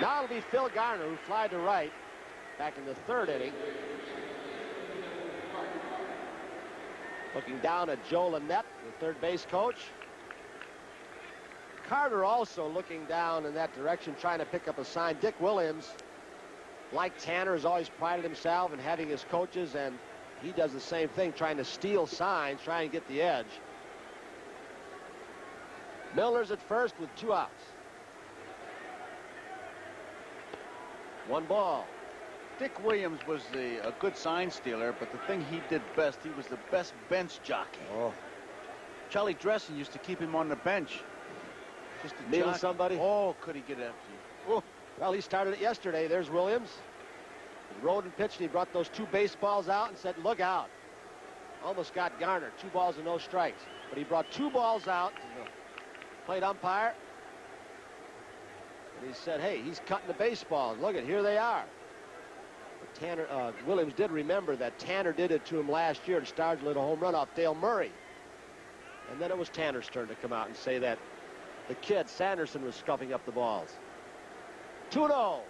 Now it'll be Phil Garner, who flied to right back in the 3rd inning. Looking down at Joe Lynette, the 3rd base coach. Carter also looking down in that direction, trying to pick up a sign. Dick Williams, like Tanner, has always prided himself in having his coaches, and he does the same thing, trying to steal signs, trying to get the edge. Milner's at first with 2 outs. 1 ball. Dick Williams was a good sign stealer, but the thing he did best, he was the best bench jockey. Oh. Charlie Dressen used to keep him on the bench. Just to Needle jockey. somebody? Oh, could he get after you? Oh. Well, he started it yesterday. There's Williams. He rode and pitched, and he brought those 2 baseballs out and said, look out. Almost got Garner. 2 balls and no strikes. But he brought 2 balls out to the plate umpire. And he said, hey, he's cutting the baseballs. Look at, here they are. But Tanner, Williams did remember that Tanner did it to him last year and started a little home run off Dale Murray. And then it was Tanner's turn to come out and say that the kid, Sanderson, was scuffing up the balls. 2-0.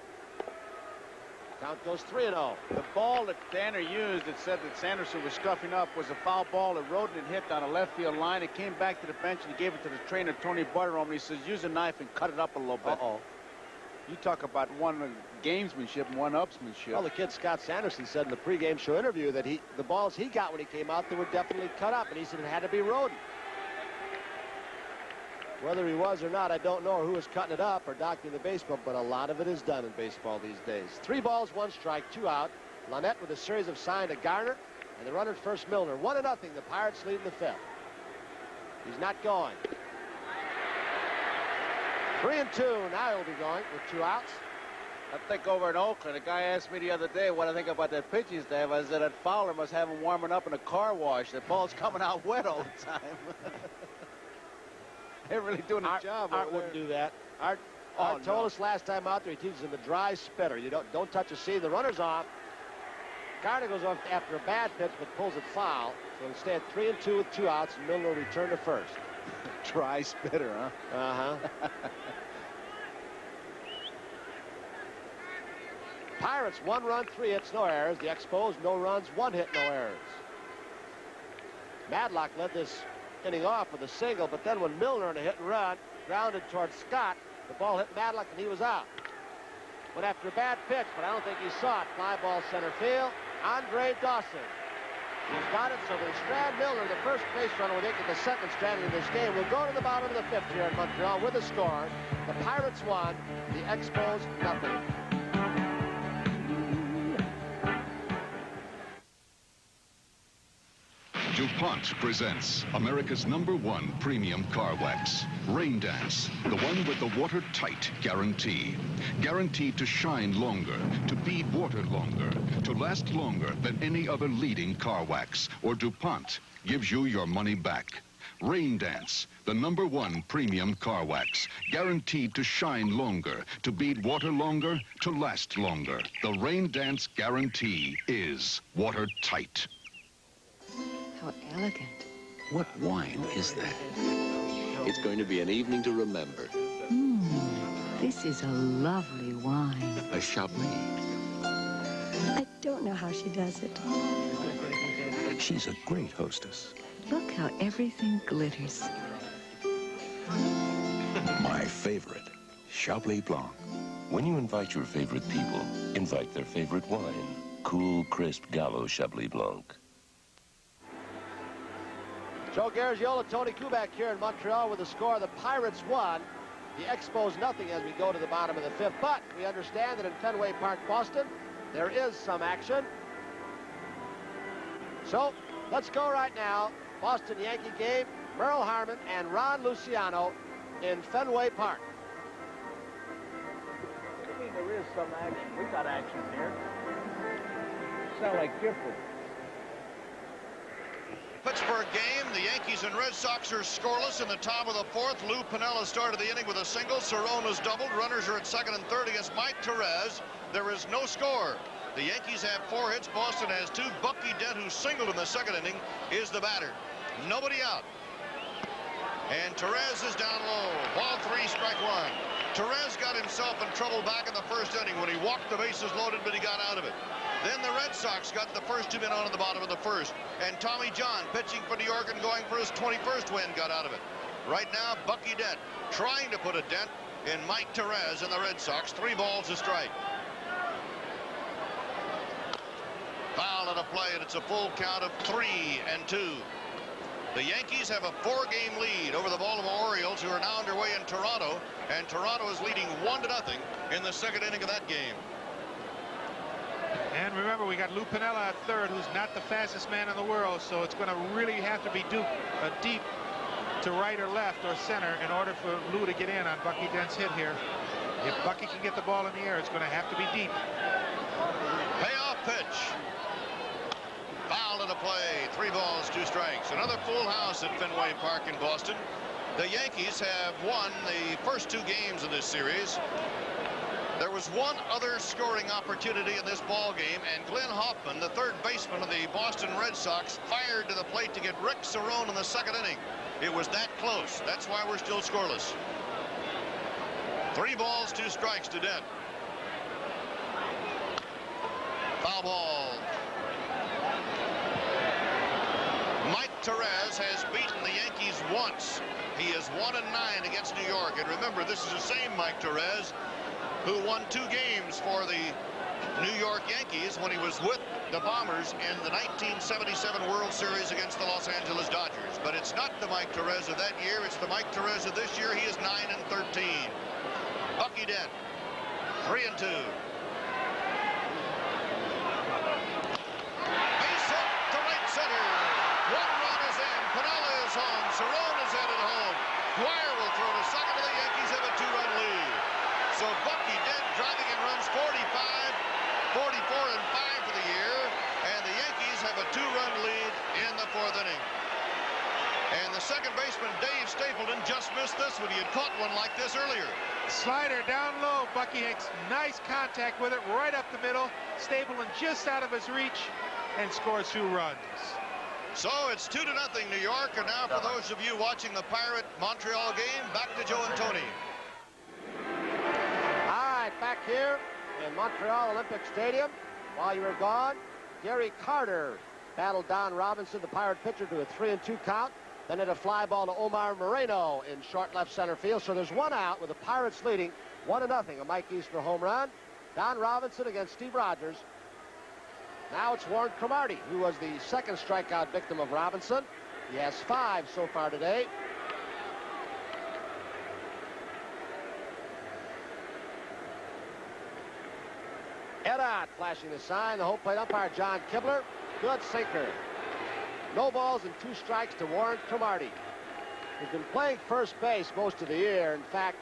Count goes 3-0. The ball that Tanner used that said that Sanderson was scuffing up was a foul ball that Roden had hit on a left field line. It came back to the bench, and he gave it to the trainer, Tony Butterholm, and he says, use a knife and cut it up a little bit. Uh-oh. You talk about one gamesmanship and one upsmanship. Well, the kid Scott Sanderson said in the pregame show interview that the balls he got when he came out, they were definitely cut up, and he said it had to be Roden. Whether he was or not, I don't know, or who was cutting it up or doctoring the baseball, but a lot of it is done in baseball these days. 3 balls, 1 strike, 2 out. Lynette with a series of signs to Garner, and the runner at first, Milner. 1-0, the Pirates lead in the 5th. He's not going. 3-2, now he'll be going with 2 outs. I think over in Oakland, a guy asked me the other day what I think about that pitching staff. I said that Fowler must have him warming up in a car wash. That ball's coming out wet all the time. They're really doing a job. Art wouldn't do that. Art told us last time out there, he teaches him the dry spitter. You don't touch a seam. The runner's off. Garner goes off after a bad pitch, but pulls it foul. So it'll stay at 3-2 with 2 outs, and Milner will return to first. Dry spitter, huh? Uh-huh. Pirates 1 run, 3 hits, no errors. The Expos, no runs, 1 hit, no errors. Madlock led this inning off with a single, but then when Milner in a hit and run grounded towards Scott, the ball hit Madlock and he was out. went after a bad pitch, but I don't think he saw it. Fly ball center field. Andre Dawson. He's got it, so the Strand Miller, the first base runner, will make it the second strand in this game. We'll go to the bottom of the fifth here in Montreal with a score. The Pirates 1, the Expos nothing. DuPont presents America's #1 premium car wax, Rain Dance, the one with the watertight guarantee. Guaranteed to shine longer, to bead water longer, to last longer than any other leading car wax, or DuPont gives you your money back. Rain Dance, the #1 premium car wax, guaranteed to shine longer, to bead water longer, to last longer. The Rain Dance guarantee is watertight. How elegant. What wine is that? It's going to be an evening to remember. This is a lovely wine. A Chablis. I don't know how she does it. She's a great hostess. Look how everything glitters. My favorite, Chablis Blanc. When you invite your favorite people, invite their favorite wine. Cool, crisp Gallo Chablis Blanc. Joe Garagiola, Tony Kubek here in Montreal with the score. The Pirates 1, the Expos nothing as we go to the bottom of the fifth. But we understand that in Fenway Park, Boston, there is some action. So let's go right now. Boston Yankee game, Merle Harmon and Ron Luciano in Fenway Park. I mean, there is some action. We got action here. Sound like Gifford. Pittsburg game. The Yankees and Red Sox are scoreless in the top of the fourth. Lou Piniella started the inning with a single. Cerrone was doubled. Runners are at second and third against Mike Therese. There is no score. The Yankees have 4 hits. Boston has 2. Bucky Dent, who singled in the second inning, is the batter. Nobody out. And Therese is down low. Ball 3, strike 1. Therese got himself in trouble back in the first inning when he walked the bases loaded, but he got out of it. Then the Red Sox got the first 2 men on at the bottom of the first. And Tommy John, pitching for New York and going for his 21st win, got out of it. Right now, Bucky Dent trying to put a dent in Mike Therese and the Red Sox. 3 balls a strike. Foul at a play, and it's a full count of 3-2. The Yankees have a 4-game lead over the Baltimore Orioles, who are now underway in Toronto, and Toronto is leading 1-0 in the second inning of that game. And remember, we got Lou Piniella at third, who's not the fastest man in the world, so it's going to really have to be deep to right or left or center in order for Lou to get in on Bucky Dent's hit here. If Bucky can get the ball in the air, it's going to have to be deep. Payoff pitch. Foul in the play. 3 balls, 2 strikes. Another full house at Fenway Park in Boston. The Yankees have won the first 2 games of this series. There was one other scoring opportunity in this ball game, and Glenn Hoffman, the third baseman of the Boston Red Sox, fired to the plate to get Rick Cerrone in the second inning. It was that close. That's why we're still scoreless. 3 balls, 2 strikes to Dent. Foul ball. Mike Therese has beaten the Yankees once. He is 1-9 against New York. And remember, this is the same Mike Therese who won 2 games for the New York Yankees when he was with the Bombers in the 1977 World Series against the Los Angeles Dodgers. But it's not the Mike Therese of that year. It's the Mike Therese of this year. He is 9-13. Bucky Dent, 3-2. Base hit to right center. 1 run is in. Piniella is home. Cerrone is headed home. Dwyer will throw to second, and the Yankees have a 2-run lead. So Bucky Dent driving in runs 45, 44 and 5 for the year, and the Yankees have a 2-run lead in the 4th inning. And the second baseman, Dave Stapleton, just missed this one. He had caught one like this earlier. Slider down low. Bucky Hicks, nice contact with it right up the middle. Stapleton just out of his reach and scores 2 runs. So it's 2-0 New York. And now for those of you watching the Pirate Montreal game, back to Joe and Tony. Back here in Montreal Olympic Stadium. While you were gone, Gary Carter battled Don Robinson, the Pirate pitcher, to a 3-2 count. Then hit a fly ball to Omar Moreno in short left center field. So there's 1 out with the Pirates leading 1-0. A Mike Easter home run. Don Robinson against Steve Rogers. Now it's Warren Cromartie, who was the second strikeout victim of Robinson. He has 5 so far today. Ed Ott flashing the sign. The home plate umpire, John Kibler. Good sinker. No balls and 2 strikes to Warren Cromartie. He's been playing first base most of the year. In fact,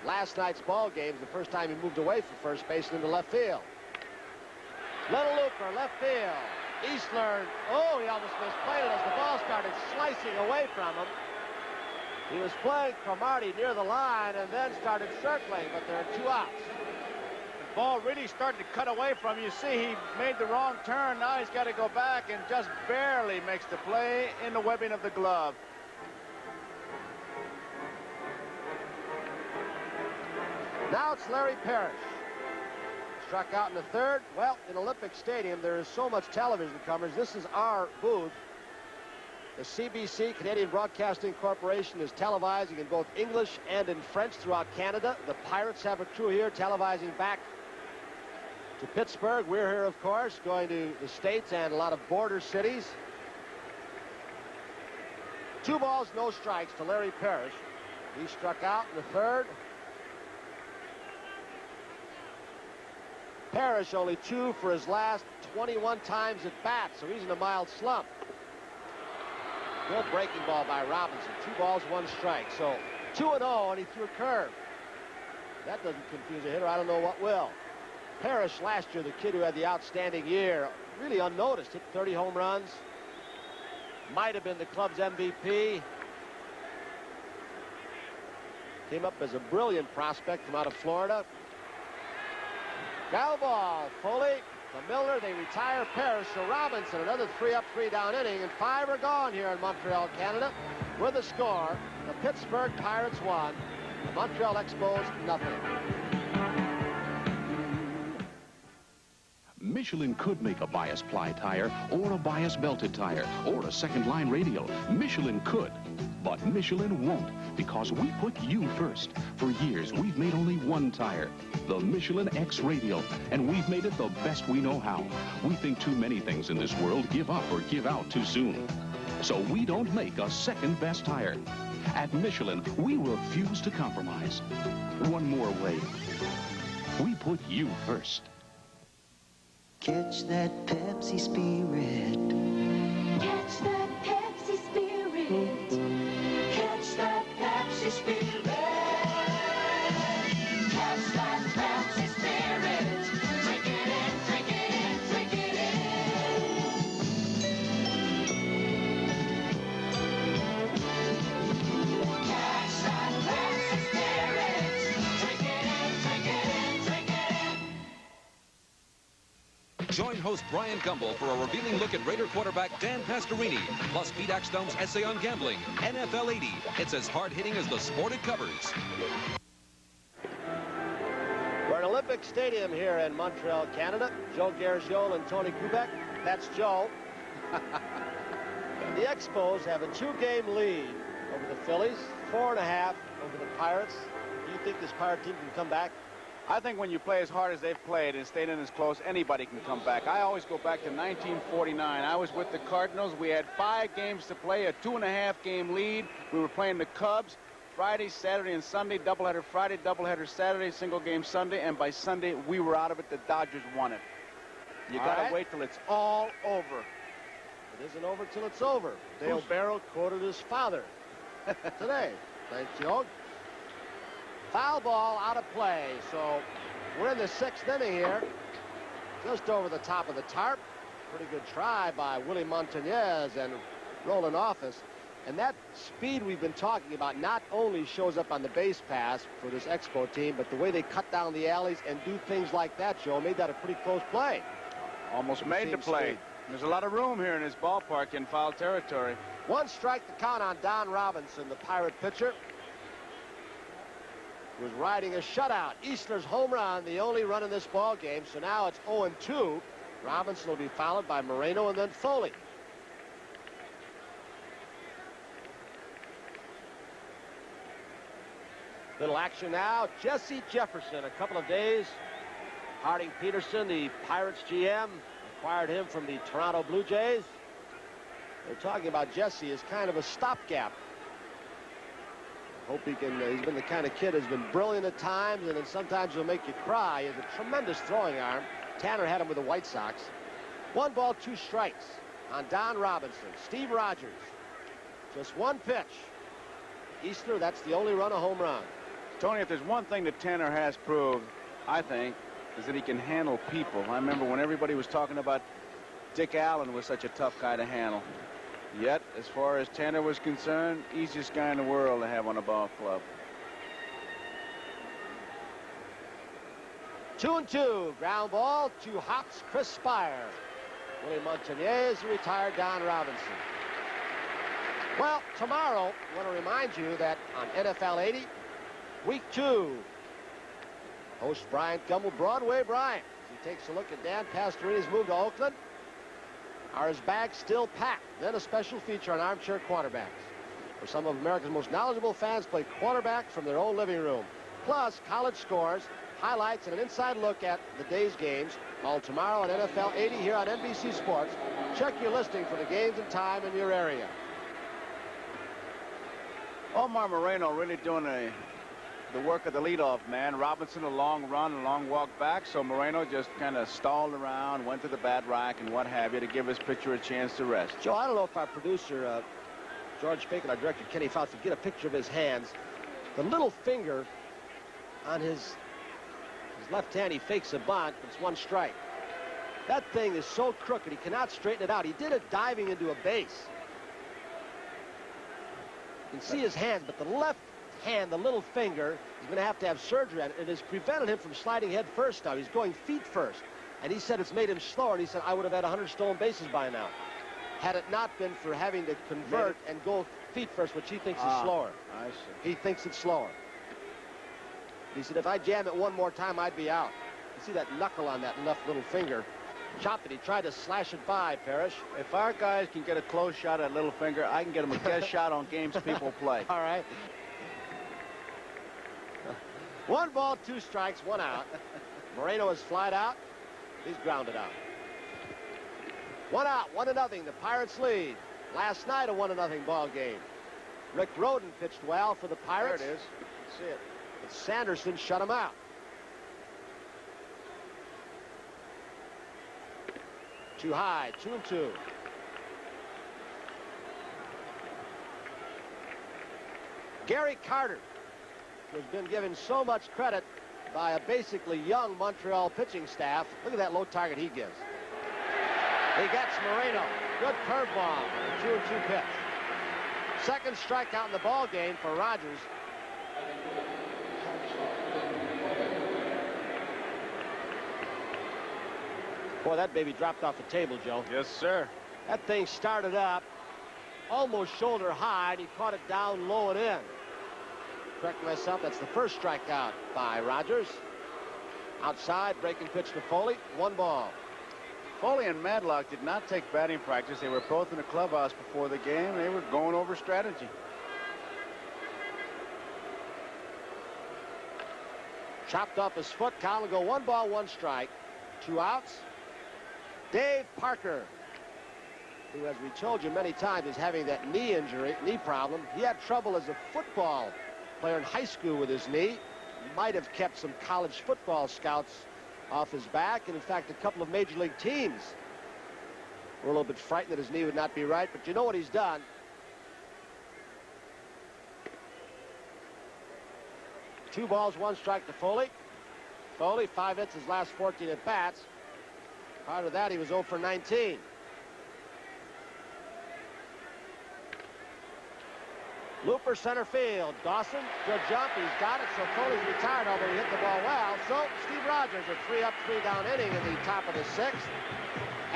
last night's ball game is the first time he moved away from first base and into left field. Little looper, left field. Eastler, oh, he almost misplayed it as the ball started slicing away from him. He was playing Cromartie near the line and then started circling, but there are 2 outs. The ball really started to cut away from him. You see, he made the wrong turn. Now he's got to go back and just barely makes the play in the webbing of the glove. Now it's Larry Parrish. Struck out in the 3rd. Well, in Olympic Stadium, there is so much television coverage. This is our booth. The CBC, Canadian Broadcasting Corporation, is televising in both English and in French throughout Canada. The Pirates have a crew here televising back to Pittsburgh. We're here, of course, going to the States and a lot of border cities. 2 balls, no strikes to Larry Parrish. He struck out in the 3rd. Parrish only 2 for his last 21 times at bat, so he's in a mild slump. Good breaking ball by Robinson. 2 balls, 1 strike. So 2-0, and he threw a curve. That doesn't confuse a hitter. I don't know what will. Parrish last year, the kid who had the outstanding year, really unnoticed, hit 30 home runs. Might have been the club's MVP. Came up as a brilliant prospect from out of Florida. Foul ball. Foley to Milner. They retire Parrish. So Robinson, another 3-up, 3-down inning, and 5 are gone here in Montreal, Canada. With a score, the Pittsburgh Pirates 1, the Montreal Expos nothing. Michelin could make a bias ply tire or a bias belted tire or a second line radial. Michelin could, but Michelin won't, because we put you first. For years, we've made only 1 tire, the Michelin X Radial, and we've made it the best we know how. We think too many things in this world give up or give out too soon. So we don't make a second best tire. At Michelin, we refuse to compromise. One more way. We put you first. Catch that Pepsi spirit. Catch that Pepsi spirit. Catch that Pepsi spirit. Catch that Pepsi spirit. Drink it in, drink it in, drink it in. Catch that Pepsi spirit. Drink it in, drink it in, drink it in. Join host Brian Gumbel for a revealing look at Raider quarterback Dan Pastorini, plus Pete Axthelm's essay on gambling, NFL 80. It's as hard-hitting as the sport it covers. We're at Olympic Stadium here in Montreal, Canada. Joe Garagiola and Tony Kubek. That's Joe. The Expos have a 2-game lead over the Phillies, 4.5 over the Pirates. Do you think this Pirate team can come back? I think when you play as hard as they've played and stayed in as close, anybody can come back. I always go back to 1949. I was with the Cardinals. We had 5 games to play, a 2.5-game lead. We were playing the Cubs Friday, Saturday, and Sunday. Doubleheader Friday, doubleheader Saturday, single game Sunday. And by Sunday, we were out of it. The Dodgers won it. You got to wait till it's all over. It isn't over till it's over. Dale Barrow quoted his father today. Thanks, Joe. Foul ball out of play. So we're in the 6th inning here. Just over the top of the tarp. Pretty good try by Willie Montañez and Roland Office. And that speed we've been talking about not only shows up on the base pass for this Expo team, but the way they cut down the alleys and do things like that, Joe, made that a pretty close play. Almost made the play. Speed. There's a lot of room here in this ballpark in foul territory. 1 strike to count on Don Robinson, the Pirate pitcher, was riding a shutout. Eastler's home run, the only run in this ball game. So now it's 0-2. Robinson will be followed by Moreno and then Foley. Little action now. Jesse Jefferson, a couple of days. Harding Peterson, the Pirates GM, acquired him from the Toronto Blue Jays. They're talking about Jesse as kind of a stopgap. Hope he can. He's been the kind of kid who's been brilliant at times, and then sometimes he'll make you cry. He has a tremendous throwing arm. Tanner had him with the White Sox. 1 ball, 2 strikes on Don Robinson. Steve Rogers. Just 1 pitch. Easter, that's the only run, a home run. Tony, if there's one thing that Tanner has proved, I think, is that he can handle people. I remember when everybody was talking about Dick Allen was such a tough guy to handle. Yet, as far as Tanner was concerned, easiest guy in the world to have on a ball club. 2-2. Ground ball. 2 hops. Chris Spire. Willie Montañez, retired Don Robinson. Well, tomorrow, I want to remind you that on NFL 80, Week 2, host Bryant Gumbel, Broadway Bryant, as he takes a look at Dan Pastorini's move to Oakland. Are his bags still packed? Then a special feature on armchair quarterbacks, where some of America's most knowledgeable fans play quarterback from their own living room. Plus, college scores, highlights, and an inside look at the day's games, all tomorrow on NFL 80 here on NBC Sports. Check your listing for the games and time in your area. Omar Moreno really doing the work of the leadoff man. Robinson a long run, a long walk back, so Moreno just kind of stalled around, went to the bat rack and what have you to give his pitcher a chance to rest. Joe, I don't know if our producer, George Fake, and our director, Kenny Fouts, could get a picture of his hands. The little finger on his left hand, he fakes a bunt. It's 1 strike. That thing is so crooked, he cannot straighten it out. He did it diving into a base. You can see his hands, but the left hand, the little finger, he's going to have surgery on it. It has prevented him from sliding head first now. He's going feet first. And he said it's made him slower, and he said, I would have had 100 stolen bases by now, had it not been for having to convert and go feet first, which he thinks is slower. I see. He thinks it's slower. He said, if I jam it 1 more time, I'd be out. You see that knuckle on that left little finger. Chopped it. He tried to slash it by, Parrish. If our guys can get a close shot at little finger, I can get them a guest shot on games people play. All right. 1 ball, 2 strikes, 1 out. Moreno is flied out. He's grounded out. 1 out, 1-0. The Pirates lead. Last night, a 1-0 ball game. Rick Rhoden pitched well for the Pirates. There it is. See it. But Sanderson shut him out. 2 high, 2-2. Gary Carter, who has been given so much credit by a basically young Montreal pitching staff. Look at that low target he gives. He gets Moreno. Good curveball. 2-2 pitch. Second strikeout in the ball game for Rogers. Boy, that baby dropped off the table, Joe. Yes, sir. That thing started up almost shoulder high, and he caught it down low and in. Correct myself, that's the first strikeout by Rogers. Outside, breaking pitch to Foley. 1 ball. Foley and Madlock did not take batting practice. They were both in the clubhouse before the game. They were going over strategy. Chopped off his foot. Count will go 1 ball, 1 strike. 2 outs. Dave Parker, who, as we told you many times, is having that knee problem. He had trouble as a football player in high school with his knee. Might have kept some college football scouts off his back. And in fact, a couple of major league teams were a little bit frightened that his knee would not be right. But you know what he's done. Two balls, 1 strike to Foley. Foley, 5 hits his last 14 at bats. Prior to that, he was 0 for 19. Looper center field. Dawson, good jump. He's got it. So Foley's retired, although he hit the ball well. So Steve Rogers, a 3-up, 3-down inning in the top of the 6th.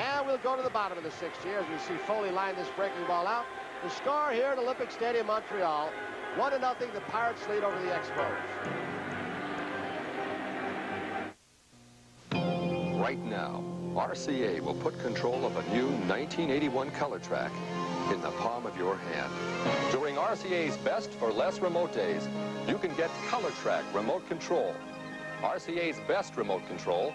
And we'll go to the bottom of the 6th here as we see Foley line this breaking ball out. The score here at Olympic Stadium, Montreal, 1-0. The Pirates lead over the Expos. Right now, RCA will put control of a new 1981 color track in the palm of your hand. During RCA's Best for Less remote days, you can get Color Track remote control. RCA's Best remote control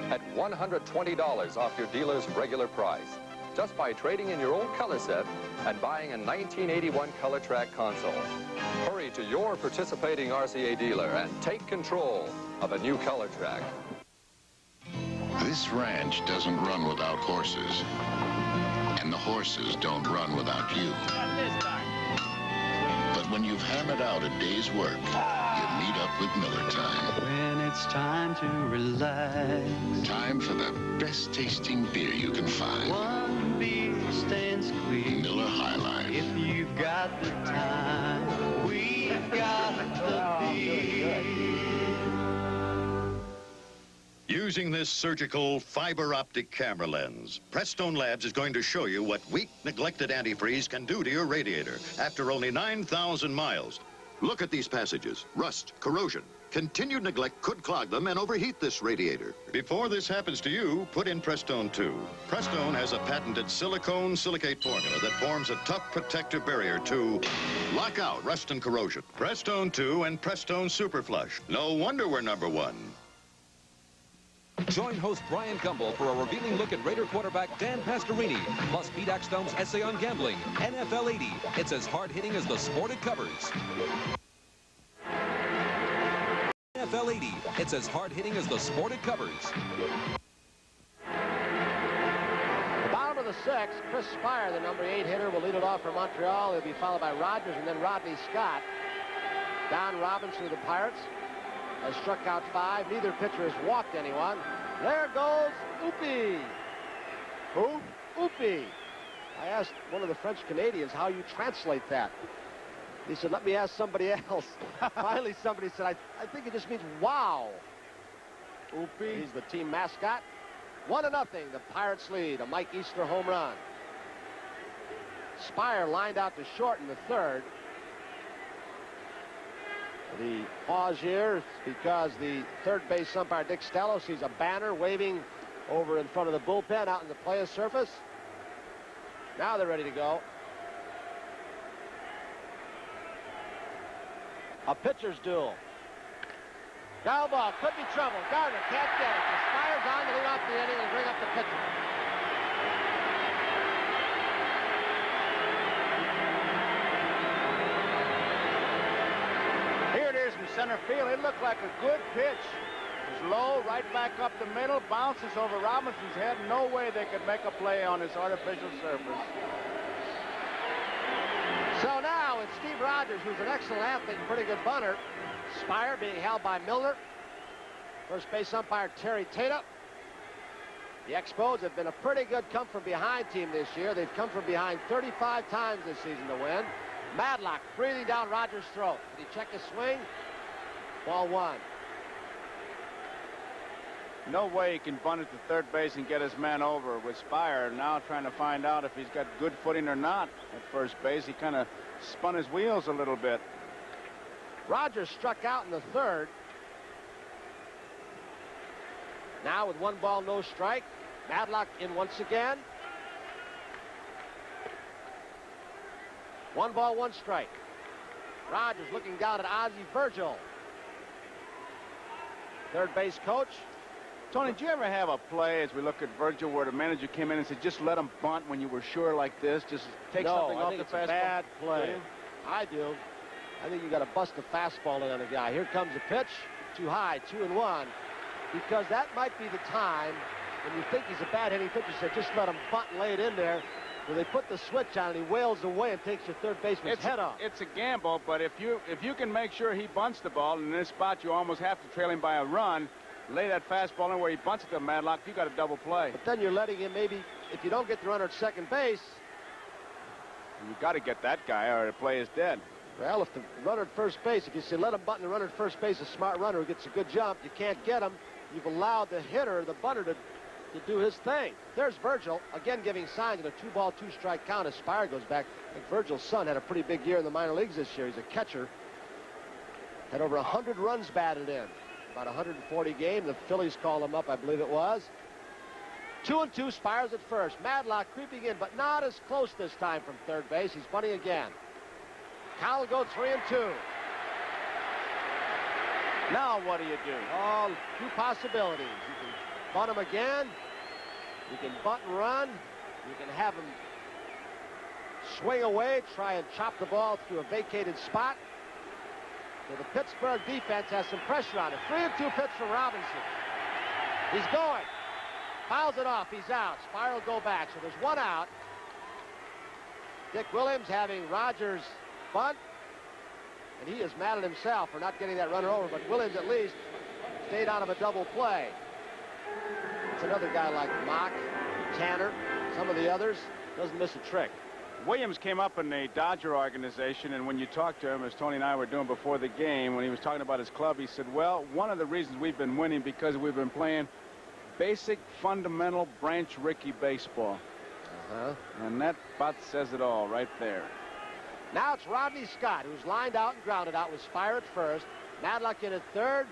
at $120 off your dealer's regular price, just by trading in your old color set and buying a 1981 Color Track console. Hurry to your participating RCA dealer and take control of a new Color Track. This ranch doesn't run without horses, and the horses don't run without you. But when you've hammered out a day's work, you meet up with Miller Time. When it's time to relax. Time for the best tasting beer you can find. One beer stand squeeze. Miller High Life. If you've got the time, we've got the beer. Using this surgical fiber optic camera lens, Prestone Labs is going to show you what weak, neglected antifreeze can do to your radiator after only 9,000 miles. Look at these passages. Rust, corrosion. Continued neglect could clog them and overheat this radiator. Before this happens to you, put in Prestone 2. Prestone has a patented silicone silicate formula that forms a tough protective barrier to lock out rust and corrosion. Prestone 2 and Prestone Super Flush. No wonder we're #1. Join host Brian Gumbel for a revealing look at Raider quarterback Dan Pastorini, plus Pete Axtone's essay on gambling, NFL 80. It's as hard-hitting as the sport it covers. NFL 80. It's as hard-hitting as the sport it covers. The bottom of the sixth, Chris Spire, the number 8 hitter, will lead it off for Montreal. He'll be followed by Rogers and then Rodney Scott. Don Robinson of the Pirates has struck out 5. Neither pitcher has walked anyone. There goes Oopie. Who? Oopie. I asked one of the French Canadians how you translate that. He said, let me ask somebody else. Finally, somebody said, I think it just means wow. Oopie. He's the team mascot. 1-0. The Pirates lead. A Mike Easter home run. Spire lined out to short in the third. The pause here is because the third base umpire, Dick Stello, sees a banner waving over in front of the bullpen out in the playing surface. Now they're ready to go. A pitcher's duel. Foul ball, could be trouble. Gardner can't get it. The Spire's on to lead off the inning and bring up the pitcher. Here it is from center field. It looked like a good pitch. It was low, right back up the middle, bounces over Robinson's head. No way they could make a play on this artificial surface. So now it's Steve Rogers, who's an excellent athlete and pretty good bunter. Spire being held by Milner. First base umpire Terry Tata. The Expos have been a pretty good come-from-behind team this year. They've come from behind 35 times this season to win. Madlock breathing down Rogers' throat. Did he check his swing? Ball 1. No way he can bunt it to third base and get his man over. With Spire now trying to find out if he's got good footing or not at first base. He kind of spun his wheels a little bit. Rogers struck out in the third. Now with 1 ball, no strike. Madlock in once again. 1 ball, 1 strike. Rogers looking down at Ozzie Virgil. Third base coach. Tony, did you ever have a play, as we look at Virgil, where the manager came in and said, just let him bunt when you were sure like this? Just take something off the fastball? No, bad play. I do. I think you got to bust a fastball in on a guy. Here comes a pitch. Too high, 2-1. Because that might be the time when you think he's a bad hitting pitcher, said just let him bunt and lay it in there. When they put the switch on and he wails away and takes your third baseman's head off. It's a gamble, but if you can make sure he bunts the ball, and in this spot you almost have to trail him by a run, lay that fastball in where he bunts it to Madlock, you got a double play. But then you're letting him, maybe, if you don't get the runner at second base. You got to get that guy or the play is dead. Well, if the runner at first base, if you say let him bunt and the runner at first base, a smart runner who gets a good jump, you can't get him. You've allowed the hitter, the bunter, to do his thing. There's Virgil, again giving signs in a 2-ball, 2-strike count as Spire goes back. I think Virgil's son had a pretty big year in the minor leagues this year. He's a catcher. Had over 100 runs batted in. About 140 games. The Phillies called him up, I believe it was. 2-2, Spires at first. Madlock creeping in, but not as close this time from third base. He's bunting again. Cal will go 3-2. Now what do you do? Oh, two possibilities. You can bunt him again. You can bunt and run. You can have him swing away, try and chop the ball through a vacated spot. So the Pittsburgh defense has some pressure on it. 3-2 pitch from Robinson. He's going. Fouls it off. He's out. Spire will go back. So there's one out. Dick Williams having Rogers bunt. And he is mad at himself for not getting that runner over. But Williams at least stayed out of a double play. It's another guy like Mock, Tanner, some of the others. Doesn't miss a trick. Williams came up in the Dodger organization, and when you talked to him, as Tony and I were doing before the game, when he was talking about his club, he said, well, one of the reasons we've been winning because we've been playing basic, fundamental Branch Rickey baseball. And that about says it all right there. Now it's Rodney Scott, who's lined out and grounded out with Spire at first. Madlock in at third.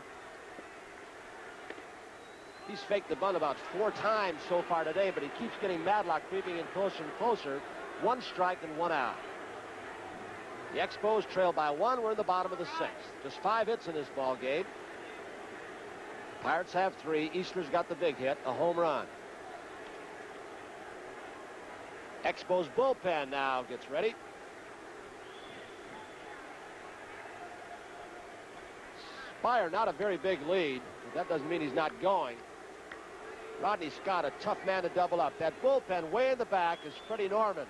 He's faked the bunt about 4 times so far today, but he keeps getting Madlock creeping in closer and closer. 1 strike and 1 out. The Expos trail by 1. We're in the bottom of the 6th. Just 5 hits in this ball game. Pirates have 3. Eastler's got the big hit, a home run. Expos bullpen now gets ready. Spire, not a very big lead, but that doesn't mean he's not going. Rodney Scott, a tough man to double up. That bullpen way in the back is Freddie Norman.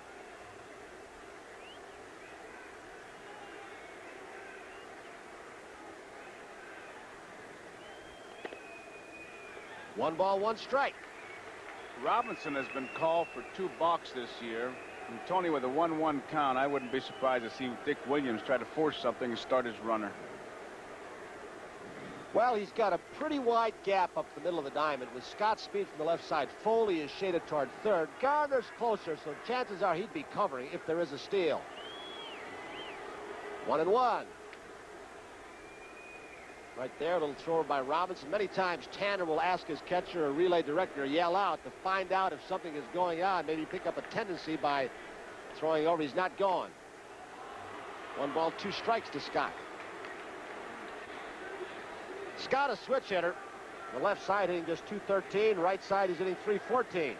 One ball, 1 strike. Robinson has been called for 2 balks this year. And Tony, with a 1-1 count, I wouldn't be surprised to see Dick Williams try to force something and start his runner. Well, he's got a pretty wide gap up the middle of the diamond. With Scott's speed from the left side, Foley is shaded toward third. Gardner's closer, so chances are he'd be covering if there is a steal. 1-1. Right there, a little throw by Robinson. Many times Tanner will ask his catcher or relay director to yell out to find out if something is going on. Maybe pick up a tendency by throwing over. He's not going. 1 ball, 2 strikes to Scott. Scott, a switch hitter. The left side hitting just .213. Right side he's hitting .314.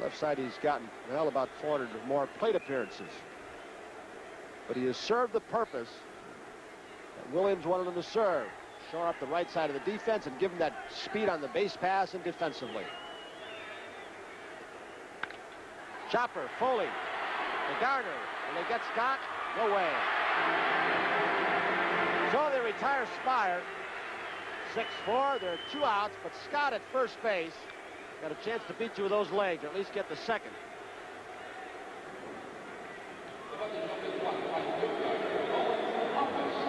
Left side he's gotten, well, about 400 or more plate appearances. But he has served the purpose that Williams wanted him to serve. Shore up the right side of the defense and give him that speed on the base pass and defensively. Chopper, Foley, to Garner. Will they get Scott? No way. So they retire Spire. 6-4. There are 2 outs, but Scott at first base got a chance to beat you with those legs, or at least get the second.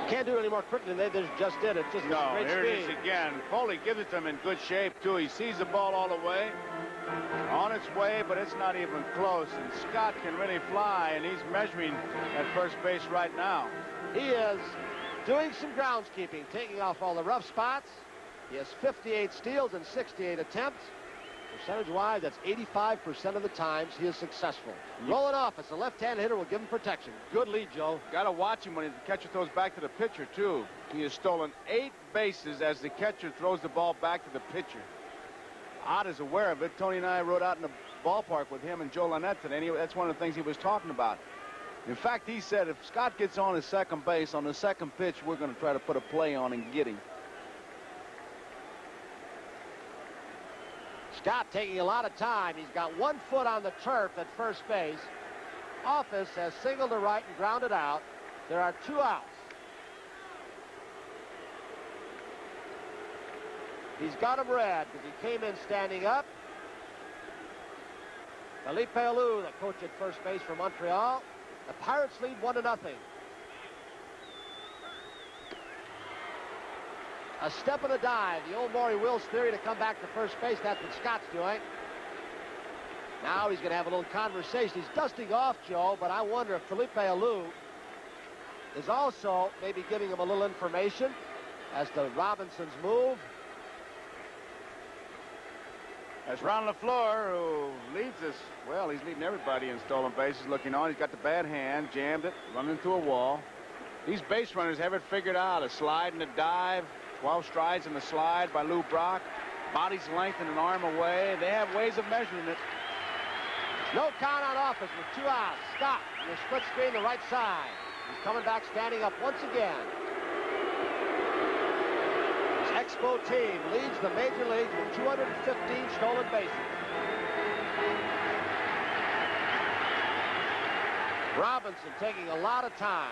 Can't do it any more quickly than they just did. It just no, great here speed. it is again. Foley gives it to him in good shape, too. He sees the ball all the way. On its way, but it's not even close. And Scott can really fly, and he's measuring at first base right now. He is doing some groundskeeping, taking off all the rough spots. He has 58 steals and 68 attempts. Percentage-wise, that's 85% of the times he is successful. Rolling off, it's a left-handed hitter, will give him protection. Good lead, Joe. Got to watch him when the catcher throws back to the pitcher, too. He has stolen 8 bases as the catcher throws the ball back to the pitcher. Ott is aware of it. Tony and I rode out in the ballpark with him and Joe Lynette today, and that's one of the things he was talking about. In fact, he said if Scott gets on his second base, on the second pitch, we're going to try to put a play on and get him. Scott taking a lot of time. He's got 1 foot on the turf at first base. Office has singled to right and grounded out. There are 2 outs. He's got him red because he came in standing up. Felipe Alou, the coach at first base for Montreal. The Pirates lead 1-0. A step and a dive. The old Maury Wills theory to come back to first base. That's what Scott's doing. Now he's going to have a little conversation. He's dusting off Joe, but I wonder if Felipe Alou is also maybe giving him a little information as to Robinson's move. That's Ron LaFleur, who leads us. Well, he's leading everybody in stolen bases. Looking on, he's got the bad hand, jammed it, run into a wall. These base runners have it figured out. A slide and a dive, 12 strides in the slide by Lou Brock. Body's length and an arm away. They have ways of measuring it. No count on Office with 2 outs. Scott in the split screen, the right side. He's coming back, standing up once again. His Expo team leads the major leagues with 215 stolen bases. Robinson taking a lot of time.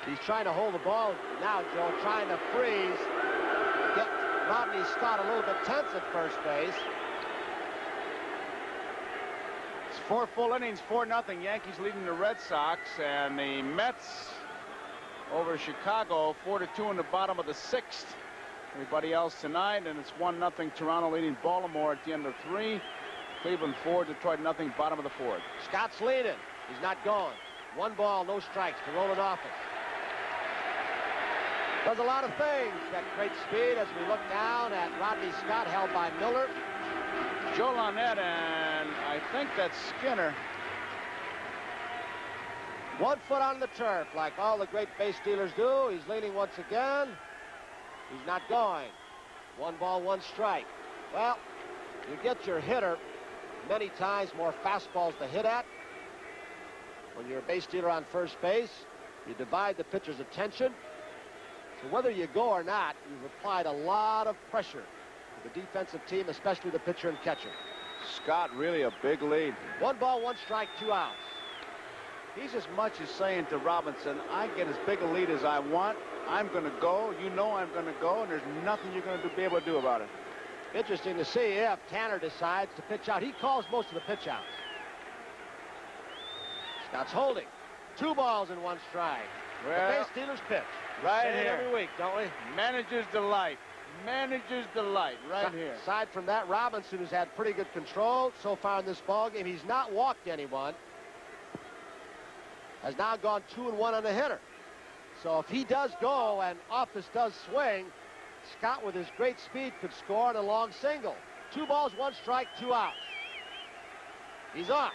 He's trying to hold the ball now, Joe, trying to freeze. Get Rodney Scott a little bit tense at first base. It's 4 full innings, 4-0. Yankees leading the Red Sox, and the Mets over Chicago, 4-2 in the bottom of the 6th. Everybody else tonight, and it's 1-0. Toronto leading Baltimore at the end of 3. Cleveland 4, Detroit 0, bottom of the 4th. Scott's leading. He's not going. 1 ball, no strikes to Roland Office. Does a lot of things. Got great speed as we look down at Rodney Scott, held by Miller. Joe Launette, and I think that's Skinner. 1 foot on the turf, like all the great base stealers do. He's leaning once again. He's not going. 1 ball, 1 strike. Well, you get your hitter many times more fastballs to hit at. When you're a base stealer on first base, you divide the pitcher's attention. So whether you go or not, you've applied a lot of pressure to the defensive team, especially the pitcher and catcher. Scott really a big lead. 1 ball, 1 strike, 2 outs. He's as much as saying to Robinson, I get as big a lead as I want. I'm going to go. You know I'm going to go, and there's nothing you're going to be able to do about it. Interesting to see if Tanner decides to pitch out. He calls most of the pitch outs. Scott's holding. 2 balls and 1 strike. Well, the base stealers pitch. Right here. Every week, don't we? Manager's delight. Manager's delight right here. Aside from that, Robinson, who's had pretty good control so far in this ball game, he's not walked anyone. Has now gone 2-1 on the hitter. So if he does go and Office does swing, Scott with his great speed could score on a long single. 2 balls, 1 strike, 2 outs. He's off.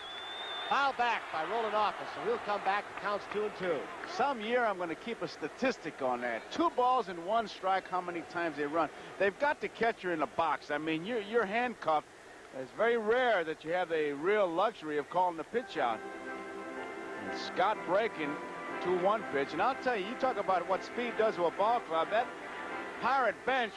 Foul back by Roland Office, so he'll come back. The count's 2-2. Some year I'm going to keep a statistic on that. 2 balls and 1 strike, how many times they run. They've got the catcher in the box. I mean, you're handcuffed. It's very rare that you have the real luxury of calling the pitch out. And Scott breaking 2-1 pitch. And I'll tell you, you talk about what speed does to a ball club. That Pirate bench,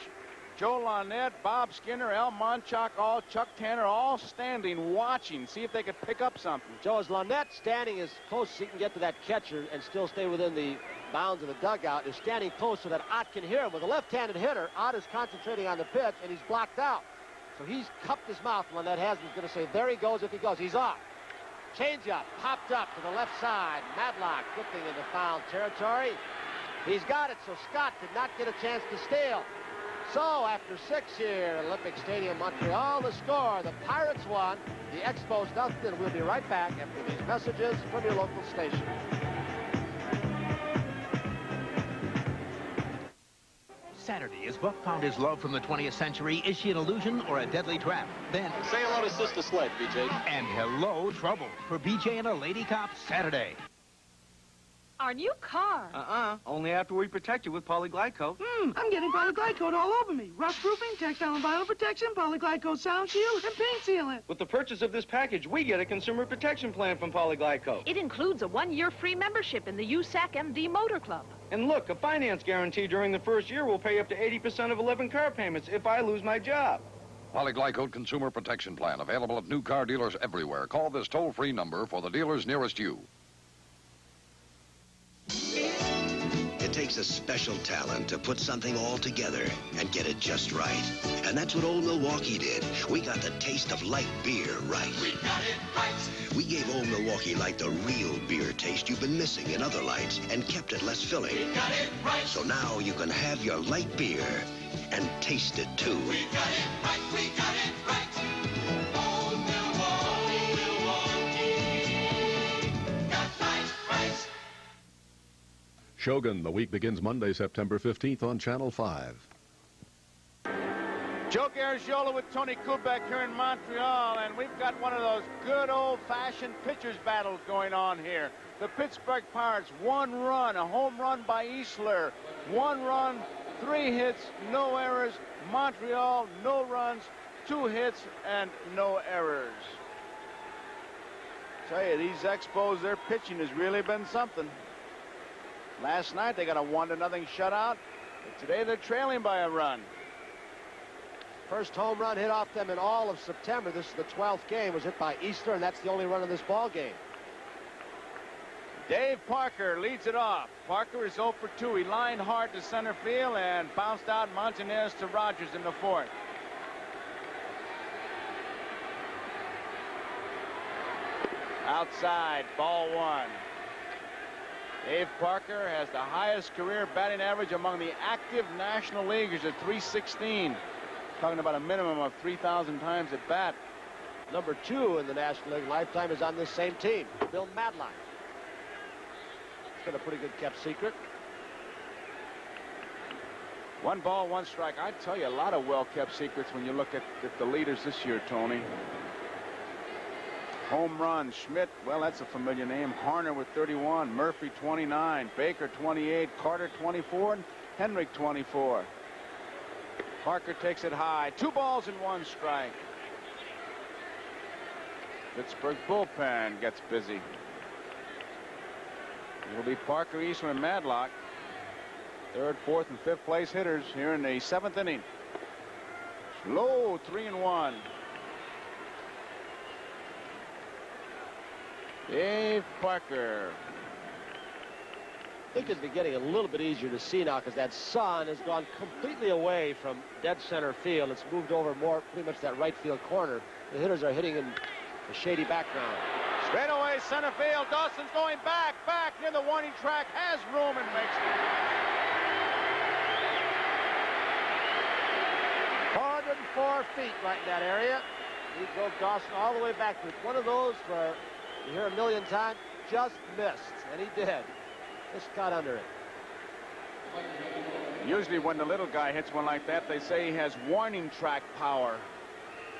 Joe Launette, Bob Skinner, Al Monchok, Chuck Tanner, all standing, watching, see if they could pick up something. Joe, is Launette standing as close as he can get to that catcher and still stay within the bounds of the dugout, is standing close so that Ott can hear him. With a left-handed hitter, Ott is concentrating on the pitch, and he's blocked out. So he's cupped his mouth. Launette has. He's going to say, there he goes if he goes. He's off. Changeup, popped up to the left side. Madlock drifting into foul territory. He's got it, so Scott did not get a chance to steal. So, after 6 here at Olympic Stadium, Montreal, the score, the Pirates won, the Expos nothing. We'll be right back after these messages from your local station. Saturday, is Buck found his love from the 20th century? Is she an illusion or a deadly trap? Then say hello to Sister Sled, BJ. And hello, trouble for BJ and a lady cop Saturday. Our new car. Only after we protect you with Polyglycoat. I'm getting Polyglycoat all over me. Rust-proofing, textile and vinyl protection, Polyglycoat sound shield, and paint sealant. With the purchase of this package, we get a consumer protection plan from Polyglycoat. It includes a 1-year free membership in the USAC MD Motor Club. And look, a finance guarantee during the first year will pay up to 80% of 11 car payments if I lose my job. Polyglycoat Consumer Protection Plan, available at new car dealers everywhere. Call this toll-free number for the dealers nearest you. It takes a special talent to put something all together and get it just right. And that's what Old Milwaukee did. We got the taste of light beer right. We got it right. We gave Old Milwaukee Light the real beer taste you've been missing in other lights and kept it less filling. We got it right. So now you can have your light beer and taste it too. We got it right. We got it right. Old Milwaukee. Got light right. Shogun, the week begins Monday, September 15th on Channel 5. Joe Garagiola with Tony Kubek here in Montreal, and we've got one of those good old-fashioned pitchers battles going on here. The Pittsburgh Pirates, 1 run, a home run by Easler, 1 run, 3 hits, no errors. Montreal, no runs, 2 hits, and no errors. Tell you, these Expos, their pitching has really been something. Last night they got a 1-0 shutout, but today they're trailing by a run. First home run hit off them in all of September. This is the 12th game. Was hit by Easler, and that's the only run in this ball game. Dave Parker leads it off. Parker is 0 for 2. He lined hard to center field and bounced out Montanez to Rogers in the 4th. Outside, ball 1. Dave Parker has the highest career batting average among the active National Leaguers at .316. Talking about a minimum of 3,000 times at bat. Number 2 in the National League lifetime is on this same team, Bill Madlock. It's been a pretty good kept secret. 1 ball, 1 strike. I tell you, a lot of well-kept secrets when you look at the leaders this year, Tony. Home run, Schmidt, well, that's a familiar name. Harner with 31, Murphy 29, Baker 28, Carter 24, and Henrik 24. Parker takes it high. 2 balls and 1 strike. Pittsburgh bullpen gets busy. It'll be Parker, Easler, and Madlock. 3rd, 4th, and 5th place hitters here in the 7th inning. Low, 3-1. Dave Parker. I think it'd be getting a little bit easier to see now because that sun has gone completely away from dead center field. It's moved over more pretty much that right field corner. The hitters are hitting in a shady background. Straight away center field. Dawson's going back near the warning track. Has room and makes it. 404 feet right in that area. He drove Dawson all the way back to it. One of those where you hear a million times, just missed, and he did. Just got under it. Usually when the little guy hits one like that, they say he has warning track power.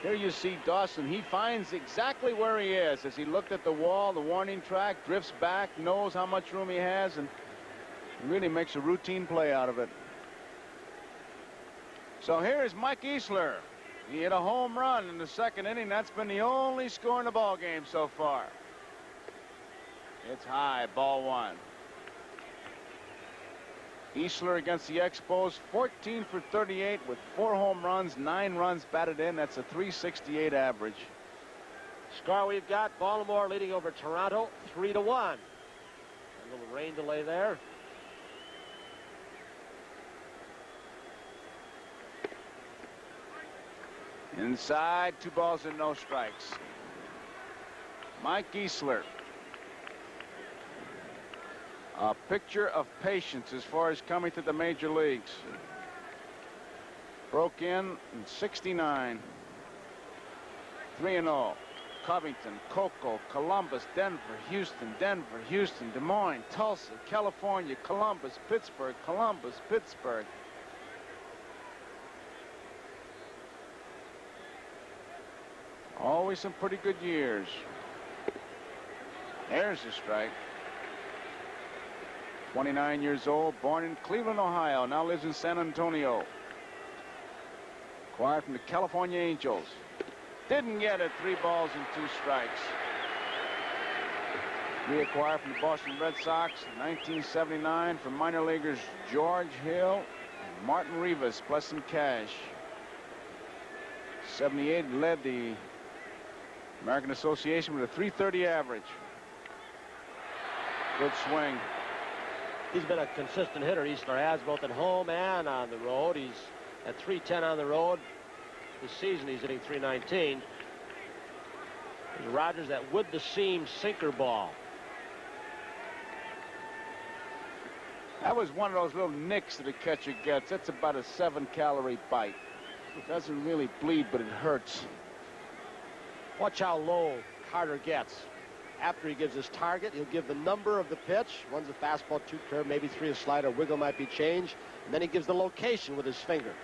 Here you see Dawson. He finds exactly where he is. As he looked at the wall, the warning track, drifts back, knows how much room he has, and really makes a routine play out of it. So here is Mike Easler. He hit a home run in the 2nd inning. That's been the only score in the ball game so far. It's high, ball 1. Easler against the Expos, 14 for 38 with 4 home runs, 9 runs batted in. That's a .368 average. Score we've got Baltimore leading over Toronto 3-1. A little rain delay there. Inside, 2 balls and no strikes. Mike Easler. A picture of patience as far as coming to the major leagues. Broke in '69. 3-0. Covington, Cocoa, Columbus, Denver, Houston, Des Moines, Tulsa, California, Columbus, Pittsburgh, Pittsburgh. Always some pretty good years. There's a strike. 29 years old, born in Cleveland, Ohio, now lives in San Antonio. Acquired from the California Angels. Didn't get it. 3 balls and 2 strikes. Reacquired from the Boston Red Sox in 1979 from minor leaguers George Hill and Martin Rivas, plus some cash. 78 led the American Association with a .330 average. Good swing. He's been a consistent hitter. Easler has, both at home and on the road. He's at .310 on the road. This season he's hitting .319. There's Rogers, that wood-to-seam sinker ball. That was one of those little nicks that a catcher gets. That's about a 7-calorie bite. It doesn't really bleed, but it hurts. Watch how low Carter gets. After he gives his target, he'll give the number of the pitch. One's a fastball, 2 curve, maybe 3 a slider. Wiggle might be changed. And then he gives the location with his finger.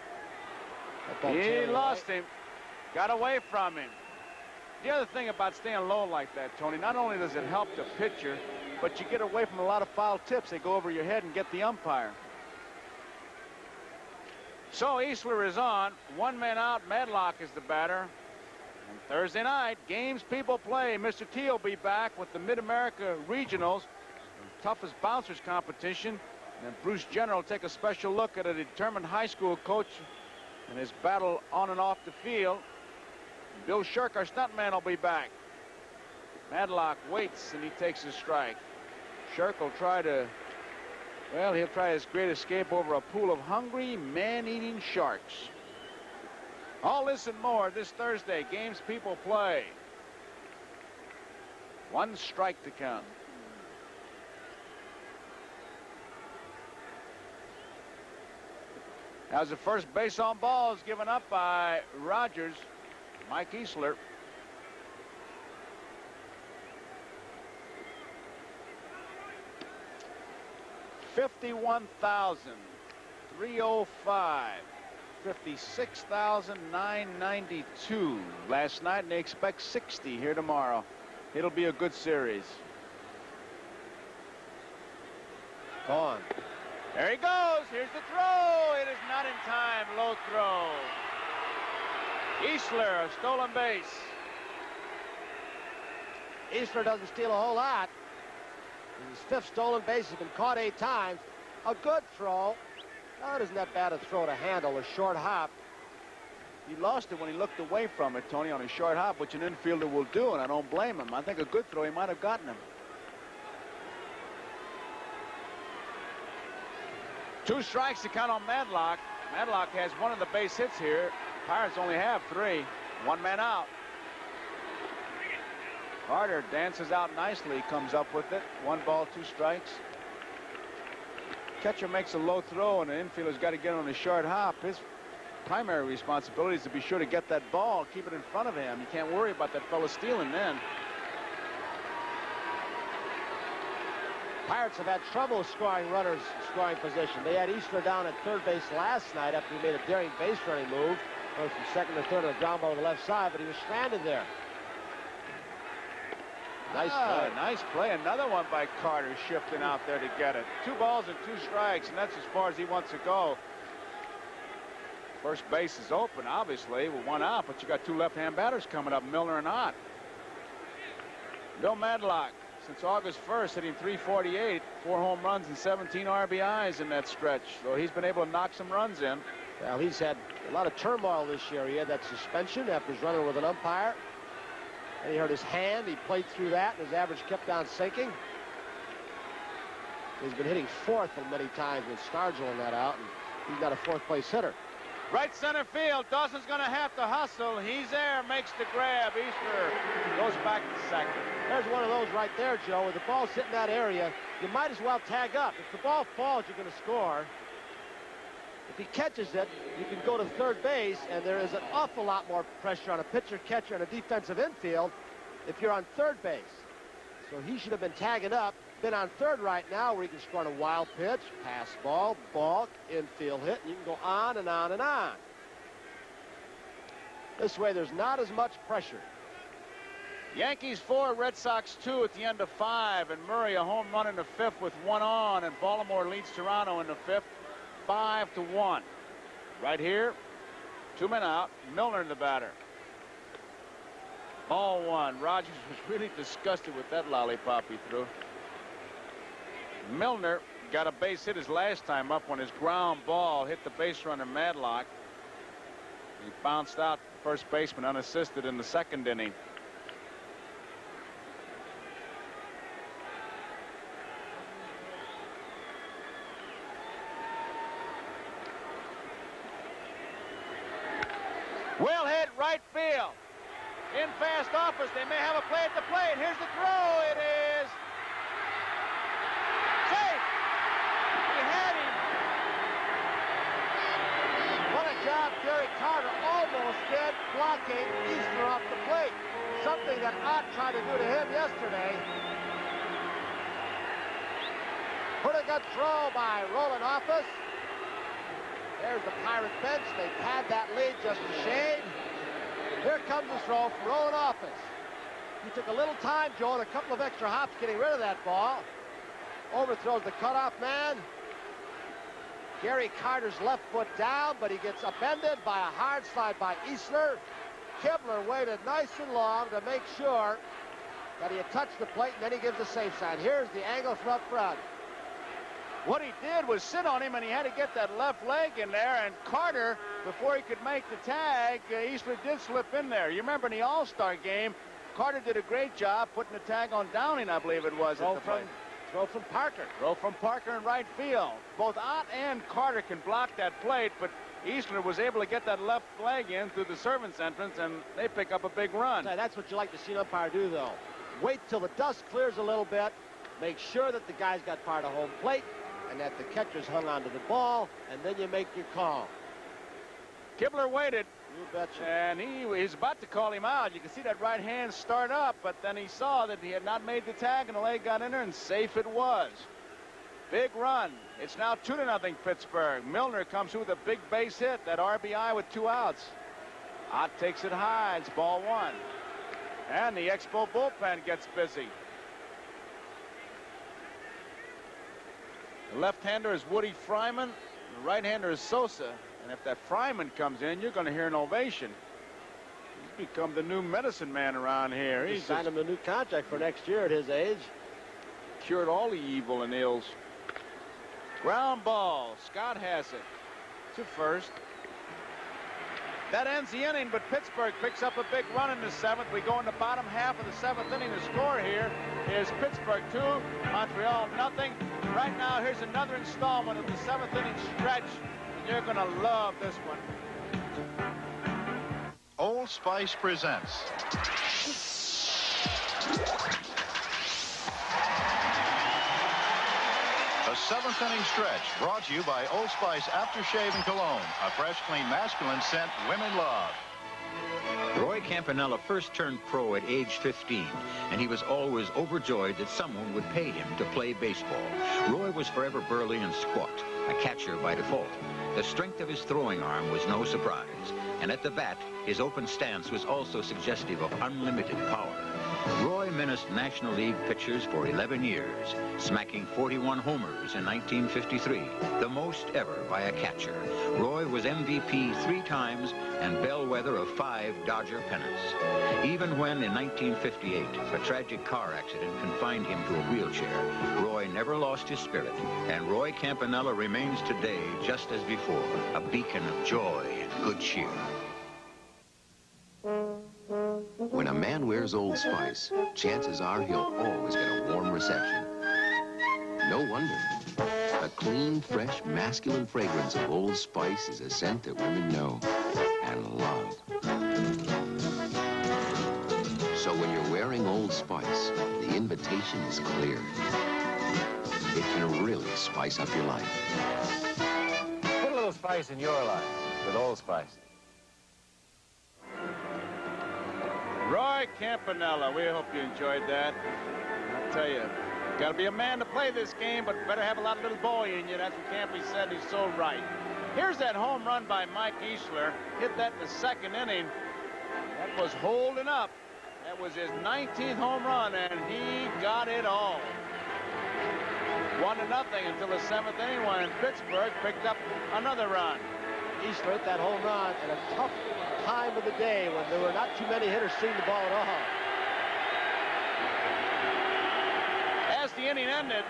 He lost him. Got away from him. The other thing about staying low like that, Tony, not only does it help the pitcher, but you get away from a lot of foul tips. They go over your head and get the umpire. So Easler is on. 1 man out. Madlock is the batter. And Thursday night, games people play. Mr. T will be back with the Mid-America Regionals, the toughest bouncers competition. And then Bruce Jenner will take a special look at a determined high school coach and his battle on and off the field. Bill Shirk, our stuntman, will be back. Madlock waits, and he takes his strike. Shirk will try to, well, he'll try his great escape over a pool of hungry, man-eating sharks. All this and more this Thursday. Games people play. 1 strike to count. As the first base on ball is given up by Rogers, Mike Easler. $51,305. 56,992 last night, and they expect 60 here tomorrow. It'll be a good series. Gone. There he goes. Here's the throw. It is not in time. Low throw. Easler, a stolen base. Easler doesn't steal a whole lot. His 5th stolen base has been caught 8 times. A good throw. Oh, isn't that bad a throw to handle, a short hop. He lost it when he looked away from it, Tony, on a short hop, which an infielder will do, and I don't blame him. I think a good throw, he might have gotten him. 2 strikes to count on Madlock. Madlock has 1 of the base hits here. Pirates only have 3. 1 man out. Carter dances out nicely, comes up with it. 1 ball, 2 strikes. Catcher makes a low throw, and the infielder's got to get on a short hop. His primary responsibility is to be sure to get that ball, keep it in front of him. You can't worry about that fellow stealing then. Pirates have had trouble scoring runners scoring position. They had Easler down at 3rd base last night after he made a daring base running move. Goes from 2nd to 3rd on a ground ball to the left side, but he was stranded there. Nice play. Nice play. Another one by Carter, shifting out there to get it. 2 balls and 2 strikes, and that's as far as he wants to go. First base is open, obviously, with 1 out, but you got 2 left-hand batters coming up, Milner and Ott. Bill Madlock, since August 1st, hitting .348, 4 home runs and 17 RBIs in that stretch. So he's been able to knock some runs in. Well, he's had a lot of turmoil this year. He had that suspension after his running with an umpire. And he hurt his hand. He played through that, and his average kept on sinking. He's been hitting 4th many times with Stargell that out, and he's not a 4th place hitter. Right center field. Dawson's going to have to hustle. He's there, makes the grab. Easler goes back to 2nd. There's one of those right there, Joe. With the ball sitting in that area, you might as well tag up. If the ball falls, you're going to score. If he catches it, you can go to 3rd base, and there is an awful lot more pressure on a pitcher, catcher, and a defensive infield if you're on 3rd base. So he should have been tagging up, been on 3rd right now, where he can score on a wild pitch, pass ball, balk, infield hit, and you can go on and on and on. This way, there's not as much pressure. Yankees 4, Red Sox 2 at the end of 5, and Murray a home run in the 5th with 1 on, and Baltimore leads Toronto in the 5th. 5-1. Right here, 2 men out. Milner in the batter. Ball 1. Rogers was really disgusted with that lollipop he threw. Milner got a base hit his last time up when his ground ball hit the base runner Madlock. He bounced out the first baseman unassisted in the 2nd inning. Will hit right field. In fast office. They may have a play at the plate. Here's the throw. It is safe. He had him. What a job Gary Carter almost did blocking Easler off the plate. Something that Ott tried to do to him yesterday. yesterday. Put a good throw by Roland Office. There's the Pirate bench. They pad that lead just a shade. Here comes the throw from Roland Office. He took a little time, Joe, and a couple of extra hops getting rid of that ball. Overthrows the cutoff man. Gary Carter's left foot down, but he gets upended by a hard slide by Easler. Kibler waited nice and long to make sure that he had touched the plate, and then he gives the safe sign. Here's the angle from up front. What he did was sit on him, and he had to get that left leg in there, and Carter, before he could make the tag, Easler did slip in there. You remember in the All-Star game, Carter did a great job putting the tag on Downing, I believe it was, at the plate. Throw from Parker. Throw from Parker in right field. Both Ott and Carter can block that plate, but Easler was able to get that left leg in through the servant's entrance, and they pick up a big run. That's what you like to see an umpire do, though. Wait till the dust clears a little bit. Make sure that the guy's got part of home plate and that the catcher's hung onto the ball, and then you make your call. Kibler waited. You betcha. And he's about to call him out. You can see that right hand start up, but then he saw that he had not made the tag, and the leg got in there, and safe it was. Big run. It's now 2-0 Pittsburgh. Milner comes through with a big base hit, that RBI with 2 outs. Ott takes it high. It's ball 1. And the Expo bullpen gets busy. The left-hander is Woody Fryman. The right-hander is Sosa. And if that Fryman comes in, you're going to hear an ovation. He's become the new medicine man around here. He signed him a new contract for next year at his age. Cured all the evil and ills. Ground ball. Scott has it to first. That ends the inning, but Pittsburgh picks up a big run in the 7th. We go in the bottom half of the 7th inning. The score here is Pittsburgh 2, Montreal nothing. Right now, here's another installment of the 7th inning stretch. You're going to love this one. Old Spice presents a 7th inning stretch brought to you by Old Spice Aftershave and Cologne, a fresh, clean, masculine scent women love. Roy Campanella first turned pro at age 15, and he was always overjoyed that someone would pay him to play baseball. Roy was forever burly and squat, a catcher by default. The strength of his throwing arm was no surprise, and at the bat, his open stance was also suggestive of unlimited power. Roy menaced National League pitchers for 11 years, smacking 41 homers in 1953, the most ever by a catcher. Roy was MVP 3 times and bellwether of 5 Dodger pennants. Even when, in 1958, a tragic car accident confined him to a wheelchair, Roy never lost his spirit, and Roy Campanella remains today, just as before, a beacon of joy and good cheer. When a man wears Old Spice, chances are he'll always get a warm reception. No wonder. The clean, fresh, masculine fragrance of Old Spice is a scent that women know and love. So when you're wearing Old Spice, the invitation is clear. It can really spice up your life. Put a little spice in your life with Old Spice. Roy Campanella, we hope you enjoyed that. I'll tell you, got to be a man to play this game, but better have a lot of little boy in you. That's what Campy said. He's so right. Here's that home run by Mike Easler. Hit that in the 2nd inning. That was holding up. That was his 19th home run, and he got it all. 1-0 until the 7th inning when Pittsburgh picked up another run. Easler hit that home run at a tough time of the day when there were not too many hitters seeing the ball at all. As the inning ended,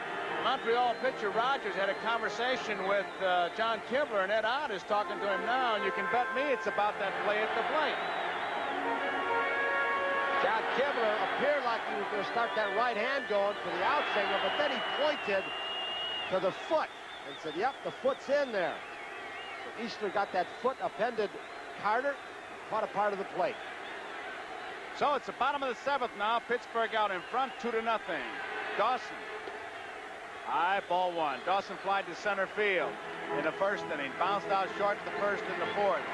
Montreal pitcher Rogers had a conversation with John Kibler, and Ed Ott is talking to him now, and you can bet me it's about that play at the plate. John Kibler appeared like he was going to start that right hand going for the out signal, but then he pointed to the foot and said, yep, the foot's in there. So Easler got that foot upended Carter, caught a part of the plate. So it's the bottom of the 7th now. Pittsburgh out in front, 2-0. Dawson. High, ball 1. Dawson flied to center field in the 1st inning. Bounced out short in the 1st and the 4th.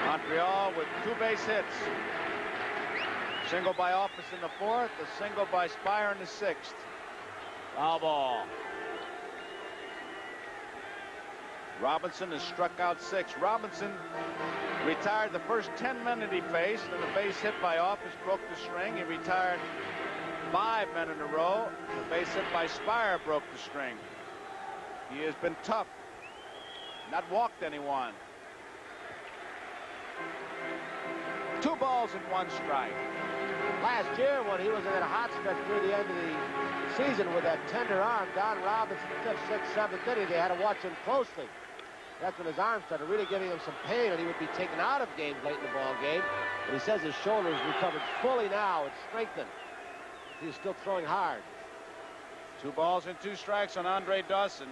Montreal with 2 base hits. Single by Office in the 4th, a single by Spire in the 6th. Foul ball. Robinson has struck out 6. Robinson retired the first 10 men that he faced, and the base hit by Office broke the string. He retired 5 men in a row. The base hit by Spire broke the string. He has been tough. Not walked anyone. 2 balls and 1 strike. Last year, when he was in that hot stretch near the end of the season with that tender arm, Don Robinson, 5th, 6th, 7th inning, they had to watch him closely. That's when his arm started really giving him some pain, and he would be taken out of games late in the ball game. But he says his shoulder is recovered fully now. It's strengthened. He's still throwing hard. 2 balls and 2 strikes on Andre Dawson.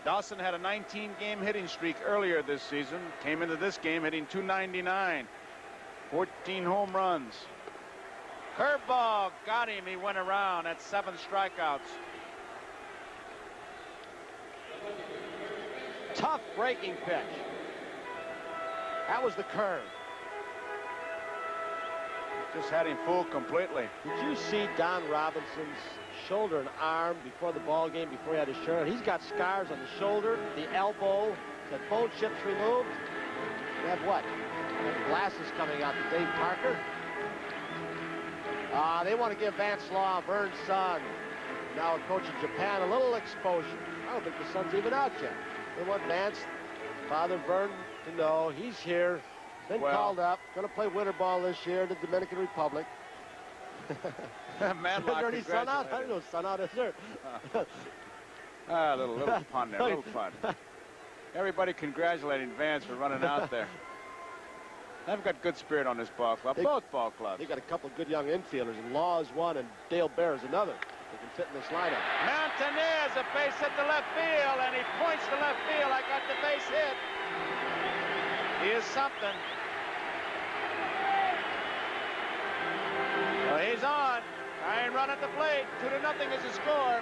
Dawson had a 19-game hitting streak earlier this season. Came into this game hitting .299. 14 home runs. Curveball got him. He went around. That's 7 strikeouts. Tough breaking pitch. That was the curve. Just had him fooled completely. Did you see Don Robinson's shoulder and arm before the ball game, before he had his shirt? He's got scars on the shoulder, the elbow, the bone chips removed. They have what? They have glasses coming out to Dave Parker. They want to give Vance Law, Vern's son, now a coach in Japan, a little exposure. I don't think the son's even out yet. They want Vance, Father Vern, to know he's here. Been called up, going to play winter ball this year in the Dominican Republic. Man, is there any sun out? I don't know sun out, is there? A little pun there, a little fun. Everybody congratulating Vance for running out there. They've got good spirit on this ball club, both ball clubs. They got a couple of good young infielders, and Law is one, and Dale Bear is another. They can fit in this lineup. Montanez, a base hit to left field, and he points to left field. I got the base hit. He is something. Well, he's on. Tying run at the plate. 2-0 is the score.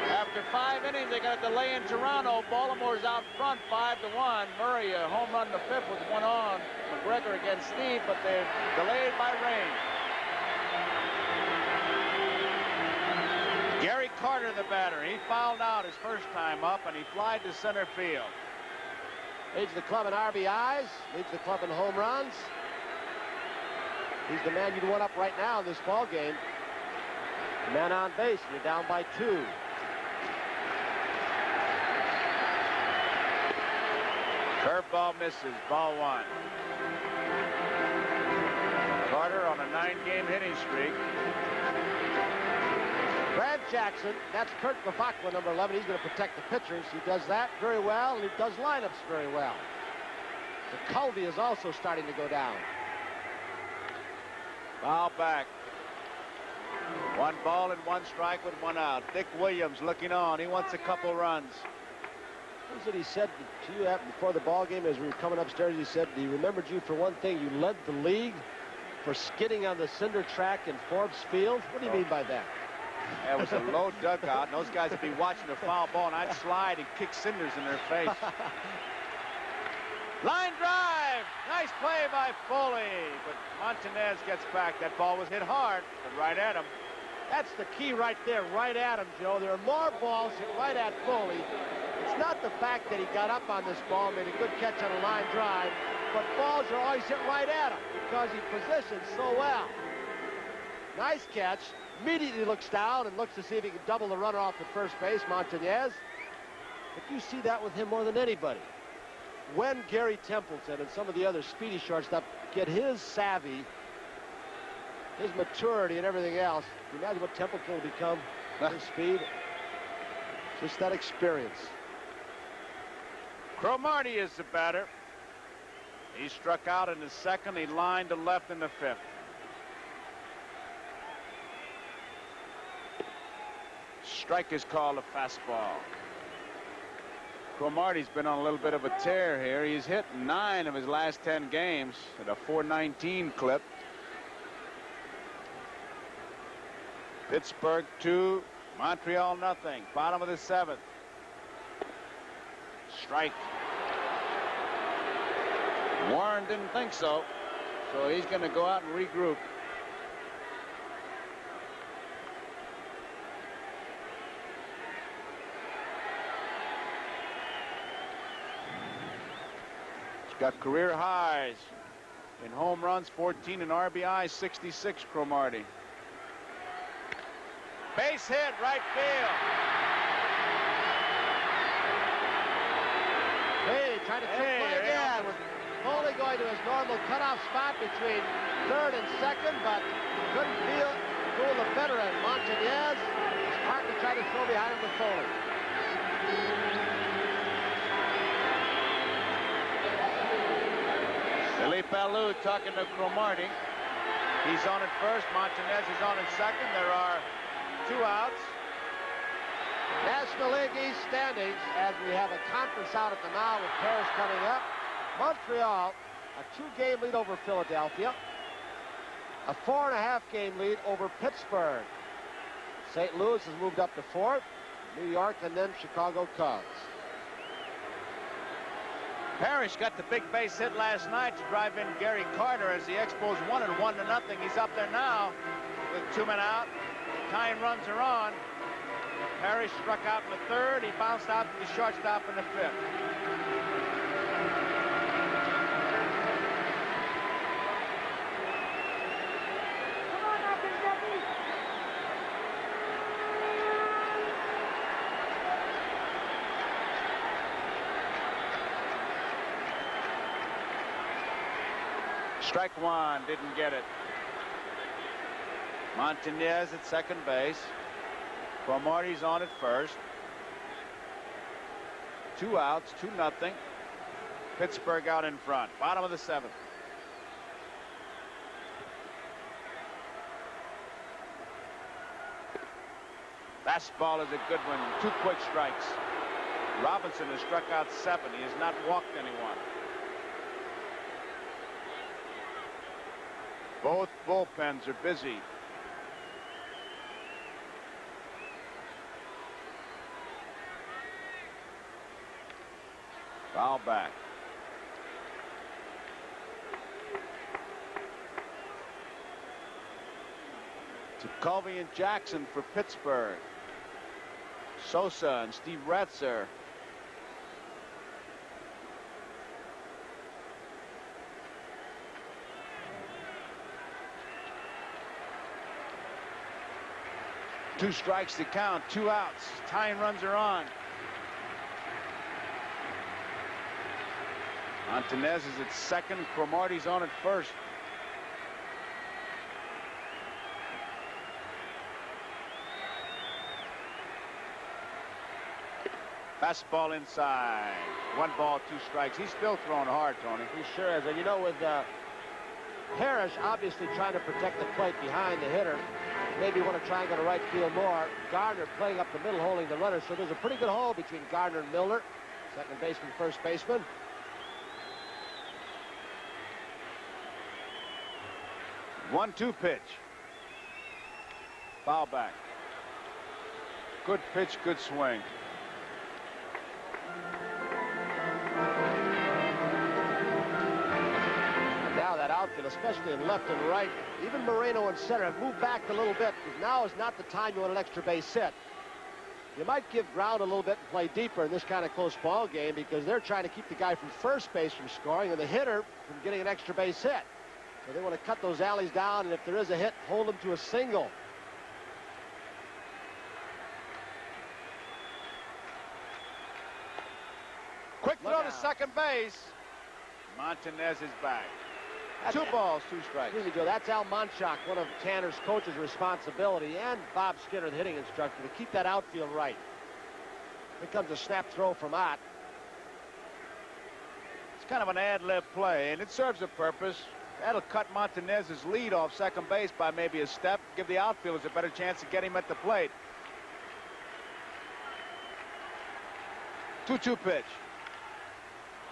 After 5 innings, they got a delay in Toronto. Baltimore's out front 5-1. Murray, a home run in the 5th with 1 on. McGregor against Steve, but they're delayed by rain. Gary Carter, the batter. He fouled out his first time up, and he flied to center field. Leads the club in RBIs. Leads the club in home runs. He's the man you'd want up right now in this ball game. The man on base, and you're down by 2. Curveball misses, ball 1. Carter on a 9-game hitting streak. Brad Jackson, that's Kurt Bafakwa, number 11. He's going to protect the pitchers. He does that very well, and he does lineups very well. The Culvey is also starting to go down. Foul back. 1 ball and 1 strike with 1 out. Dick Williams looking on. He wants a couple runs. What was it he said to you before the ball game as we were coming upstairs? He said he remembered you for one thing. You led the league for skidding on the cinder track in Forbes Field. What do you mean by that? It was a low dugout, and those guys would be watching a foul ball, and I'd slide and kick cinders in their face. Line drive. Nice play by Foley, but Montanez gets back. That ball was hit hard, but right at him. That's the key right there, right at him, Joe. There are more balls hit right at Foley. It's not the fact that he got up on this ball, made a good catch on a line drive, but balls are always hit right at him because he positions so well. Nice catch. Immediately looks down and looks to see if he can double the runner off at first base, Montanez. But you see that with him more than anybody. When Gary Templeton and some of the other speedy shortstop get his savvy, his maturity and everything else, you imagine what Templeton will become, his speed. Just that experience. Cromartie is the batter. He struck out in the 2nd. He lined to left in the 5th. Strike is called a fastball. Cromartie's been on a little bit of a tear here. He's hit 9 of his last 10 games at a .419 clip. Pittsburgh 2, Montreal nothing. Bottom of the 7th. Strike. Warren didn't think so. So he's going to go out and regroup. He's got career highs in home runs, 14 in RBI, 66, Cromartie. Base hit, right field. Hey, trying to trick play again. Foley going to his normal cutoff spot between third and second, but couldn't fool the veteran Montanez. Parker tried to throw behind him with Foley. Philippe Alou talking to Cromartie. He's on at first. Montanez is on at second. There are 2 outs. National League East standings as we have a conference out at the now with Paris coming up. Montreal, a 2-game lead over Philadelphia. A 4.5-game lead over Pittsburgh. St. Louis has moved up to 4th. New York and then Chicago Cubs. Parrish got the big base hit last night to drive in Gary Carter as the Expos won it 1-0. He's up there now with 2 men out. Tying runs are on. Parrish struck out in the 3rd. He bounced out to the shortstop in the 5th. Strike 1, didn't get it. Montanez at second base. Cromartie's on at first. 2 outs, 2-0. Pittsburgh out in front. Bottom of the 7th. Fastball is a good one. 2 quick strikes. Robinson has struck out 7. He has not walked anyone. Both bullpens are busy. Foul back. To Colby and Jackson for Pittsburgh. Sosa and Steve Retzer. Two strikes to count, 2 outs. Tying runs are on. Montanez is at second. Cromartie's on at first. Fastball inside. 1 ball, 2 strikes. He's still throwing hard, Tony. He sure is. And you know, with Parrish obviously trying to protect the plate behind the hitter, maybe want to try and go to right field more. Gardner playing up the middle, holding the runner. So there's a pretty good hole between Gardner and Milner. Second baseman, first baseman. One-two pitch. Foul back. Good pitch, good swing. Now that outfield, especially in left and right, even Moreno and center have moved back a little bit, because now is not the time you want an extra base hit. You might give ground a little bit and play deeper in this kind of close ball game, because they're trying to keep the guy from first base from scoring and the hitter from getting an extra base hit. So they want to cut those alleys down, and if there is a hit, hold them to a single. Quick throw to second base. Montanez is back. 2 balls, 2 strikes. Excuse me, Joe. That's Al Monchak, one of Tanner's coach's responsibility, and Bob Skinner, the hitting instructor, to keep that outfield right. Here comes a snap throw from Ott. It's kind of an ad-lib play, and it serves a purpose. That'll cut Montanez's lead off second base by maybe a step, give the outfielders a better chance to get him at the plate. 2-2 pitch.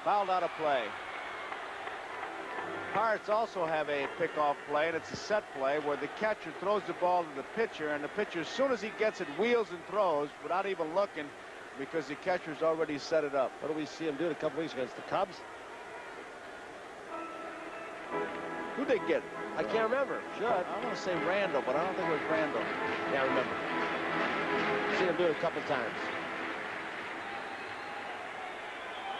Fouled out of play. Pirates also have a pickoff play, and it's a set play where the catcher throws the ball to the pitcher, and the pitcher, as soon as he gets it, wheels and throws without even looking, because the catcher's already set it up. What do we see him do a couple weeks against the Cubs? Who they get? I can't remember. Should. I want to say Randall, but I don't think it was Randall. Can't remember. Seen him do it a couple times.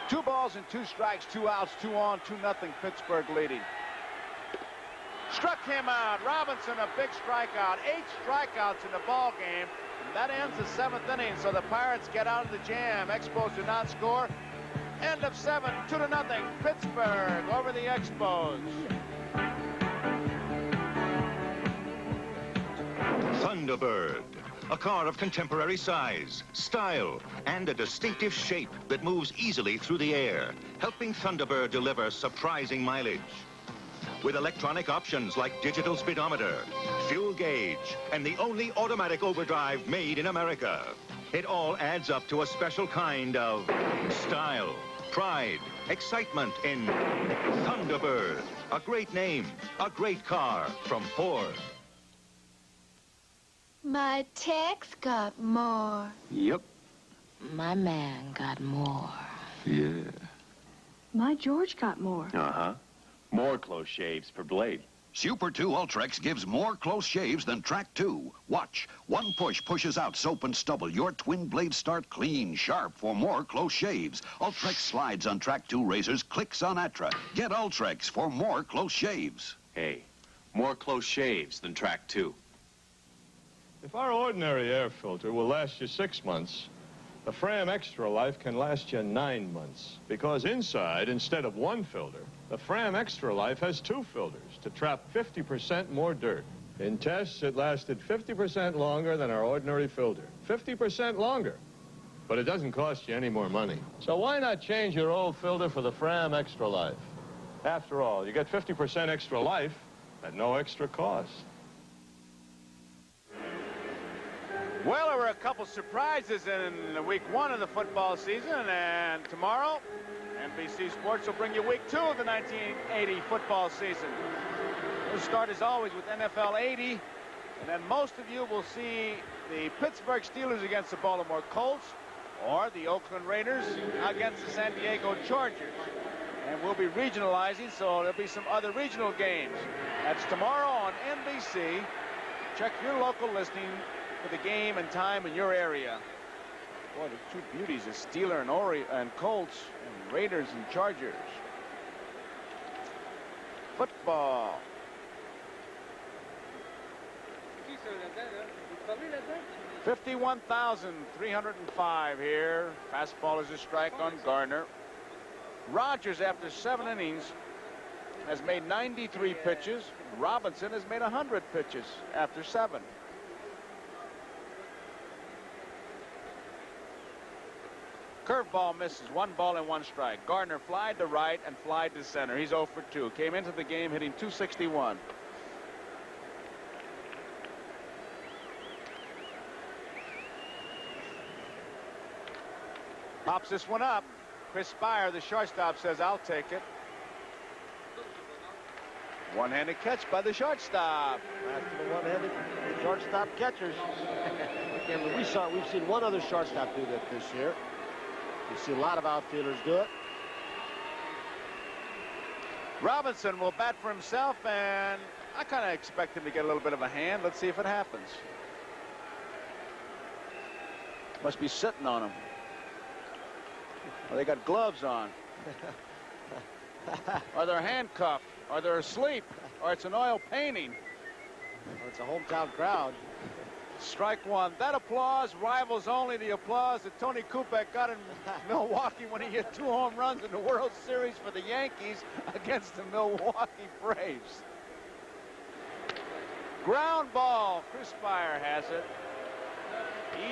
2 balls and 2 strikes, 2 outs, 2 on, 2-0, Pittsburgh leading. Struck him out. Robinson, a big strikeout. 8 strikeouts in the ball game. And that ends the 7th inning, so the Pirates get out of the jam. Expos do not score. End of 7, 2-0. Pittsburgh over the Expos. Thunderbird, a car of contemporary size, style, and a distinctive shape that moves easily through the air, helping Thunderbird deliver surprising mileage. With electronic options like digital speedometer, fuel gauge, and the only automatic overdrive made in America. It all adds up to a special kind of style, pride, excitement in Thunderbird. A great name, a great car from Ford. My Tex got more. Yep. My man got more. Yeah. My George got more. Uh-huh. More close shaves for Blade. Super 2 Ultrex gives more close shaves than Track 2. Watch. One push pushes out soap and stubble. Your twin blades start clean, sharp for more close shaves. Ultrex slides on Track 2 razors, clicks on Atra. Get Ultrex for more close shaves. Hey, more close shaves than Track 2. If our ordinary air filter will last you 6 months, the Fram Extra Life can last you 9 months. Because inside, instead of 1 filter, the Fram Extra Life has 2 filters to trap 50% more dirt. In tests, it lasted 50% longer than our ordinary filter. 50% longer. But it doesn't cost you any more money. So why not change your old filter for the Fram Extra Life? After all, you get 50% extra life at no extra cost. Well, there were a couple surprises in week 1 of the football season, and tomorrow, NBC Sports will bring you week 2 of the 1980 football season. We'll start, as always, with NFL 80, and then most of you will see the Pittsburgh Steelers against the Baltimore Colts, or the Oakland Raiders against the San Diego Chargers. And we'll be regionalizing, so there'll be some other regional games. That's tomorrow on NBC. Check your local listing for the game and time in your area. Boy, the 2 beauties, the Steeler and Colts, and Raiders and Chargers. Football. 51,305 here. Fastball is a strike on Gardner. Rogers, after 7 innings, has made 93 pitches. Robinson has made 100 pitches after 7. Curveball misses. 1 ball and 1 strike. Gardner flied to right and flied to center. He's 0 for 2. Came into the game hitting .261. Pops this one up. Chris Spire, the shortstop, says, "I'll take it." One-handed catch by the shortstop. After the one-handed shortstop catchers. We've seen one other shortstop do that this year. We've seen a lot of outfielders do it. Robinson will bat for himself, and I kind of expect him to get a little bit of a hand. Let's see if it happens. Must be sitting on him. Well, they got gloves on. Or they're handcuffed. Or they're asleep. Or it's an oil painting. Well, it's a hometown crowd. Strike 1. That applause rivals only the applause that Tony Kubek got in Milwaukee when he hit 2 home runs in the World Series for the Yankees against the Milwaukee Braves. Ground ball. Chris Spire has it.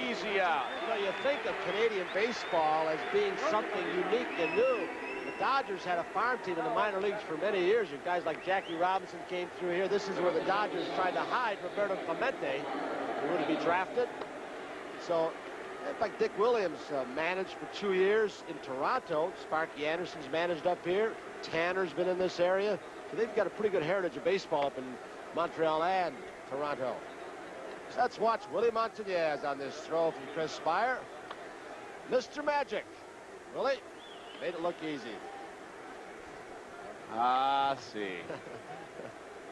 Easy out. You know, you think of Canadian baseball as being something unique and new. The Dodgers had a farm team in the minor leagues for many years. You guys like Jackie Robinson came through here. This is where the Dodgers tried to hide Roberto Clemente, who would be drafted. So, in fact, Dick Williams managed for 2 years in Toronto. Sparky Anderson's managed up here. Tanner's been in this area. So they've got a pretty good heritage of baseball up in Montreal and Toronto. So let's watch Willie Montañez on this throw from Chris Spire. Mr. Magic. Willie made it look easy. Ah, see.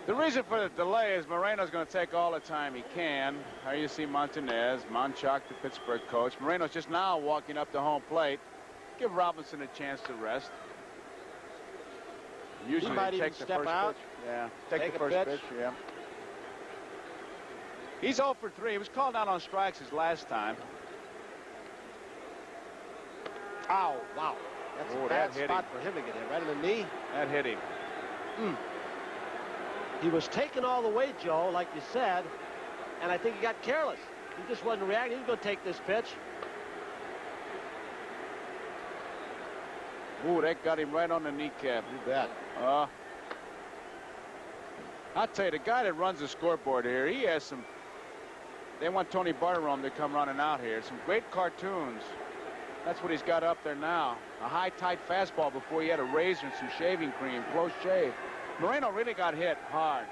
The reason for the delay is Moreno's going to take all the time he can. Here you see Montanez, Monchak, the Pittsburgh coach. Moreno's just now walking up to home plate. Give Robinson a chance to rest. Usually he might take even the step first out. pitch. Yeah, take the first pitch. Yeah. He's 0 for 3. He was called out on strikes his last time. Ow, wow. That's a bad hit spot for him to get hit, right in the knee. That hit him. He was taking all the weight, Joe, like you said, and I think he got careless. He just wasn't reacting. He was going to take this pitch. Ooh, that got him right on the kneecap. You bet. I'll tell you, the guy that runs the scoreboard here, he has some... They want Tony Barterom to come running out here. Some great cartoons. That's what he's got up there now. A high, tight fastball before he had a razor and some shaving cream. Close shave. Moreno really got hit hard.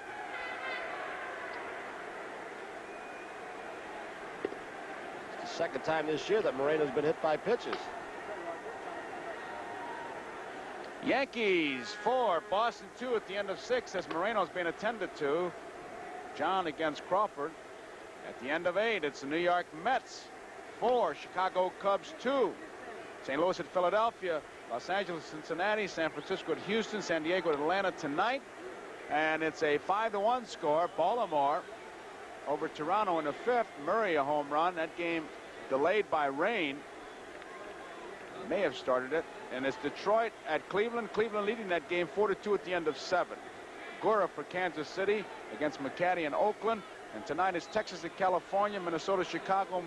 It's the second time this year that Moreno's been hit by pitches. Yankees 4, Boston 2 at the end of 6 as Moreno's been attended to. John against Crawford. At the end of 8, it's the New York Mets 4, Chicago Cubs 2. St. Louis at Philadelphia, Los Angeles, Cincinnati, San Francisco at Houston, San Diego at Atlanta tonight. And it's a 5-1 score. Baltimore over Toronto in the 5th. Murray a home run. That game delayed by rain. May have started it. And it's Detroit at Cleveland. Cleveland leading that game 4-2 at the end of 7. Gura for Kansas City against McCarty in Oakland. And tonight is Texas at California, Minnesota, Chicago.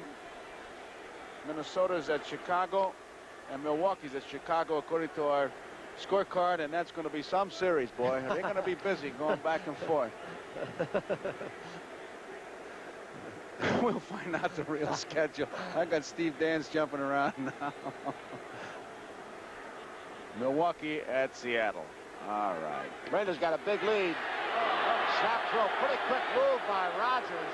Minnesota's at Chicago. And Milwaukee's at Chicago according to our scorecard, and that's going to be some series, boy. They're going to be busy going back and forth. We'll find out the real schedule. I got Steve Dance jumping around now. Milwaukee at Seattle. All right. Raiders got a big lead. Snap throw, pretty quick move by Rogers.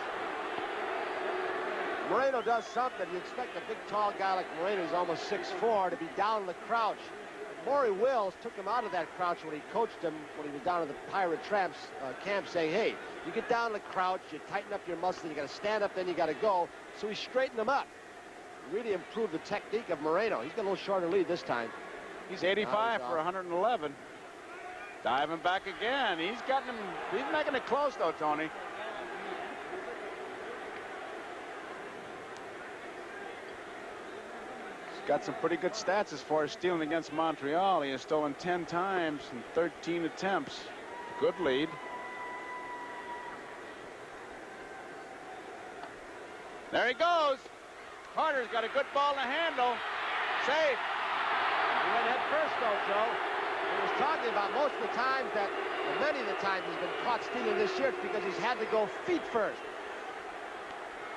Moreno does something. You expect a big, tall guy like Moreno, who's almost 6'4", to be down in the crouch. Maury Wills took him out of that crouch when he coached him when he was down at the Pirate Tramps camp, saying, hey, you get down in the crouch, you tighten up your muscles, you got to stand up, then you got to go. So he straightened him up. Really improved the technique of Moreno. He's got a little shorter lead this time. He's 85 for 111. Diving back again. He's gotten him. He's making it close, though, Tony. Got some pretty good stats as far as stealing against Montreal. He has stolen 10 times in 13 attempts. Good lead. There he goes. Carter's got a good ball to handle. Safe. He went head first, though, Joe. He was talking about most of the times that, or many of the times he's been caught stealing this year, it's because he's had to go feet first.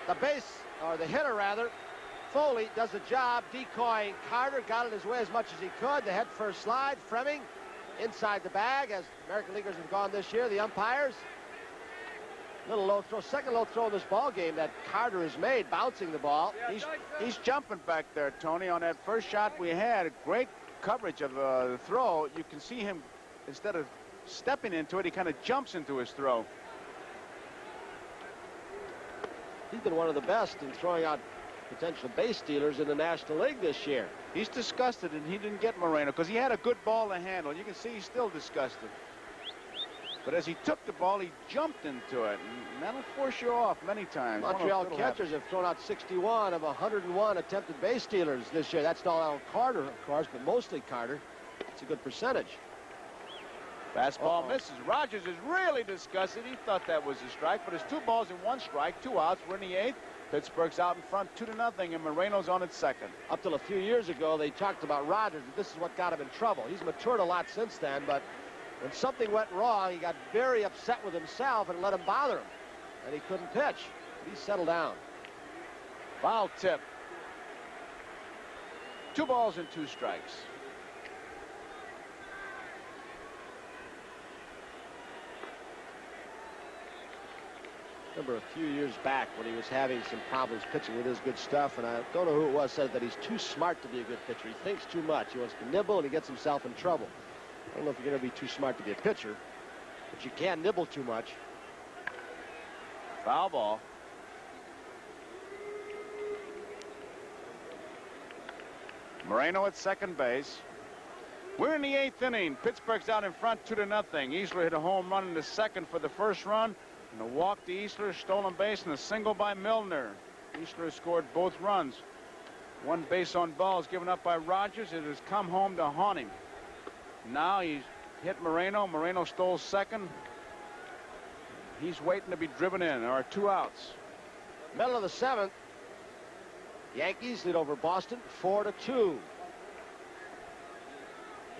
The base, or the hitter rather, Foley does a job decoying Carter, got it his way as much as he could. The head first slide, Fremming inside the bag, as American leaguers have gone this year. The umpires, little low throw, second low throw in this ball game that Carter has made, bouncing the ball. He's jumping back there, Tony. On that first shot we had, great coverage of the throw. You can see him, instead of stepping into it, he kind of jumps into his throw. He's been one of the best in throwing out potential base stealers in the National League this year. He's disgusted, and he didn't get Moreno because he had a good ball to handle. You can see he's still disgusted. But as he took the ball, he jumped into it, and that'll force you off many times. Montreal catchers have thrown out 61 of 101 attempted base stealers this year. That's not all Carter, of course, but mostly Carter. It's a good percentage. Fastball misses. Rogers is really disgusted. He thought that was a strike, but it's 2 balls and 1 strike, 2 outs. We're in the 8th. Pittsburgh's out in front 2-0, and Moreno's on its second. Up till a few years ago, they talked about Rogers. This is what got him in trouble. He's matured a lot since then, but when something went wrong, he got very upset with himself and let him bother him, and he couldn't pitch. He settled down. Foul tip. 2 balls and 2 strikes. Remember a few years back when he was having some problems pitching with his good stuff, and I don't know who it was, said that he's too smart to be a good pitcher. He thinks too much. He wants to nibble, and he gets himself in trouble. I don't know if you're going to be too smart to be a pitcher. But you can't nibble too much. Foul ball. Moreno at second base. We're in the 8th inning. Pittsburgh's out in front 2-0. Easler hit a home run in the second for the first run. And a walk to Easler, stolen base, and a single by Milner. Easler scored both runs. One base on balls given up by Rogers. It has come home to haunt him. Now he's hit Moreno. Moreno stole second. He's waiting to be driven in. There are 2 outs. Middle of the 7th. Yankees lead over Boston 4-2.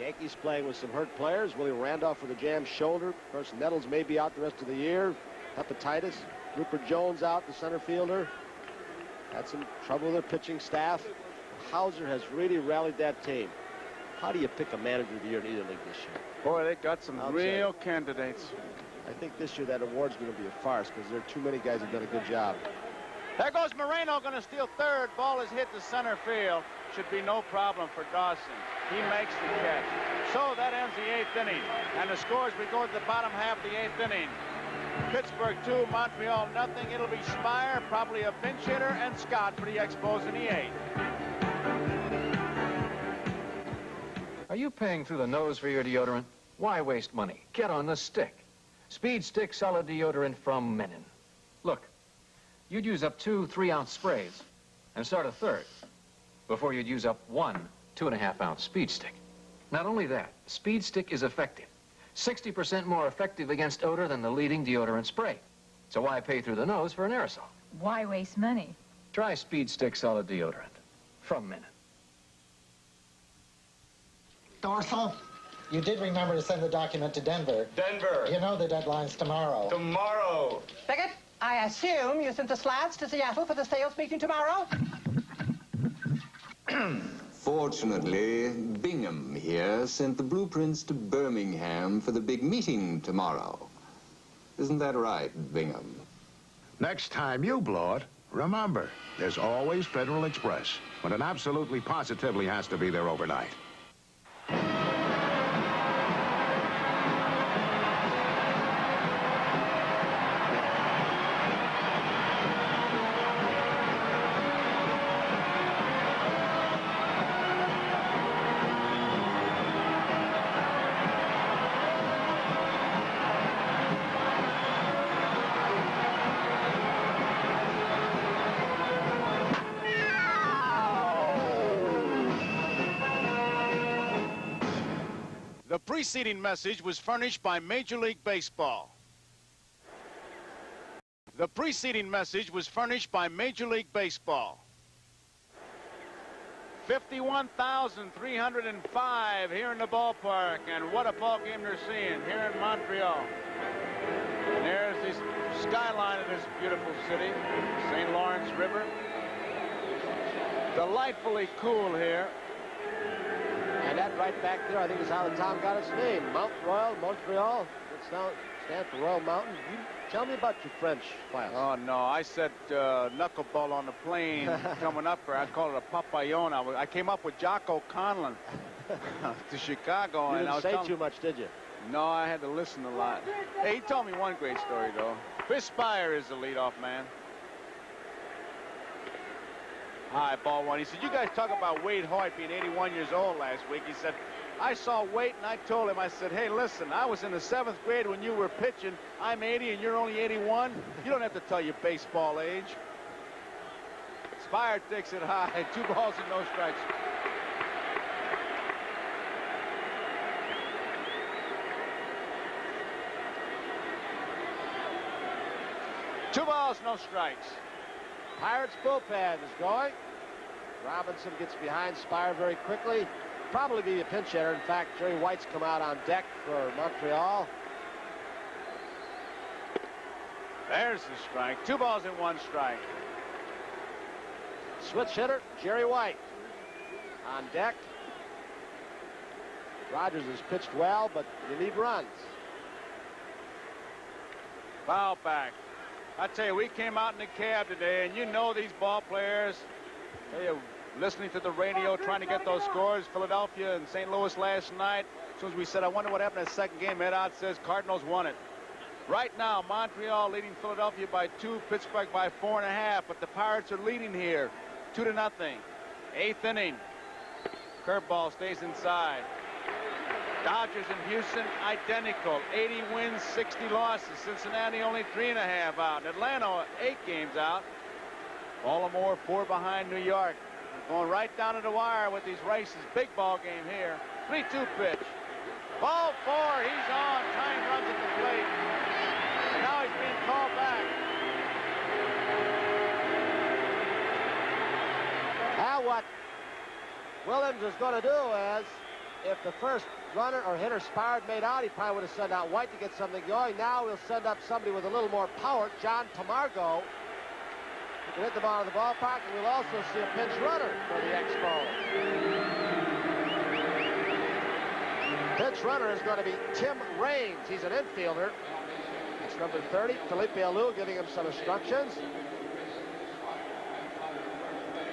Yankees playing with some hurt players. Willie Randolph with a jammed shoulder. Of course, Nettles may be out the rest of the year. Hepatitis. Rupert Jones out, the center fielder. Had some trouble with their pitching staff. Hauser has really rallied that team. How do you pick a manager of the year in either league this year? Boy, they got some real candidates. I think this year that award's going to be a farce because there are too many guys who've done a good job. There goes Moreno, going to steal third. Ball is hit to center field. Should be no problem for Dawson. He makes the catch. So that ends the 8th inning. And the scores, we go to the bottom half of the 8th inning. Pittsburgh 2, Montreal nothing. It'll be Spire, probably a pinch hitter, and Scott for the Expos in the 8th. Are you paying through the nose for your deodorant? Why waste money? Get on the stick. Speed Stick Solid Deodorant from Menon. Look, you'd use up 2 3-ounce sprays and start a third before you'd use up 1 2.5-ounce Speed Stick. Not only that, Speed Stick is effective. 60% more effective against odor than the leading deodorant spray. So why pay through the nose for an aerosol? Why waste money? Try Speed Stick Solid Deodorant from Menon. Dorsal, you did remember to send the document to Denver. Denver. You know the deadline's tomorrow. Tomorrow. Pickett, I assume you sent the slides to Seattle for the sales meeting tomorrow? Fortunately, Bingham here sent the blueprints to Birmingham for the big meeting tomorrow. Isn't that right, Bingham? Next time you blow it, remember, there's always Federal Express, but it absolutely positively has to be there overnight. The preceding message was furnished by Major League Baseball. The preceding message was furnished by Major League Baseball. 51,305 here in the ballpark, and what a ball game they're seeing here in Montreal. And there's the skyline of this beautiful city, St. Lawrence River. Delightfully cool here. And that right back there, I think, is how the town got its name. Mount Royal, Montreal. It stands for Royal Mountain. You tell me about your French class. Oh, no. I said knuckleball on the plane coming up here. I call it a papillon. I came up with Jocko Conlon to Chicago. You and I didn't was say too much, did you? No, I had to listen a lot. Hey, he told me one great story, though. Chris Spire is the leadoff man. High ball one. He said, you guys talk about Wade Hoyt being 81 years old last week. He said, I saw Wade and I told him, I said, hey, listen, I was in the 7th grade when you were pitching. I'm 80 and you're only 81. You don't have to tell your baseball age. Spire takes it high. 2 balls and no strikes. Two balls, no strikes. Pirates bullpen is going. Robinson gets behind Spire very quickly. Probably be a pinch hitter. In fact, Jerry White's come out on deck for Montreal. There's the strike. 2 balls and 1 strike. Switch hitter, Jerry White. On deck. Rogers has pitched well, but you need runs. Foul back. I tell you, we came out in the cab today, and you know these ball players. They are listening to the radio, trying to get those scores. Philadelphia and St. Louis last night. soon as we said, I wonder what happened in the second game, Ed Ott says Cardinals won it. Right now, Montreal leading Philadelphia by 2, Pittsburgh by 4.5, but the Pirates are leading here 2-0. 8th inning. Curveball stays inside. Dodgers and Houston identical. 80 wins, 60 losses. Cincinnati only 3.5 out. Atlanta 8 games out. Baltimore 4 behind New York. Going right down to the wire with these races. Big ball game here. 3-2 pitch. Ball 4. He's on. Time runs at the plate. And now he's being called back. Now what Williams is going to do is, if the first runner or hitter Spire made out, he probably would have sent out White to get something going. Now he'll send up somebody with a little more power, John Tamargo, who can hit the ball in the ballpark, and we'll also see a pinch runner for the Expos. Pinch runner is going to be Tim Raines. He's an infielder. That's number 30, Felipe Alou, giving him some instructions.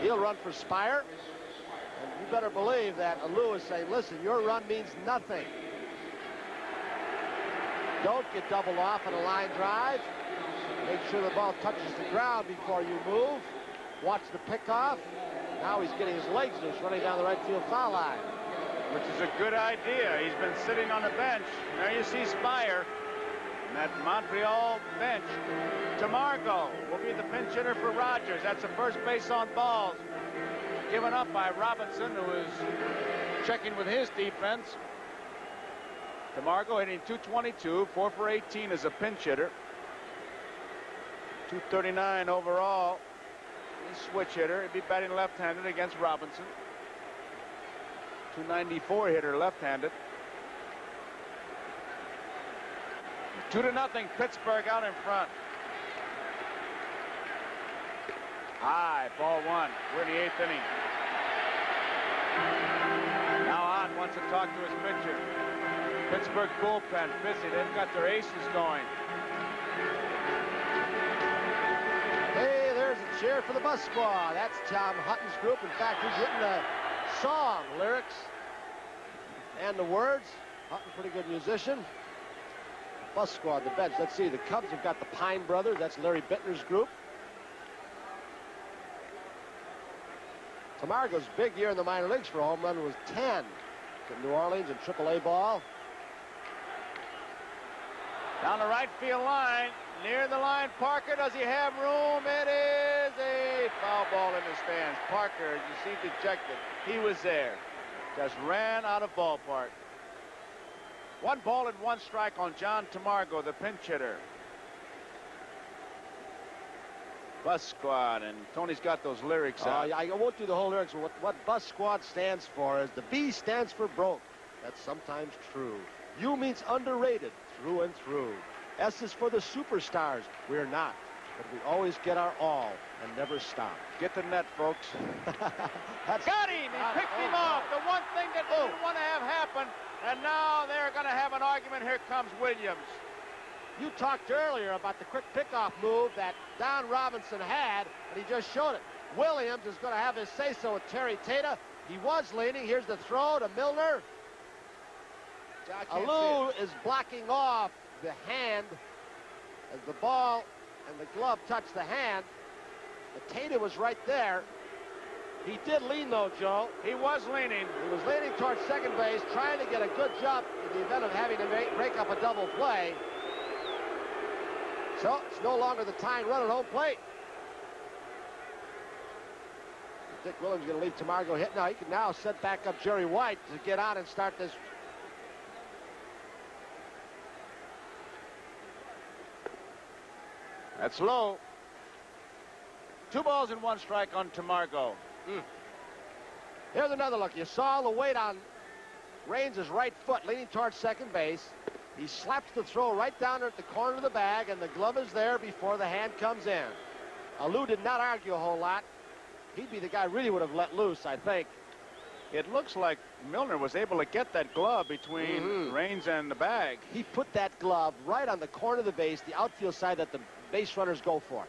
He'll run for Spire. And you better believe that Alou is saying, listen, your run means nothing. Don't get doubled off on a line drive. Make sure the ball touches the ground before you move. Watch the pickoff. Now he's getting his legs loose, running down the right field foul line. Which is a good idea. He's been sitting on the bench. There you see Spire. And that Montreal bench. Tamargo will be the pinch hitter for Rogers. That's the first base on balls. Given up by Robinson, who is checking with his defense. Tamargo hitting .222, 4 for 18 as a pinch hitter. .239 overall. He's a switch hitter. He'd be batting left-handed against Robinson. .294 hitter left-handed. 2-0 Pittsburgh out in front. High, ball 1. We're in the 8th inning. Now Ott wants to talk to his pitcher. Pittsburgh bullpen busy. They've got their aces going. Hey, there's a cheer for the Bus Squad. That's Tom Hutton's group. In fact, he's written the song lyrics and the words. Hutton, pretty good musician. Bus Squad, the bench. Let's see. The Cubs have got the Pine Brothers. That's Larry Bittner's group. Tamargo's big year in the minor leagues for a home run was 10 to New Orleans in AAA ball. Down the right field line, near the line, Parker, does he have room? It is a foul ball in the stands. Parker, you see, dejected. He was there. Just ran out of ballpark. 1 ball and 1 strike on John Tamargo, the pinch hitter. Bus Squad, and Tony's got those lyrics out. I won't do the whole lyrics. What Bus Squad stands for is the B stands for broke. That's sometimes true. U means underrated through and through. S is for the superstars. We're not, but we always get our all and never stop. Get the net, folks. Got him. He picked him off. The one thing that we didn't want to have happen, and now they're going to have an argument. Here comes Williams. You talked earlier about the quick pickoff move that Don Robinson had, and he just showed it. Williams is going to have his say-so with Terry Tata. He was leaning. Here's the throw to Milner. Alou is blocking off the hand as the ball and the glove touch the hand. But Tata was right there. He did lean, though, Joe. He was leaning. He was leaning towards second base, trying to get a good jump in the event of having to break up a double play. So it's no longer the tying run at home plate. Dick Williams going to leave Tamargo hit. Now he can now set back up Jerry White to get on and start this. That's low. 2 balls and 1 strike on Tamargo. Here's another look. You saw the weight on Raines' right foot leaning towards second base. He slaps the throw right down at the corner of the bag, and the glove is there before the hand comes in. Alou did not argue a whole lot. He'd be the guy really would have let loose, I think. It looks like Milner was able to get that glove between Raines and the bag. He put that glove right on the corner of the base, the outfield side that the base runners go for.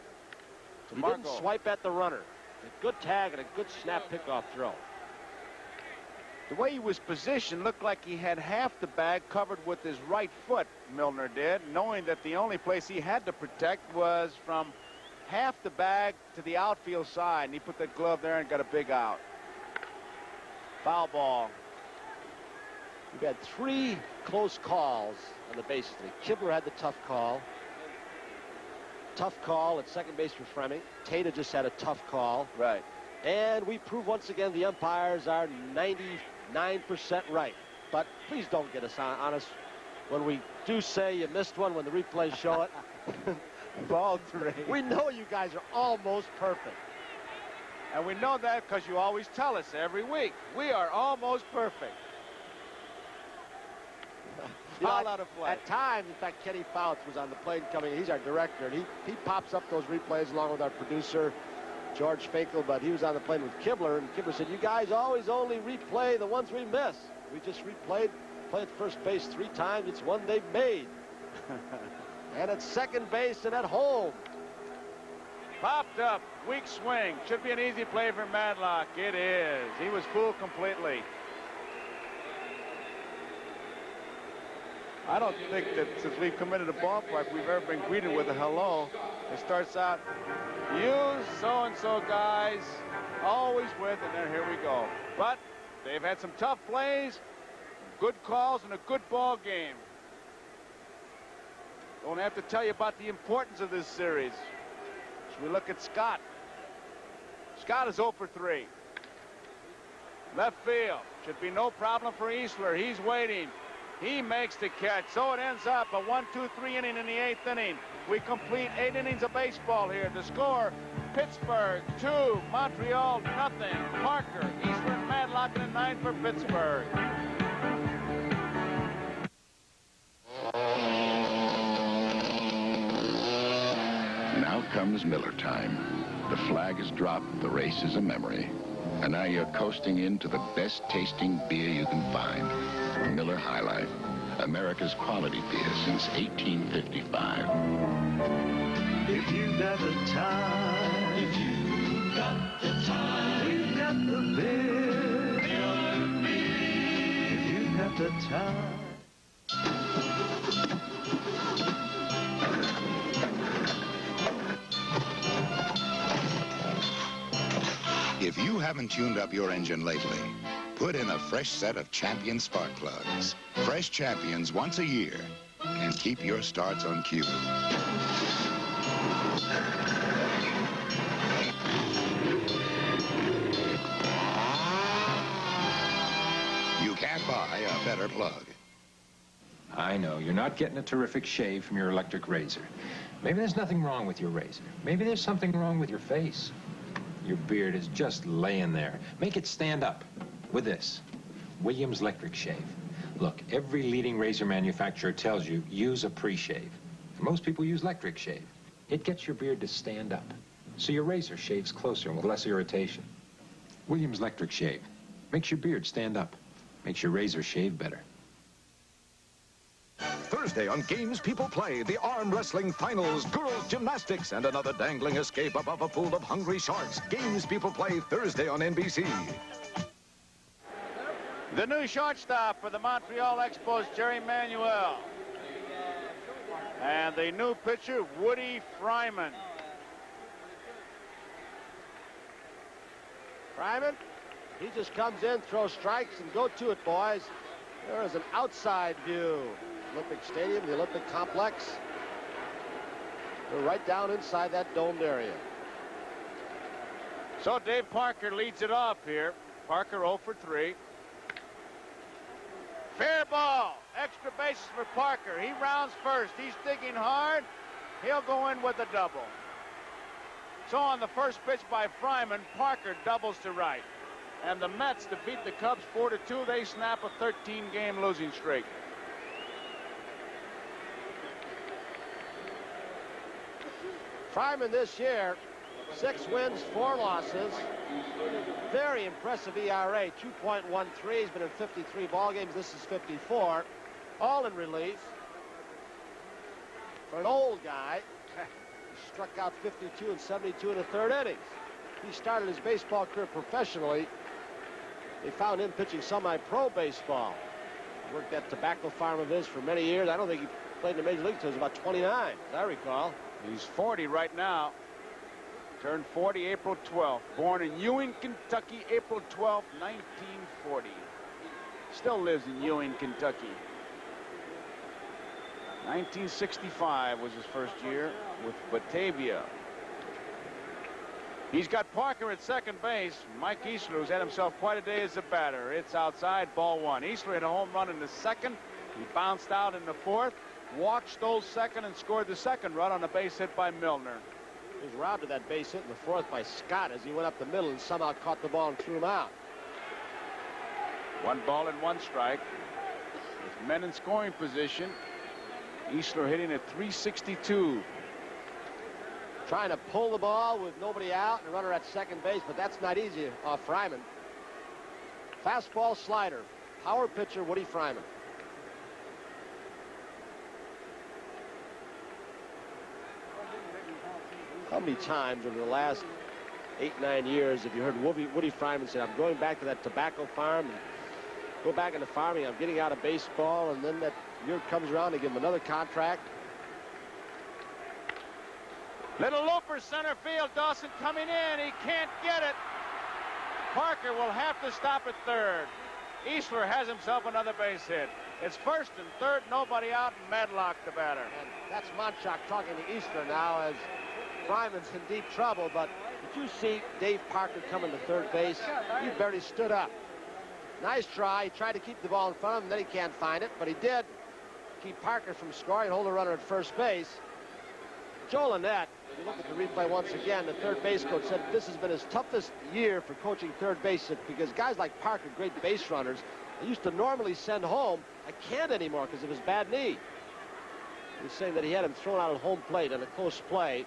He didn't swipe at the runner. A good tag and a good snap pickoff throw. The way he was positioned looked like he had half the bag covered with his right foot, Milner did, knowing that the only place he had to protect was from half the bag to the outfield side, and he put that glove there and got a big out. Foul ball. We've had 3 close calls on the bases today. Kibler had the tough call. Tough call at second base for Fleming. Tata just had a tough call. Right. And we prove once again the umpires are 99% right. But please don't get us on us when we do say you missed one when the replays show it. Ball 3. We know you guys are almost perfect. And we know that because you always tell us every week. We are almost perfect. Foul out of play. At times, in fact, Kenny Fouts was on the plane coming. He's our director, and he pops up those replays along with our producer, George Finkel, but he was on the plane with Kibler, and Kibler said, you guys always only replay the ones we miss. We just played first base 3 times. It's one they've made. And at second base and at home. Popped up. Weak swing. Should be an easy play for Madlock. It is. He was fooled completely. I don't think that since we've come into the ballpark, we've ever been greeted with a hello. It starts out, you so-and-so guys, always with, and then here we go. But they've had some tough plays, good calls, and a good ball game. Don't have to tell you about the importance of this series. So we look at Scott. Scott is 0 for 3. Left field. Should be no problem for Easler. He's waiting. He makes the catch. So it ends up a 1-2-3 inning in the 8th inning. We complete 8 innings of baseball here. The score, Pittsburg 2, Montreal nothing. Parker, Easler, and Madlock in the 9th for Pittsburg. Now comes Miller time. The flag is dropped, the race is a memory. And now you're coasting into the best tasting beer you can find. Miller High Life, America's quality beer since 1855. If you got the time, if you got the time, we've got the beer. If you got the time. If you haven't tuned up your engine lately, put in a fresh set of Champion spark plugs. Fresh Champions once a year can keep your starts on cue. You can't buy a better plug. I know, you're not getting a terrific shave from your electric razor. Maybe there's nothing wrong with your razor. Maybe there's something wrong with your face. Your beard is just laying there. Make it stand up with this. Williams Electric Shave. Look, every leading razor manufacturer tells you, use a pre-shave. Most people use electric shave. It gets your beard to stand up, so your razor shaves closer and with less irritation. Williams Electric Shave. Makes your beard stand up. Makes your razor shave better. Thursday on Games People Play, the arm wrestling finals, girls gymnastics, and another dangling escape above a pool of hungry sharks. Games People Play Thursday on NBC. The new shortstop for the Montreal Expos, Jerry Manuel. And the new pitcher, Woody Fryman. Fryman, he just comes in, throws strikes, and go to it, boys. There is an outside view. Olympic Stadium, the Olympic Complex. We're right down inside that domed area. So Dave Parker leads it off here. Parker 0 for 3. Fair ball. Extra bases for Parker. He rounds first. He's digging hard. He'll go in with a double. So on the first pitch by Fryman, Parker doubles to right. And the Mets defeat the Cubs 4-2. They snap a 13-game losing streak. Fryman this year, 6 wins, 4 losses. Very impressive ERA, 2.13. He's been in 53 ball games. This is 54. All in relief. For an old guy, he struck out 52 and 72 in the 3rd innings. He started his baseball career professionally They found him pitching semi-pro baseball. Worked that tobacco farm of his for many years. I don't think he played in the major leagues until he was about 29, as I recall. He's 40 right now. Turned 40 April 12th. Born in Ewing, Kentucky, April 12th, 1940. Still lives in Ewing, Kentucky. 1965 was his first year with Batavia. He's got Parker at second base. Mike Easler, who's had himself quite a day as a batter. It's outside, ball one. Easler hit a home run in the second. He bounced out in the fourth. Walked, stole second, and scored the second run on a base hit by Milner. He was robbed of that base hit in the fourth by Scott as he went up the middle and somehow caught the ball and threw him out. 1 ball and 1 strike. With men in scoring position. Easler hitting at .362. Trying to pull the ball with nobody out and a runner at second base, but that's not easy off Fryman. Fastball slider. Power pitcher Woody Fryman. How many times over the last 8-9 years have you heard Woody Fryman say, I'm going back to that tobacco farm and go back into farming, I'm getting out of baseball, and then that year comes around to give him another contract. Little looper, center field. Dawson coming in. He can't get it. Parker will have to stop at third. Easler has himself another base hit. It's first and third, nobody out, and Madlock the batter. And that's Monchak talking to Easler now as Fryman's in deep trouble, but did you see Dave Parker coming to third base? He barely stood up. Nice try. He tried to keep the ball in front of him, then he can't find it, but he did keep Parker from scoring and hold the runner at first base. Joe Lynette, if you look at the replay once again, the third base coach said this has been his toughest year for coaching third base because guys like Parker, great base runners, they used to normally send home. I can't anymore because of his bad knee. He's saying that he had him thrown out at home plate on a close play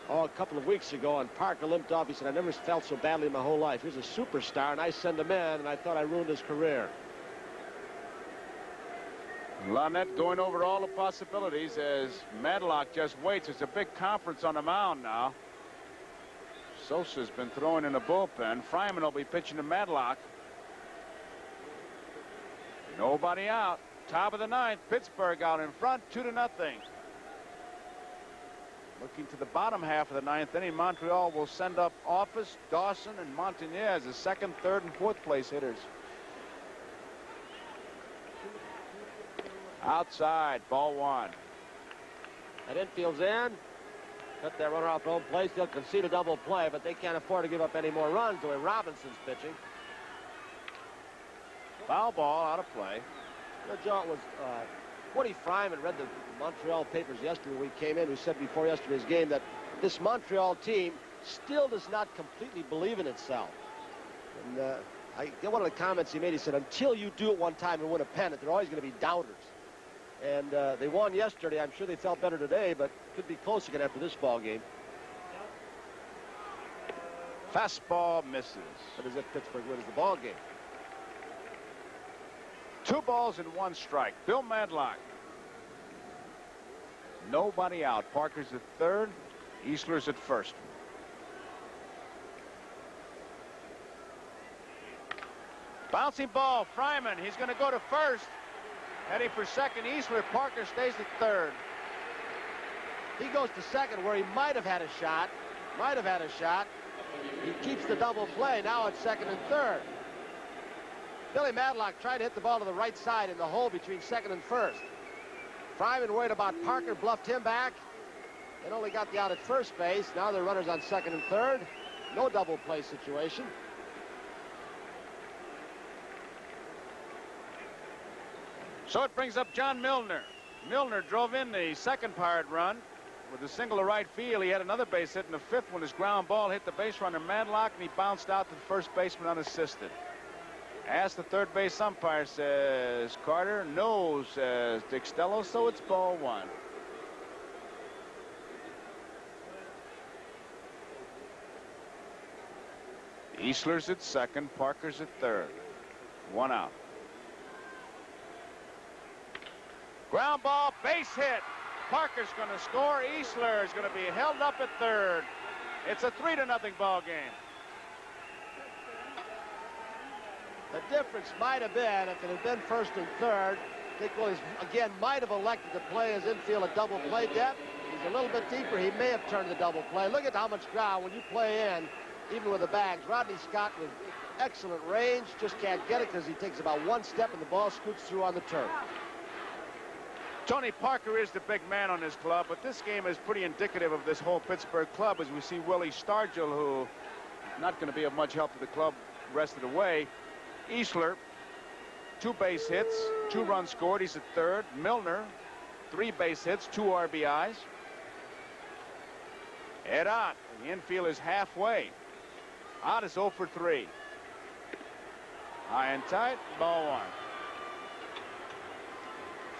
a couple of weeks ago, and Parker limped off. He said, I never felt so badly in my whole life. He's a superstar, and I send him in, and I thought I ruined his career. Lynette going over all the possibilities as Madlock just waits. It's a big conference on the mound now. Sosa's been throwing in the bullpen. Fryman will be pitching to Madlock. Nobody out. Top of the ninth. Pittsburgh out in front, 2-0. Looking to the bottom half of the ninth inning, Montreal will send up Office, Dawson, and Montañez as the second, third, and fourth place hitters. Outside, ball one. That infield's in. Cut that runner off home plate. They'll concede a double play, but they can't afford to give up any more runs the way Robinson's pitching. Foul ball out of play. You know, Joe, it was Woody Fryman read the Montreal papers yesterday when we came in, who said before yesterday's game that this Montreal team still does not completely believe in itself. And I get one of the comments he made. He said, until you do it one time and win a pennant, they're always going to be doubters. And they won yesterday. I'm sure they felt better today, but could be close again after this ball game. Fastball misses. But as if Pittsburgh wins the ball game. 2 balls and 1 strike. Bill Madlock. Nobody out. Parker's at third. Easler's at first. Bouncing ball. Fryman. He's going to go to first. Heading for second. Easler. Parker stays at third. He goes to second where he might have had a shot. He keeps the double play. Now it's second and third. Billy Madlock tried to hit the ball to the right side in the hole between second and first. Fryman worried about Parker, bluffed him back, and only got the out at first base. Now the runners on second and third. No double play situation. So it brings up John Milner. Milner drove in the second Pirate run with a single to right field. He had another base hit in the fifth when his ground ball hit the base runner Madlock, and he bounced out to the first baseman unassisted. Asked the third base umpire, says Carter. No, says Dick Stello, so it's ball one. Easler's at second, Parker's at third. 1 out. Ground ball, base hit. Parker's going to score. Easler is going to be held up at third. It's a 3-0 ball game. The difference might have been if it had been first and third. Dick Williams, again, might have elected to play his infield a double play depth. He's a little bit deeper. He may have turned the double play. Look at how much ground when you play in, even with the bags. Rodney Scott with excellent range, just can't get it because he takes about one step and the ball scoots through on the turf. Tony Parker is the big man on this club, but this game is pretty indicative of this whole Pittsburgh club as we see Willie Stargell, who is not going to be of much help to the club rest of the way. Easler, 2 base hits, 2 runs scored. He's at third. Milner, 3 base hits, 2 RBIs. Ed Ott, the infield is halfway. Ott is 0 for 3. High and tight, ball 1.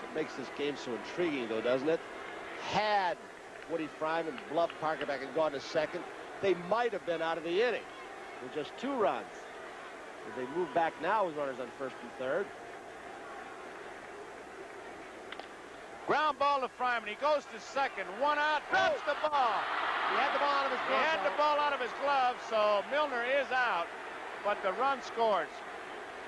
It makes this game so intriguing, though, doesn't it? Had Woody Fryman bluffed Parker back and gone to second, they might have been out of the inning with just 2 runs. As they move back now with runners on first and third. Ground ball to Fryman. He goes to second. 1 out, drops the ball. He had the ball out of his glove. He had the ball out of his glove, so Milner is out, but the run scores.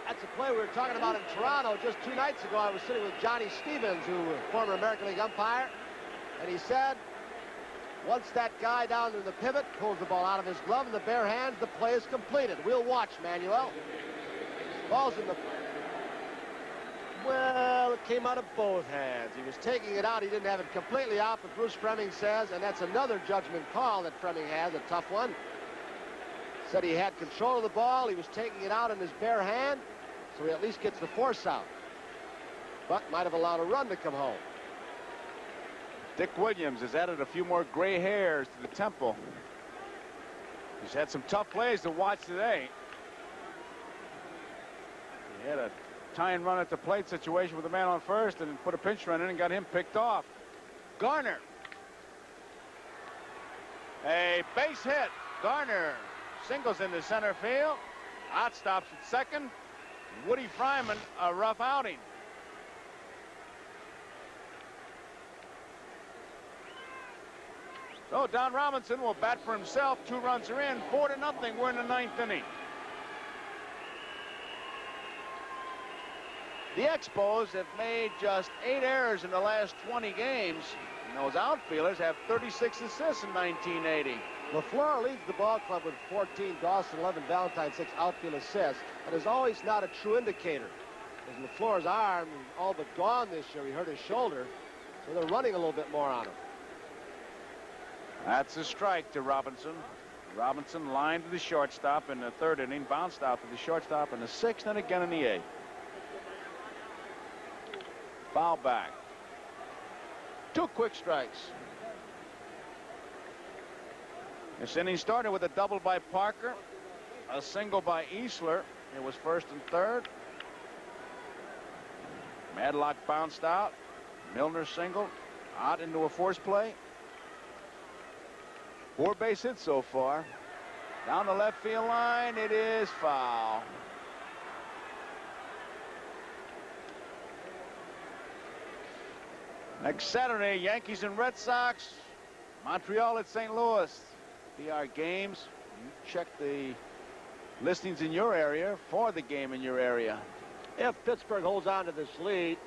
That's a play we were talking about in Toronto just 2 nights ago. I was sitting with Johnny Stevens, who was a former American League umpire, and he said, once that guy down in the pivot pulls the ball out of his glove in the bare hands, the play is completed. We'll watch, Manuel. Ball's in the... Well, it came out of both hands. He was taking it out. He didn't have it completely out, but Bruce Fremming says, and that's another judgment call that Fremming has, a tough one. Said he had control of the ball. He was taking it out in his bare hand, so he at least gets the force out. But might have allowed a run to come home. Dick Williams has added a few more gray hairs to the temple. He's had some tough plays to watch today. He had a tie-and run at the plate situation with a man on first and put a pinch run in and got him picked off. Garner. A base hit. Garner singles into center field. Ott stops at second. Woody Fryman, a rough outing. So Don Robinson will bat for himself. 2 runs are in. 4-0. We're in the 9th inning. The Expos have made just 8 errors in the last 20 games. And those outfielders have 36 assists in 1980. LaFleur leads the ball club with 14, Dawson 11, Valentine 6 outfield assists. That is always not a true indicator. As LaFleur's arm is all but gone this year. He hurt his shoulder, so they're running a little bit more on him. That's a strike to Robinson. Robinson lined to the shortstop in the 3rd inning, bounced out to the shortstop in the 6th, and again in the 8th. Foul back. 2 quick strikes. This inning started with a double by Parker, a single by Easler. It was 1st and 3rd. Madlock bounced out. Milner singled. Out into a force play. 4 base hits so far. Down the left field line, it is foul. Next Saturday, Yankees and Red Sox. Montreal at St. Louis. Be our games. You check the listings in your area for the game in your area. If Pittsburgh holds on to this lead,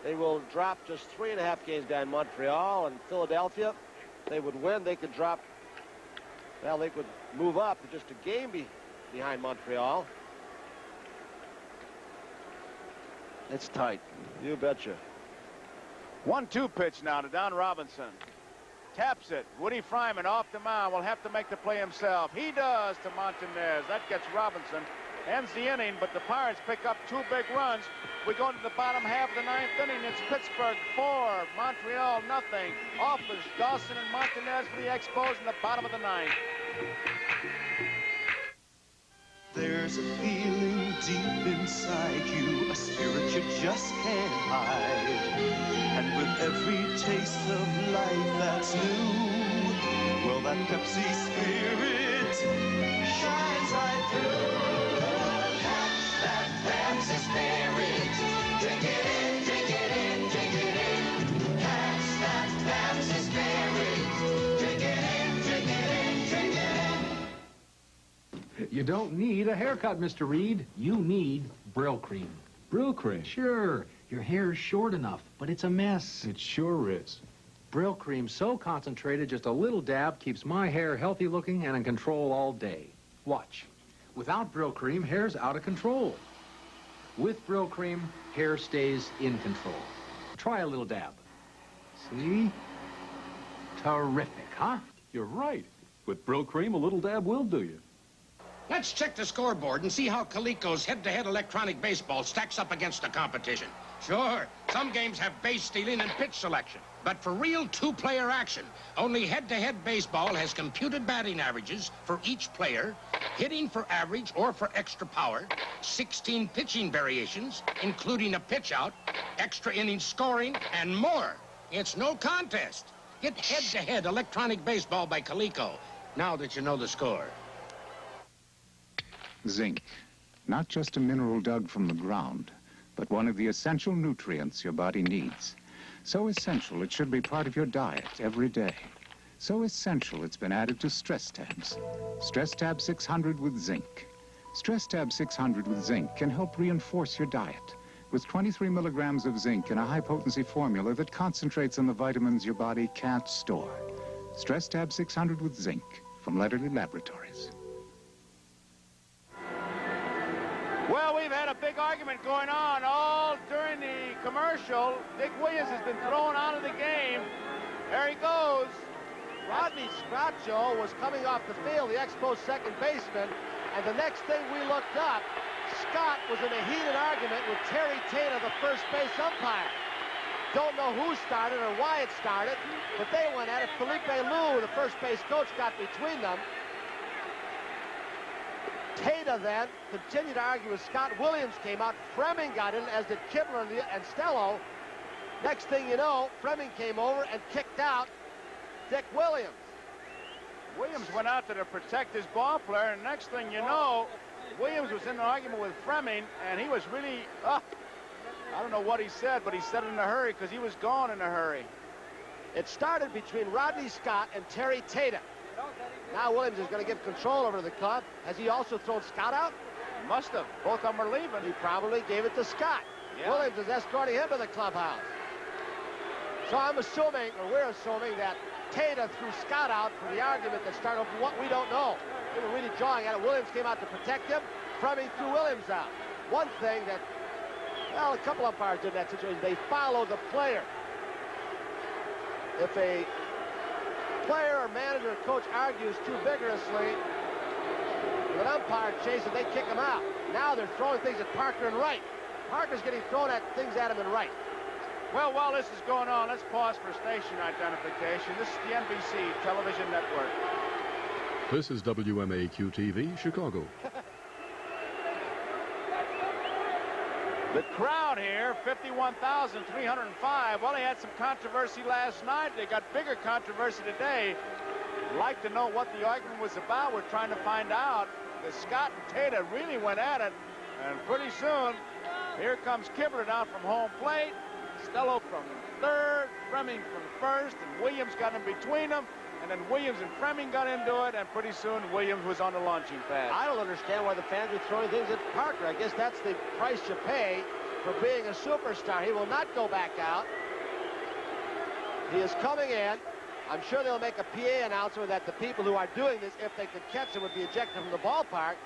they will drop just 3.5 games behind Montreal. And Philadelphia, they would win. They could drop, well, they could move up to just a game behind Montreal. It's tight. You betcha. 1-2 pitch now to Don Robinson. Taps it. Woody Fryman off the mound will have to make the play himself. He does to Montanez. That gets Robinson. Ends the inning, but the Pirates pick up 2 big runs. We go into the bottom half of the 9th inning. It's Pittsburgh 4, Montreal nothing. Offers Dawson and Montanez for the Expos in the bottom of the 9th. There's a feeling deep inside you, a spirit you just can't hide. And with every taste of life that's new, well, that Pepsi spirit shines right through. Catch that Pepsi spirit. Drink it in, drink it in, drink it in. Catch that Pepsi spirit. Drink it in, drink it in, drink it in. You don't need a haircut, Mr. Reed. You need Brill Cream. Brill Cream? Sure. Your hair's short enough, but it's a mess. It sure is. Brill Cream's so concentrated, just a little dab keeps my hair healthy looking and in control all day. Watch. Without Brill Cream, hair's out of control. With Brill Cream, hair stays in control. Try a little dab. See? Terrific, huh? You're right. With Brill Cream, a little dab will do you. Let's check the scoreboard and see how Coleco's head-to-head electronic baseball stacks up against the competition. Sure, some games have base stealing and pitch selection. But for real two-player action, only head-to-head baseball has computed batting averages for each player, hitting for average or for extra power, 16 pitching variations, including a pitch-out, extra innings scoring, and more. It's no contest. Get head-to-head electronic baseball by Coleco, now that you know the score. Zinc, not just a mineral dug from the ground, but one of the essential nutrients your body needs. So essential it should be part of your diet every day. So essential it's been added to Stress Tabs. Stress Tab 600 with zinc. Stress Tab 600 with zinc can help reinforce your diet with 23 milligrams of zinc in a high-potency formula that concentrates on the vitamins your body can't store. Stress Tab 600 with zinc from Letterly Laboratories. Well, we've had a big argument going on all during the commercial. Dick Williams has been thrown out of the game. There he goes. Rodney Scratcho was coming off the field, the Expos second baseman, and the next thing we looked up, Scott was in a heated argument with Terry Tata, the first base umpire. Don't know who started or why it started, but they went at it. Felipe Lou, the first base coach, got between them. Tata then continued to argue with Scott. Williams came out. Fleming got in, as did Kibler and Stello. Next thing you know, Fleming came over and kicked out Dick Williams. Williams went out there to protect his ball player, and next thing you know, Williams was in an argument with Fleming, and he was really, I don't know what he said, but he said it in a hurry because he was gone in a hurry. It started between Rodney Scott and Terry Tata. Now Williams is going to give control over to the club. Has he also thrown Scott out? He must have. Both of them are leaving. He probably gave it to Scott. Yeah. Williams is escorting him to the clubhouse. So I'm assuming, or we're assuming, that Tata threw Scott out for the argument that started from what we don't know. They were really jawing at it. Williams came out to protect him. Fleming threw Williams out. One thing that, well, a couple umpires did in that situation, they followed the player. If a player or manager or coach argues too vigorously with an umpire chases, they kick him out. Now they're throwing things at Parker and Wright. Parker's getting thrown at things at him and Wright. Well, while this is going on, let's pause for station identification. This is the NBC television network. This is WMAQ-TV, Chicago. The crowd here, 51,305. Well, they had some controversy last night. They got bigger controversy today. I'd like to know what the argument was about. We're trying to find out. Because Scott and Tata really went at it. And pretty soon, here comes Kibler down from home plate. Stello from third, Fleming from first, and Williams got in between them. And then Williams and Fleming got into it, and pretty soon Williams was on the launching pad. I don't understand why the fans are throwing things at Parker. I guess that's the price you pay for being a superstar. He will not go back out. He is coming in. I'm sure they'll make a PA announcement that the people who are doing this, if they could catch him, would be ejected from the ballpark.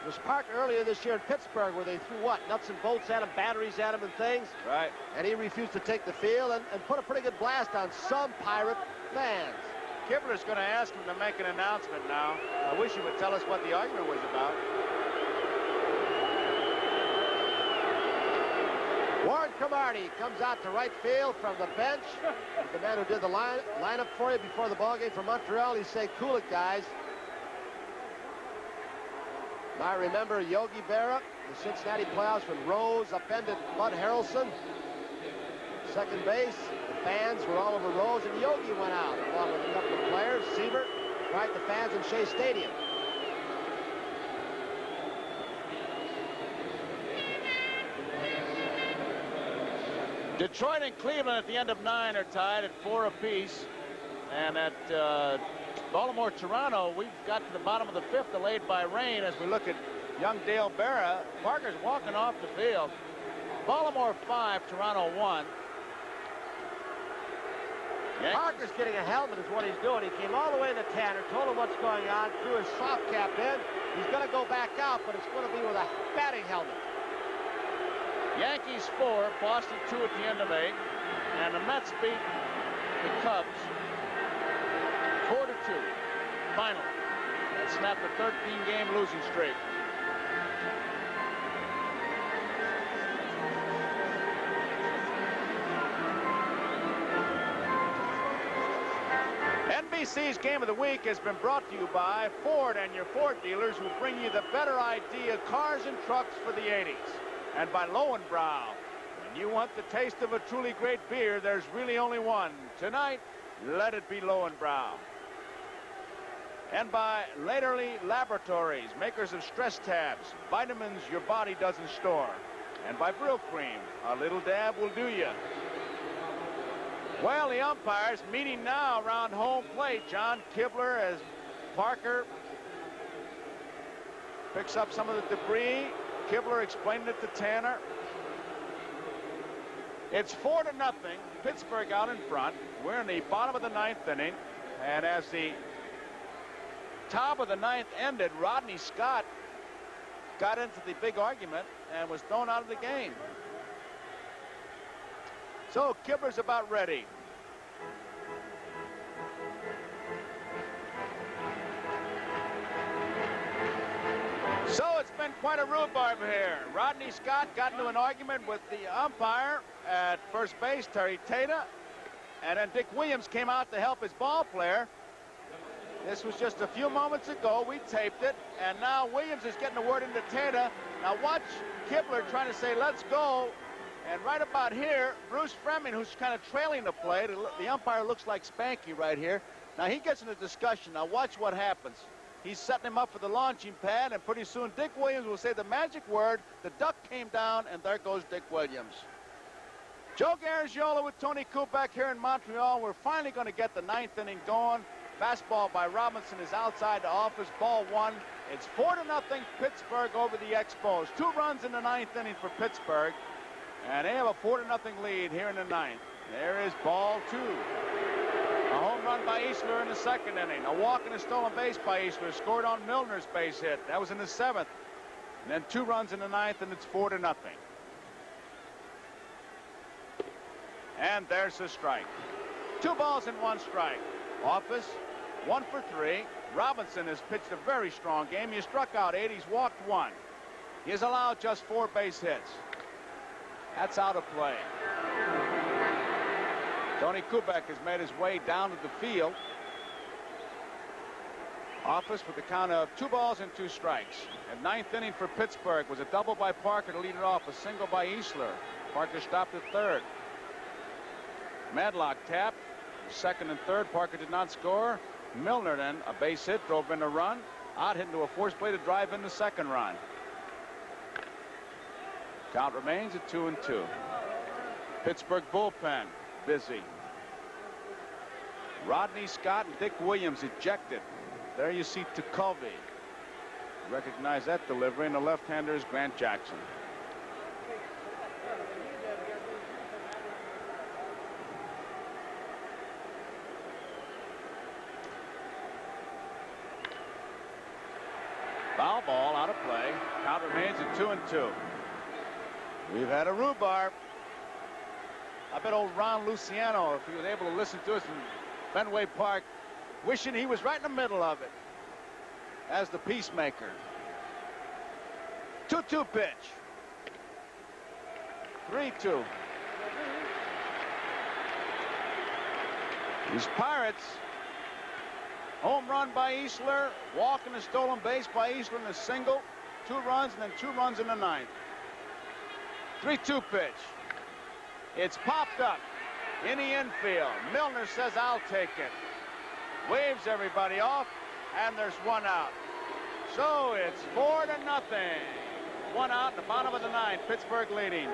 It was Parker earlier this year in Pittsburgh where they threw what? Nuts and bolts at him, batteries at him and things. Right. And he refused to take the field and put a pretty good blast on some Pirate fans. Kibler's going to ask him to make an announcement now. I wish he would tell us what the argument was about. Warren Cromartie comes out to right field from the bench. The man who did the lineup for you before the ballgame from Montreal. He said, "Cool it, guys." I remember Yogi Berra, the Cincinnati playoffs when Rose upended Bud Harrelson. Second base. Fans were all over Rose, and Yogi went out along with a couple of players. Siebert, right, the fans in Shea Stadium. Detroit and Cleveland at the end of 9 are tied at 4 apiece. And at Baltimore-Toronto, we've got to the bottom of the 5th, delayed by rain. As we look at young Dale Berra, Parker's walking off the field. Baltimore 5, Toronto 1. Parker's getting a helmet is what he's doing. He came all the way to the Tanner, told him what's going on, threw his soft cap in. He's going to go back out, but it's going to be with a batting helmet. Yankees 4, Boston 2 at the end of 8. And the Mets beat the Cubs 4-2. Final. That snapped a 13-game losing streak. NBC's Game of the Week has been brought to you by Ford and your Ford dealers, who bring you the better idea cars and trucks for the 80s. And by Lowenbrau. When you want the taste of a truly great beer, there's really only one. Tonight, let it be Lowenbrau. And by Laterly Laboratories, makers of stress tabs, vitamins your body doesn't store. And by Brill Cream, a little dab will do you. Well, the umpires meeting now around home plate. John Kibler as Parker picks up some of the debris. Kibler explaining it to Tanner. It's 4-0. Pittsburgh out in front. We're in the bottom of the 9th inning. And as the top of the 9th ended, Rodney Scott got into the big argument and was thrown out of the game. So Kibler's about ready. So it's been quite a rhubarb here. Rodney Scott got into an argument with the umpire at first base, Terry Tata, and then Dick Williams came out to help his ball player. This was just a few moments ago. We taped it, and now Williams is getting the word into Tata. Now watch Kibler trying to say, let's go. And right about here, Bruce Fleming, who's kind of trailing the play, the umpire looks like Spanky right here. Now he gets in a discussion. Now watch what happens. He's setting him up for the launching pad, and pretty soon Dick Williams will say the magic word. The duck came down, and there goes Dick Williams. Joe Garagiola with Tony Kubek here in Montreal. We're finally going to get the 9th inning going. Fastball by Robinson is outside the office. Ball 1. It's 4-0 Pittsburgh over the Expos. 2 runs in the 9th inning for Pittsburgh. And they have a 4-0 lead here in the 9th. There is ball 2. A home run by Easler in the 2nd inning. A walk and a stolen base by Easler. Scored on Milner's base hit. That was in the 7th. And then 2 runs in the 9th, and it's 4-0. And there's the strike. 2 balls and 1 strike. Office, 1 for 3. Robinson has pitched a very strong game. He struck out 8. He's walked 1. He has allowed just 4 base hits. That's out of play. Tony Kubek has made his way down to the field. Office with the count of 2 balls and 2 strikes. And 9th inning for Pittsburgh was a double by Parker to lead it off, a single by Easler. Parker stopped at 3rd. Madlock tapped. 2nd and 3rd. Parker did not score. Milner then a base hit, drove in a run. Out hit into a force play to drive in the 2nd run. Count remains at 2-2. Pittsburgh bullpen busy. Rodney Scott and Dick Williams ejected. There you see Tucovy. Recognize that delivery, and the left-hander is Grant Jackson. Foul ball out of play. Count remains at 2-2. We've had a rhubarb. I bet old Ron Luciano, if he was able to listen to us in Fenway Park, wishing he was right in the middle of it as the peacemaker. 2-2 pitch. 3-2. These Pirates. Home run by Easler. Walk and a stolen base by Easler in a single. 2 runs and then 2 runs in the 9th. 3-2 pitch. It's popped up in the infield. Milner says, I'll take it. Waves everybody off, and there's 1 out. So it's 4-0. 1 out in the bottom of the 9th. Pittsburgh leading.